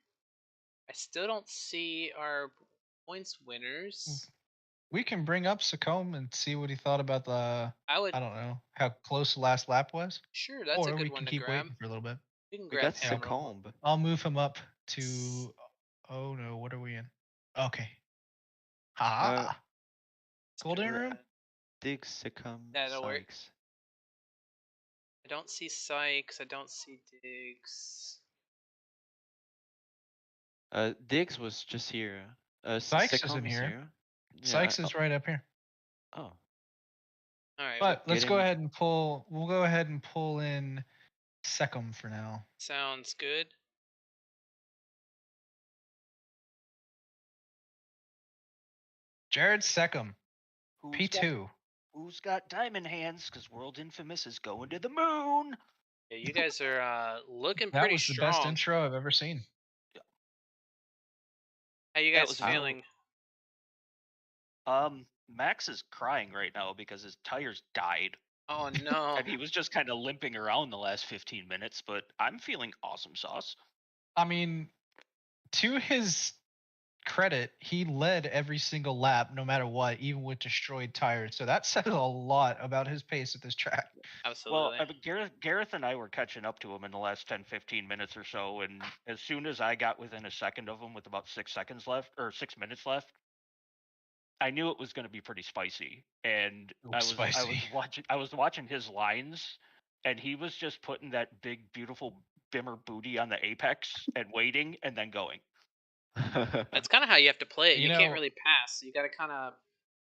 S3: I still don't see our points winners.
S1: We can bring up Secombe and see what he thought about the. I don't know how close the last lap was.
S3: Sure, that's a good one to grab.
S1: Or we can keep waiting for a little bit.
S3: We can grab
S4: Secombe.
S1: I'll move him up to. Oh no, what are we in? Okay. Golden room.
S4: Diggs, Secombe,
S3: That'll work.
S4: Sykes.
S3: I don't see Sykes. I don't see Diggs.
S4: Diggs was just here.
S1: Sykes is in here. Sykes is right up here.
S4: Oh.
S3: All right.
S1: But let's go ahead and pull. We'll go ahead and pull in Seckham for now.
S3: Sounds good.
S1: Jared Seckham, P2.
S5: Who's got diamond hands? Because World Infamous is going to the moon.
S3: Yeah, you guys are looking
S1: that
S3: pretty
S1: was the
S3: strong.
S1: best intro I've ever seen.
S3: How you guys feeling?
S5: Max is crying right now because his tires died.
S3: Oh no.
S5: And he was just kind of limping around the last 15 minutes, but I'm feeling awesome sauce.
S1: I mean, to his credit, he led every single lap no matter what, even with destroyed tires. So that says a lot about his pace at this track.
S3: Absolutely.
S5: Well, Gareth and I were catching up to him in the last 10-15 minutes or so, and as soon as I got within a second of him with about 6 minutes left, I knew it was going to be pretty spicy. And I was watching his lines, and he was just putting that big beautiful Bimmer booty on the apex and waiting and then going.
S3: That's kind of how you have to play it. You can't really pass. You got to kind of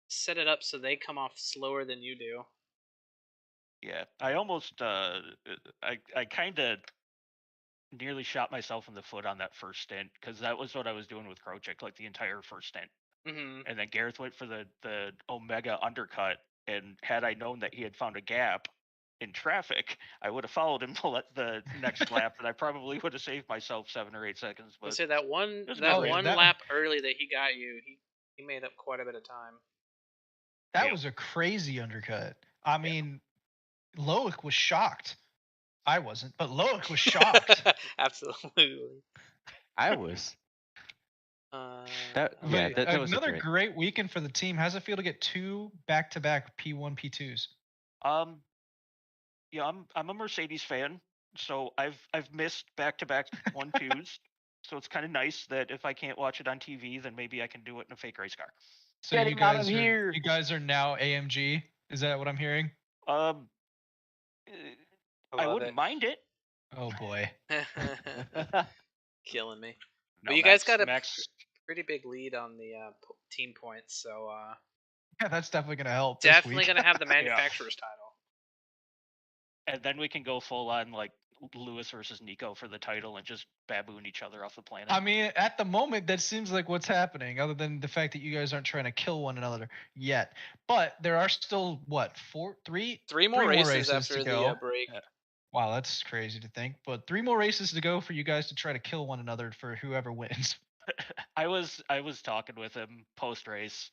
S3: set it up so they come off slower than you do.
S5: Yeah, I almost I kind of nearly shot myself in the foot on that first stint, because that was what I was doing with Krochik the entire first stint.
S3: Mm-hmm.
S5: And then Gareth went for the Omega undercut, and had I known that he had found a gap in traffic, I would have followed him to the next lap, and I probably would have saved myself 7 or 8 seconds. But
S3: say that one lap early that he got you, he made up quite a bit of time.
S1: That was a crazy undercut. I mean, Loic was shocked. I wasn't, but Loic was shocked.
S3: Absolutely.
S4: I was. That was
S1: another great weekend for the team. How's it feel to get 2 back-to-back P1, P2s?
S5: Yeah, I'm a Mercedes fan, so I've missed back-to-back 1-2s. So it's kind of nice that if I can't watch it on TV, then maybe I can do it in a fake race car.
S1: So
S4: Get
S1: you
S4: him out
S1: guys
S4: of
S1: are
S4: here.
S1: you guys are now AMG. Is that what I'm hearing?
S5: I
S3: love
S5: wouldn't mind it.
S1: Oh boy.
S3: Killing me.
S5: No,
S3: But you guys
S5: Max,
S3: got a
S5: Max.
S3: pretty big lead on the team points, so
S1: Yeah, that's definitely gonna help.
S3: definitely
S1: this week.
S3: gonna have the manufacturer's title.
S5: And then we can go full on like Lewis versus Nico for the title and just baboon each other off the planet.
S1: I mean, at the moment, that seems like what's happening, other than the fact that you guys aren't trying to kill one another yet. But there are still what three
S3: More races
S1: to
S3: after
S1: go.
S3: the break.
S5: Yeah.
S1: Wow, that's crazy to think. But 3 more races to go for you guys to try to kill one another for whoever wins.
S5: I was talking with him post race,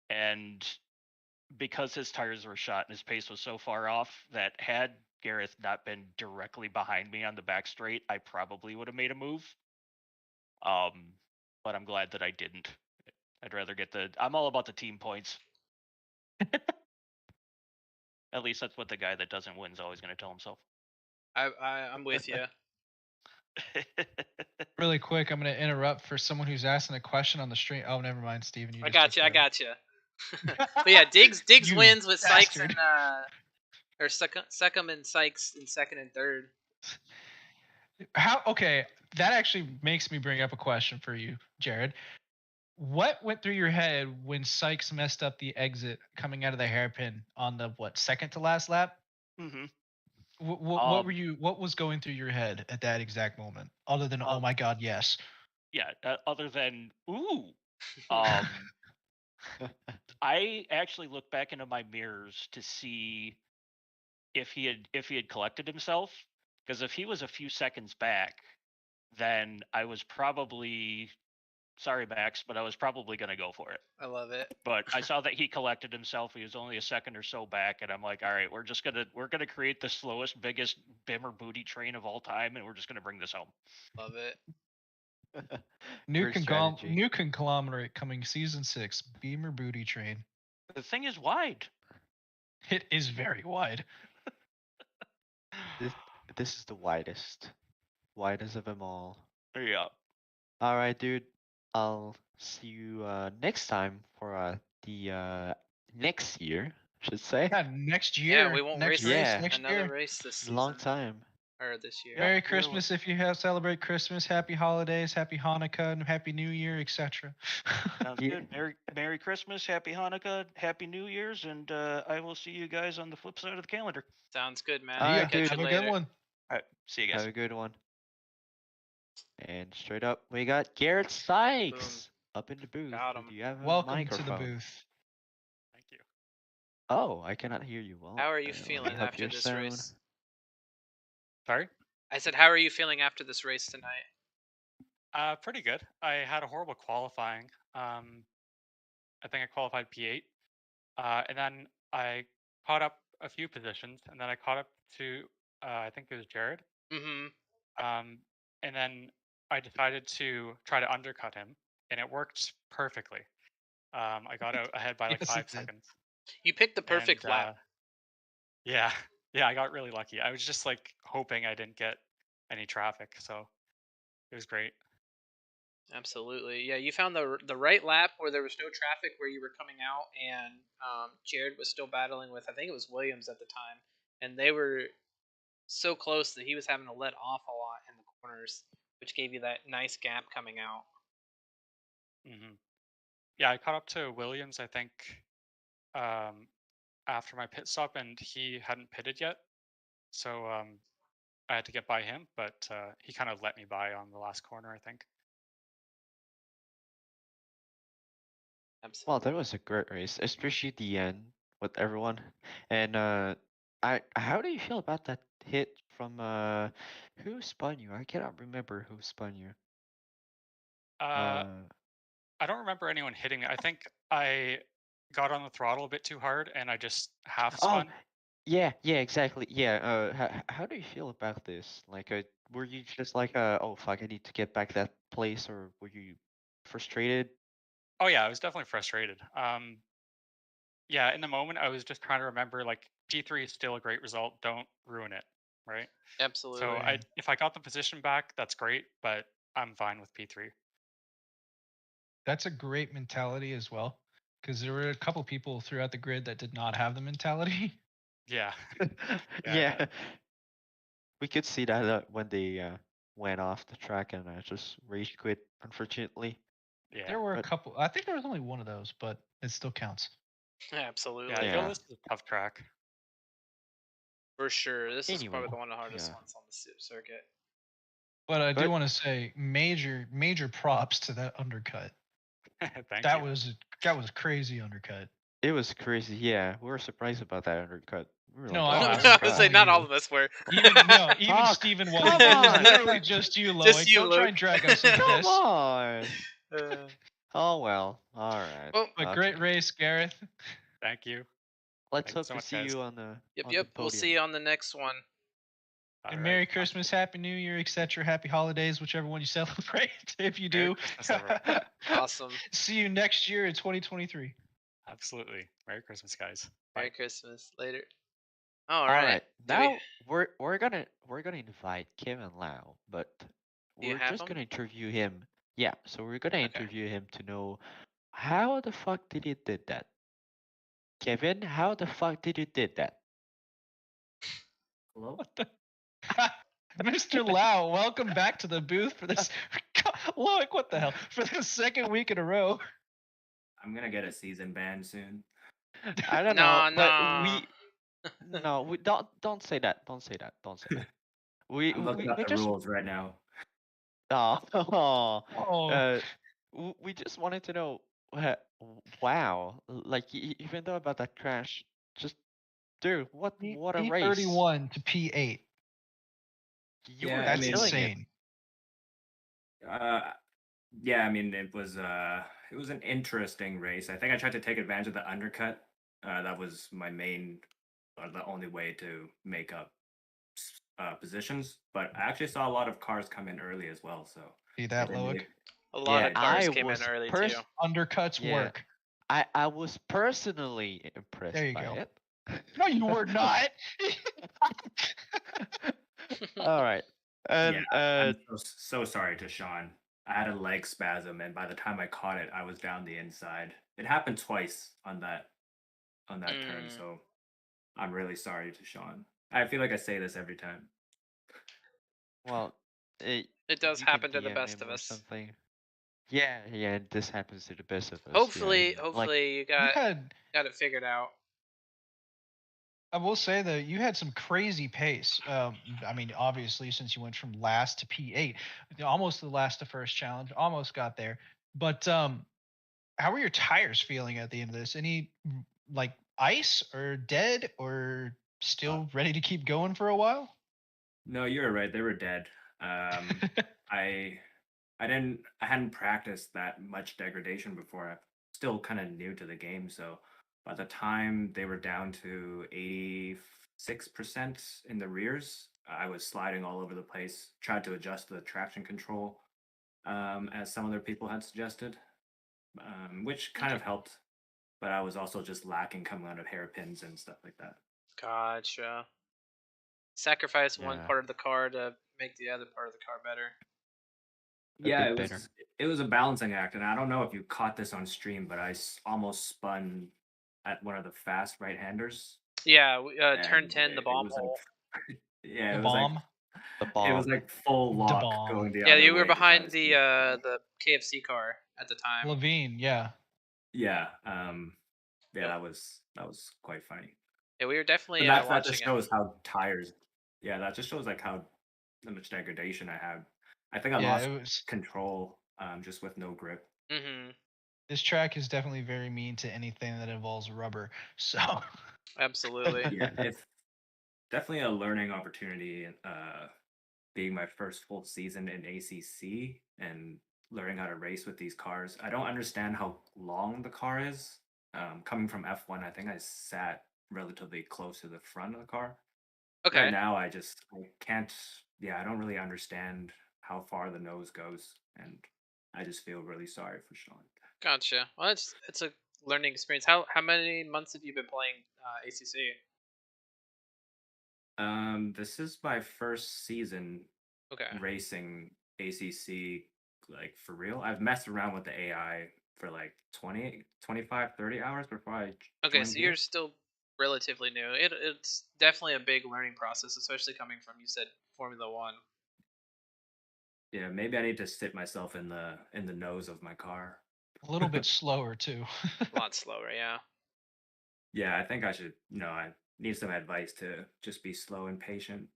S5: and because his tires were shot and his pace was so far off, that had Gareth not been directly behind me on the back straight, I probably would have made a move. But I'm glad that I didn't. I'd rather get I'm all about the team points. At least that's what the guy that doesn't win is always going to tell himself.
S3: I'm with you.
S1: Really quick, I'm going to interrupt for someone who's asking a question on the stream. Oh, never mind, Steven.
S3: I got you. But yeah, Diggs
S1: You
S3: wins with Sykes
S1: bastard.
S3: and or Suckham and Sykes in second and third.
S1: Okay, that actually makes me bring up a question for you, Jared. What went through your head when Sykes messed up the exit coming out of the hairpin on the second to last lap?
S5: Mm-hmm.
S1: What were you? What was going through your head at that exact moment, other than oh my god, yes?
S5: Yeah, other than ooh. I actually looked back into my mirrors to see if he had collected himself, because if he was a few seconds back, then I was probably sorry, Max, but I was probably going to go for it.
S3: I love it.
S5: But I saw that he collected himself. He was only a second or so back, and I'm like, all right, we're gonna create the slowest, biggest Bimmer booty train of all time, and we're just gonna bring this home.
S3: Love it.
S1: New conglomerate coming season 6, Beamer Booty Train.
S5: The thing is wide.
S1: It is very wide.
S4: This is the widest of them all.
S5: Yeah.
S4: All right, dude. I'll see you next time for the next year, I should say.
S1: Yeah, next year.
S3: Yeah, we won't
S1: next
S3: race
S4: yeah.
S1: next
S3: another
S1: year.
S3: race this season.
S4: Long time.
S3: Or this year.
S1: Merry Christmas if you have celebrate Christmas. Happy holidays, Happy Hanukkah, and Happy New Year, etc.
S5: Sounds good. Merry Christmas, Happy Hanukkah, Happy New Year's, and I will see you guys on the flip side of the calendar.
S3: Sounds good, man.
S4: All right,
S3: Catch
S4: dude.
S3: you
S1: Have a
S3: later.
S1: good one.
S5: All right, see you guys.
S4: Have a good one. And straight up, we got Garrett Sykes up in the booth.
S3: Got him.
S4: Do you have a
S1: Welcome
S4: microphone?
S1: to the booth.
S5: Thank you.
S4: Oh, I cannot hear you well.
S3: How are you
S4: Let me
S3: feeling
S4: up
S3: after
S4: your
S3: this
S4: sound.
S3: race?
S6: Sorry?
S3: I said, how are you feeling after this race tonight?
S6: Pretty good. I had a horrible qualifying. I think I qualified P8. And then I caught up a few positions, and then I caught up to, I think it was Jared.
S3: Mm-hmm.
S6: And then I decided to try to undercut him, and it worked perfectly. I got out ahead by like
S1: Yes,
S6: 5
S1: it did.
S6: seconds.
S3: You picked the perfect
S6: And,
S3: lap.
S6: Yeah, I got really lucky. I was just like hoping I didn't get any traffic, so it was great.
S3: Absolutely. Yeah, you found the right lap where there was no traffic where you were coming out, and Jared was still battling with, I think it was Williams at the time, and they were so close that he was having to let off a lot in the corners, which gave you that nice gap coming out.
S6: Yeah, I caught up to Williams, I think, after my pit stop, and he hadn't pitted yet, so I had to get by him, but he kind of let me by on the last corner, I think.
S3: Absolutely.
S4: Well, that was a great race, especially the end with everyone. And how do you feel about that hit from who spun you? I cannot remember who spun you.
S6: I don't remember anyone hitting me. I think I got on the throttle a bit too hard, and I just half spun.
S4: Yeah, exactly. Yeah. How do you feel about this? Like, were you just like, oh fuck, I need to get back that place, or were you frustrated?
S6: Oh yeah, I was definitely frustrated. Yeah, in the moment, I was just trying to remember, like, P3 is still a great result. Don't ruin it, right?
S3: Absolutely.
S6: So if I got the position back, that's great, but I'm fine with P3.
S1: That's a great mentality as well, because there were a couple people throughout the grid that did not have the mentality.
S6: Yeah.
S4: Yeah, we could see that when they went off the track and just rage quit, unfortunately.
S6: Yeah.
S1: There were a
S4: But-
S1: couple. I think there was only one of those, but it still counts.
S3: Absolutely.
S6: Yeah, I
S4: Yeah.
S6: feel this is a tough track.
S3: For sure. This is probably
S4: Anyway,
S3: the one of the hardest
S4: yeah.
S3: ones on the circuit.
S1: But I do
S4: But-
S1: want to say major props to that undercut.
S6: Thank
S1: That
S6: you.
S1: was crazy undercut.
S4: It was crazy. Yeah, we were surprised about that undercut. We were
S1: No,
S4: like,
S1: I
S4: "Oh
S1: was
S4: my
S3: I would say
S4: God."
S3: not
S1: you.
S3: all of us were.
S1: Even
S4: Oh,
S1: Steven
S4: come
S1: wasn't. It was
S4: on.
S1: literally just you, Loic.
S3: Just you,
S1: Don't try
S3: Luke.
S1: and drag us into
S4: Come
S1: this.
S4: on.
S3: Uh,
S4: Oh well. All right.
S3: well,
S1: But
S4: Okay.
S1: great race, Gareth.
S6: Thank you.
S4: Let's
S6: Thank you
S4: hope
S6: so
S4: to
S6: much,
S4: see
S6: guys.
S4: you on the.
S3: yep,
S4: on
S3: yep.
S4: The
S3: We'll see
S4: podium.
S3: you on the next one.
S1: And
S6: All
S1: Merry
S6: right.
S1: Christmas, Happy New Year, etc. Happy holidays, whichever one you celebrate. If you
S6: Merry
S1: do.
S6: Christmas, everyone.
S3: Awesome.
S1: See you next year in 2023.
S6: Absolutely. Merry Christmas, guys.
S3: Merry
S6: Bye.
S3: Christmas. Later. All
S4: All
S3: right.
S4: right.
S3: Do we-
S4: Now we're gonna invite Kevin Lau, but
S3: Do you
S4: we're
S3: have
S4: just
S3: him?
S4: gonna interview him. Yeah. So we're gonna
S3: Okay.
S4: interview him to know how the fuck did he did that. Kevin, how the fuck did you did that?
S7: Hello?
S1: What the? Mr. Lau, welcome back to the booth for this. Look, what the hell? For the second week in a row.
S7: I'm gonna get a season ban soon.
S4: I don't
S3: No,
S4: know, but
S3: no.
S4: we don't say that. Don't say that. Don't say that.
S7: I'm looking up the
S4: just
S7: rules right now.
S4: oh,
S1: Oh,
S4: we just wanted to know. Wow, like even though about that crash, just dude, what a race!
S1: P31 to P8.
S4: You
S7: Yeah,
S4: were
S7: I
S1: That's
S7: mean-
S4: killing it.
S1: insane.
S7: Yeah, I mean it was an interesting race. I think I tried to take advantage of the undercut. That was my main, or the only way to make up positions. But I actually saw a lot of cars come in early as well. So
S1: See that,
S7: didn't
S1: Loic?
S7: really-
S3: A lot
S4: Yeah,
S3: of cars
S4: I
S3: came in
S4: was
S3: early
S4: pers-
S3: too.
S1: Undercuts
S4: Yeah.
S1: work.
S4: I was personally impressed
S1: There you
S4: by
S1: go.
S4: it.
S1: No, you were not.
S4: All right, and
S7: I'm so sorry to Sean. I had a leg spasm, and by the time I caught it, I was down the inside. It happened twice on that turn,
S3: Mm.
S7: so I'm really sorry to Sean. I feel like I say this every time.
S4: well,
S3: It does
S4: you can
S3: happen to the
S4: DM
S3: best
S4: him
S3: of
S4: or
S3: us.
S4: something. Yeah, this happens to the best of us.
S3: Hopefully,
S4: yeah.
S3: hopefully you
S1: You
S3: got
S1: had,
S3: got it figured out.
S1: I will say that you had some crazy pace. I mean, obviously, since you went from last to P8, almost the last to first challenge, almost got there. But how were your tires feeling at the end of this? Any like ice or dead or still ready to keep going for a while?
S7: No, you're right. They were dead. I hadn't practiced that much degradation before. I'm still kind of new to the game, so by the time they were down to 86% in the rears, I was sliding all over the place. Tried to adjust the traction control, as some other people had suggested, which kind of helped. But I was also just lacking coming out of hairpins and stuff like that.
S3: Gotcha. Sacrifice one
S4: Yeah.
S3: part of the car to make the other part of the car better.
S7: Yeah,
S4: bit better.
S7: it was a balancing act, and I don't know if you caught this on stream, but I almost spun at one of the fast right-handers.
S3: Yeah, turn
S7: and
S3: 10, the
S7: it
S3: bomb
S7: was like-
S3: hole.
S7: yeah,
S1: The
S7: it was
S1: bomb.
S4: The
S7: It
S4: bomb.
S7: was like full lock
S1: bomb.
S7: going the
S3: Yeah,
S7: other
S3: you were
S7: way to try
S3: behind
S7: to
S3: the
S7: speed.
S3: the KFC car at the time.
S1: Levine, yeah.
S7: Yeah, that was quite funny.
S3: Yeah, we were definitely
S7: But that
S3: watching
S7: just
S3: it.
S7: shows how tires. Yeah, that just shows like how much degradation I had. I think I
S1: Yeah,
S7: lost
S1: it was.
S7: control just with no grip.
S3: Mm-hmm.
S1: This track is definitely very mean to anything that involves rubber. So
S3: Absolutely.
S7: Yeah, it's definitely a learning opportunity. Being my first full season in ACC and learning how to race with these cars. I don't understand how long the car is. Coming from F1, I think I sat relatively close to the front of the car.
S3: Okay.
S7: Right now, I can't. Yeah, I don't really understand how far the nose goes, and I just feel really sorry for Sean.
S3: Gotcha. Well, it's a learning experience. How many months have you been playing ACC?
S7: This is my first season
S3: Okay.
S7: racing ACC, like for real. I've messed around with the AI for like 20, 25, 30 hours before I
S3: Okay,
S7: joined
S3: so
S7: here.
S3: you're still relatively new. It's definitely a big learning process, especially coming from, you said, Formula One.
S7: Yeah, maybe I need to sit myself in the nose of my car.
S1: A little bit slower too.
S3: A lot slower, yeah.
S7: Yeah, I think I should. No, I need some advice to just be slow and patient.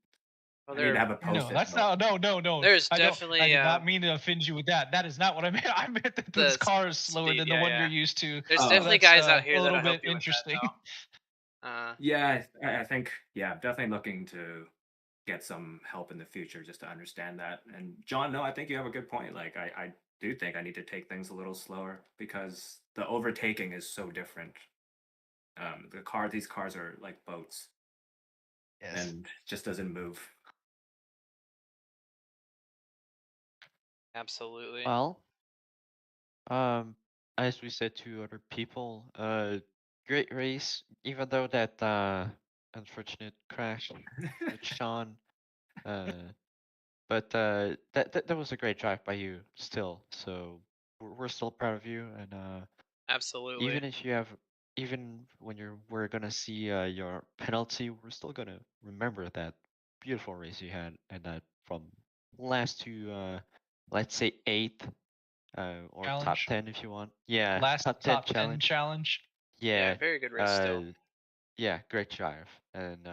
S3: Well,
S7: I need to have a
S1: No,
S7: post-it
S1: that's
S7: note.
S1: not. No.
S3: There's
S1: I
S3: definitely
S1: did not mean to offend you with that. That is not what I meant. I meant that this
S3: The
S1: car is slower
S3: speed,
S1: than
S3: yeah,
S1: the one
S3: yeah.
S1: you're used to.
S3: There's
S7: Oh.
S3: definitely
S1: that's,
S3: guys out here
S1: a
S3: that'll
S1: little
S3: help
S1: bit
S3: you with that,
S1: interesting.
S3: though.
S7: Yeah, I think I'm definitely looking to get some help in the future just to understand that. And John, no, I think you have a good point. Like I do think I need to take things a little slower because the overtaking is so different. These cars are like boats
S1: Yes.
S7: and just doesn't move.
S3: Absolutely.
S4: Well, as we said to other people, great race, even though that unfortunate crash with Sean. But that was a great drive by you still. So we're still proud of you, and
S3: Absolutely.
S4: even if you have, even when we're gonna see your penalty, we're still gonna remember that beautiful race you had, and that from last to let's say 8th or top
S1: Challenge.
S4: 10 if you want. Yeah,
S1: Last
S4: top 10 challenge.
S1: challenge.
S3: Yeah,
S4: Yeah,
S3: very good race still.
S4: yeah, great drive. And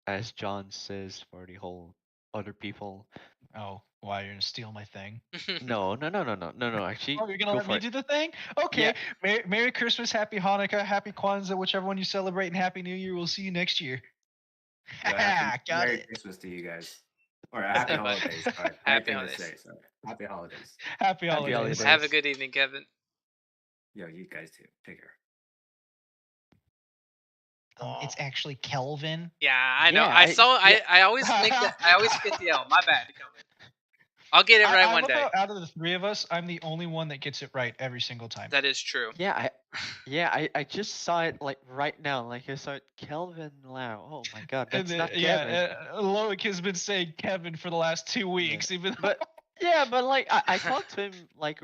S4: as John says for the whole other people,
S1: Oh, why you're gonna steal my thing?
S4: no. Actually,
S1: Oh, you're gonna
S4: go
S1: let
S4: for
S1: me
S4: it.
S1: do the thing? Okay. Merry Christmas, Happy Hanukkah, Happy Kwanzaa, whichever one you celebrate, and Happy New Year. We'll see you next year.
S7: Got
S1: Got
S7: Merry
S1: it.
S7: Christmas to you guys. Or happy holidays. Sorry.
S3: Happy
S7: Right thing to
S3: holidays.
S7: say, sorry. Happy holidays.
S1: Happy
S4: Happy
S1: holidays.
S4: holidays.
S3: Have a good evening, Kevin.
S7: Yo, you guys too. Take care.
S1: It's actually Kelvin.
S3: Yeah, I know.
S4: Yeah,
S3: I always think that. I always forget the L. My bad, Kelvin. I'll get it right
S1: I
S3: one
S1: love
S3: day.
S1: how out of the three of us, I'm the only one that gets it right every single time.
S3: That is true.
S4: Yeah, I just saw it like right now. Like I saw it, Kelvin Lau. Oh my God, that's not Kevin.
S1: Loic has been saying Kevin for the last 2 weeks, even though.
S4: But like I talked to him like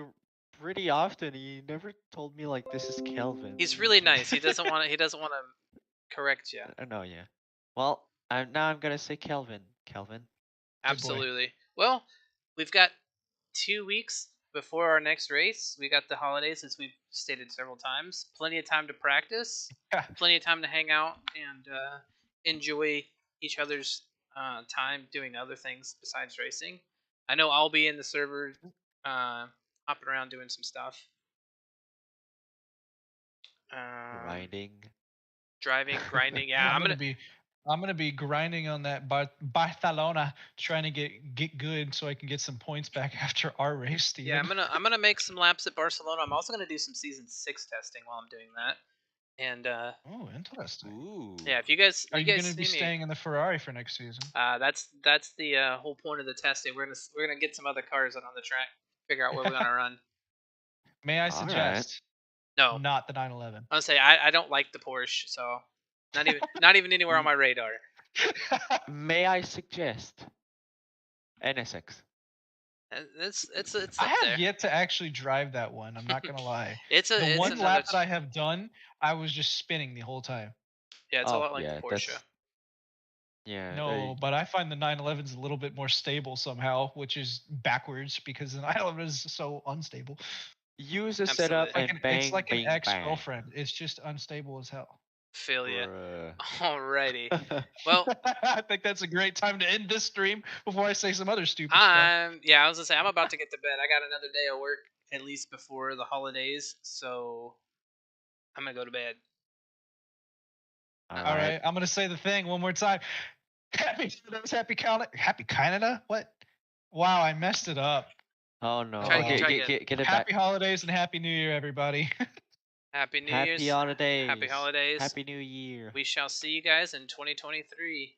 S4: pretty often. He never told me like this is Kelvin.
S3: He's really nice. He doesn't want to. He doesn't want to correct you.
S4: No, yeah. Well, now I'm gonna say Kelvin. Kelvin.
S3: Absolutely. Well, we've got 2 weeks before our next race. We got the holidays, as we've stated several times. Plenty of time to practice. Plenty of time to hang out and enjoy each other's time doing other things besides racing. I know I'll be in the server, hopping around doing some stuff. Grinding. Yeah, I'm
S1: gonna be grinding on that Barcelona, trying to get good so I can get some points back after our race. Steven.
S3: Yeah, I'm gonna make some laps at Barcelona. I'm also gonna do some season 6 testing while I'm doing that. And
S1: oh, interesting.
S4: Ooh.
S3: Yeah, if you guys
S1: are you gonna be staying in the Ferrari for next season?
S3: That's the whole point of the testing. We're gonna get some other cars out on the track, figure out where we're gonna run.
S1: May I suggest?
S3: No,
S1: not the 911.
S3: I'll say I don't like the Porsche, so not even anywhere on my radar.
S4: May I suggest NSX?
S3: It's
S1: I have yet to actually drive that one. I'm not gonna lie.
S3: The
S1: one lap that I have done, I was just spinning the whole time.
S3: Yeah, it's a lot like the Porsche.
S4: Yeah.
S1: No, but I find the 911 is a little bit more stable somehow, which is backwards because the 911 is so unstable.
S4: Use a setup and bang,
S1: it's like
S4: bang,
S1: an ex-girlfriend. It's just unstable as hell.
S3: Feel ya. Alrighty. Well,
S1: I think that's a great time to end this stream before I say some other stupid stuff.
S3: Yeah, I was gonna say I'm about to get to bed. I got another day of work at least before the holidays, so I'm gonna go to bed.
S1: All right, I'm gonna say the thing one more time. Happy Canada. What? Wow, I messed it up.
S4: Oh no!
S3: Get
S1: Happy
S3: it
S4: back.
S1: holidays and Happy New Year, everybody.
S3: Happy New
S4: Happy
S3: Year's.
S4: holidays.
S3: Happy holidays.
S4: Happy New Year.
S3: We shall see you guys in 2023.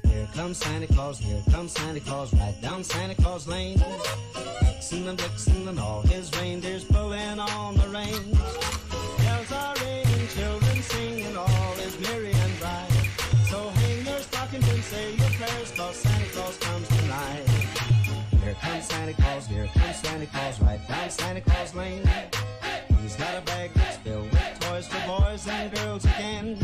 S2: Here comes Santa Claus, right down Santa Claus Lane. Vixen and Blitzen and all his reindeers pulling on the reins. Bells are ringing, children singing, all is merry and bright. So hang your stockings and say your prayers, 'cause Santa Claus comes tonight. comes Santa Claus, here comes Santa Claus, right down Santa Claus Lane. He's got a bag that's filled with toys for boys and girls again.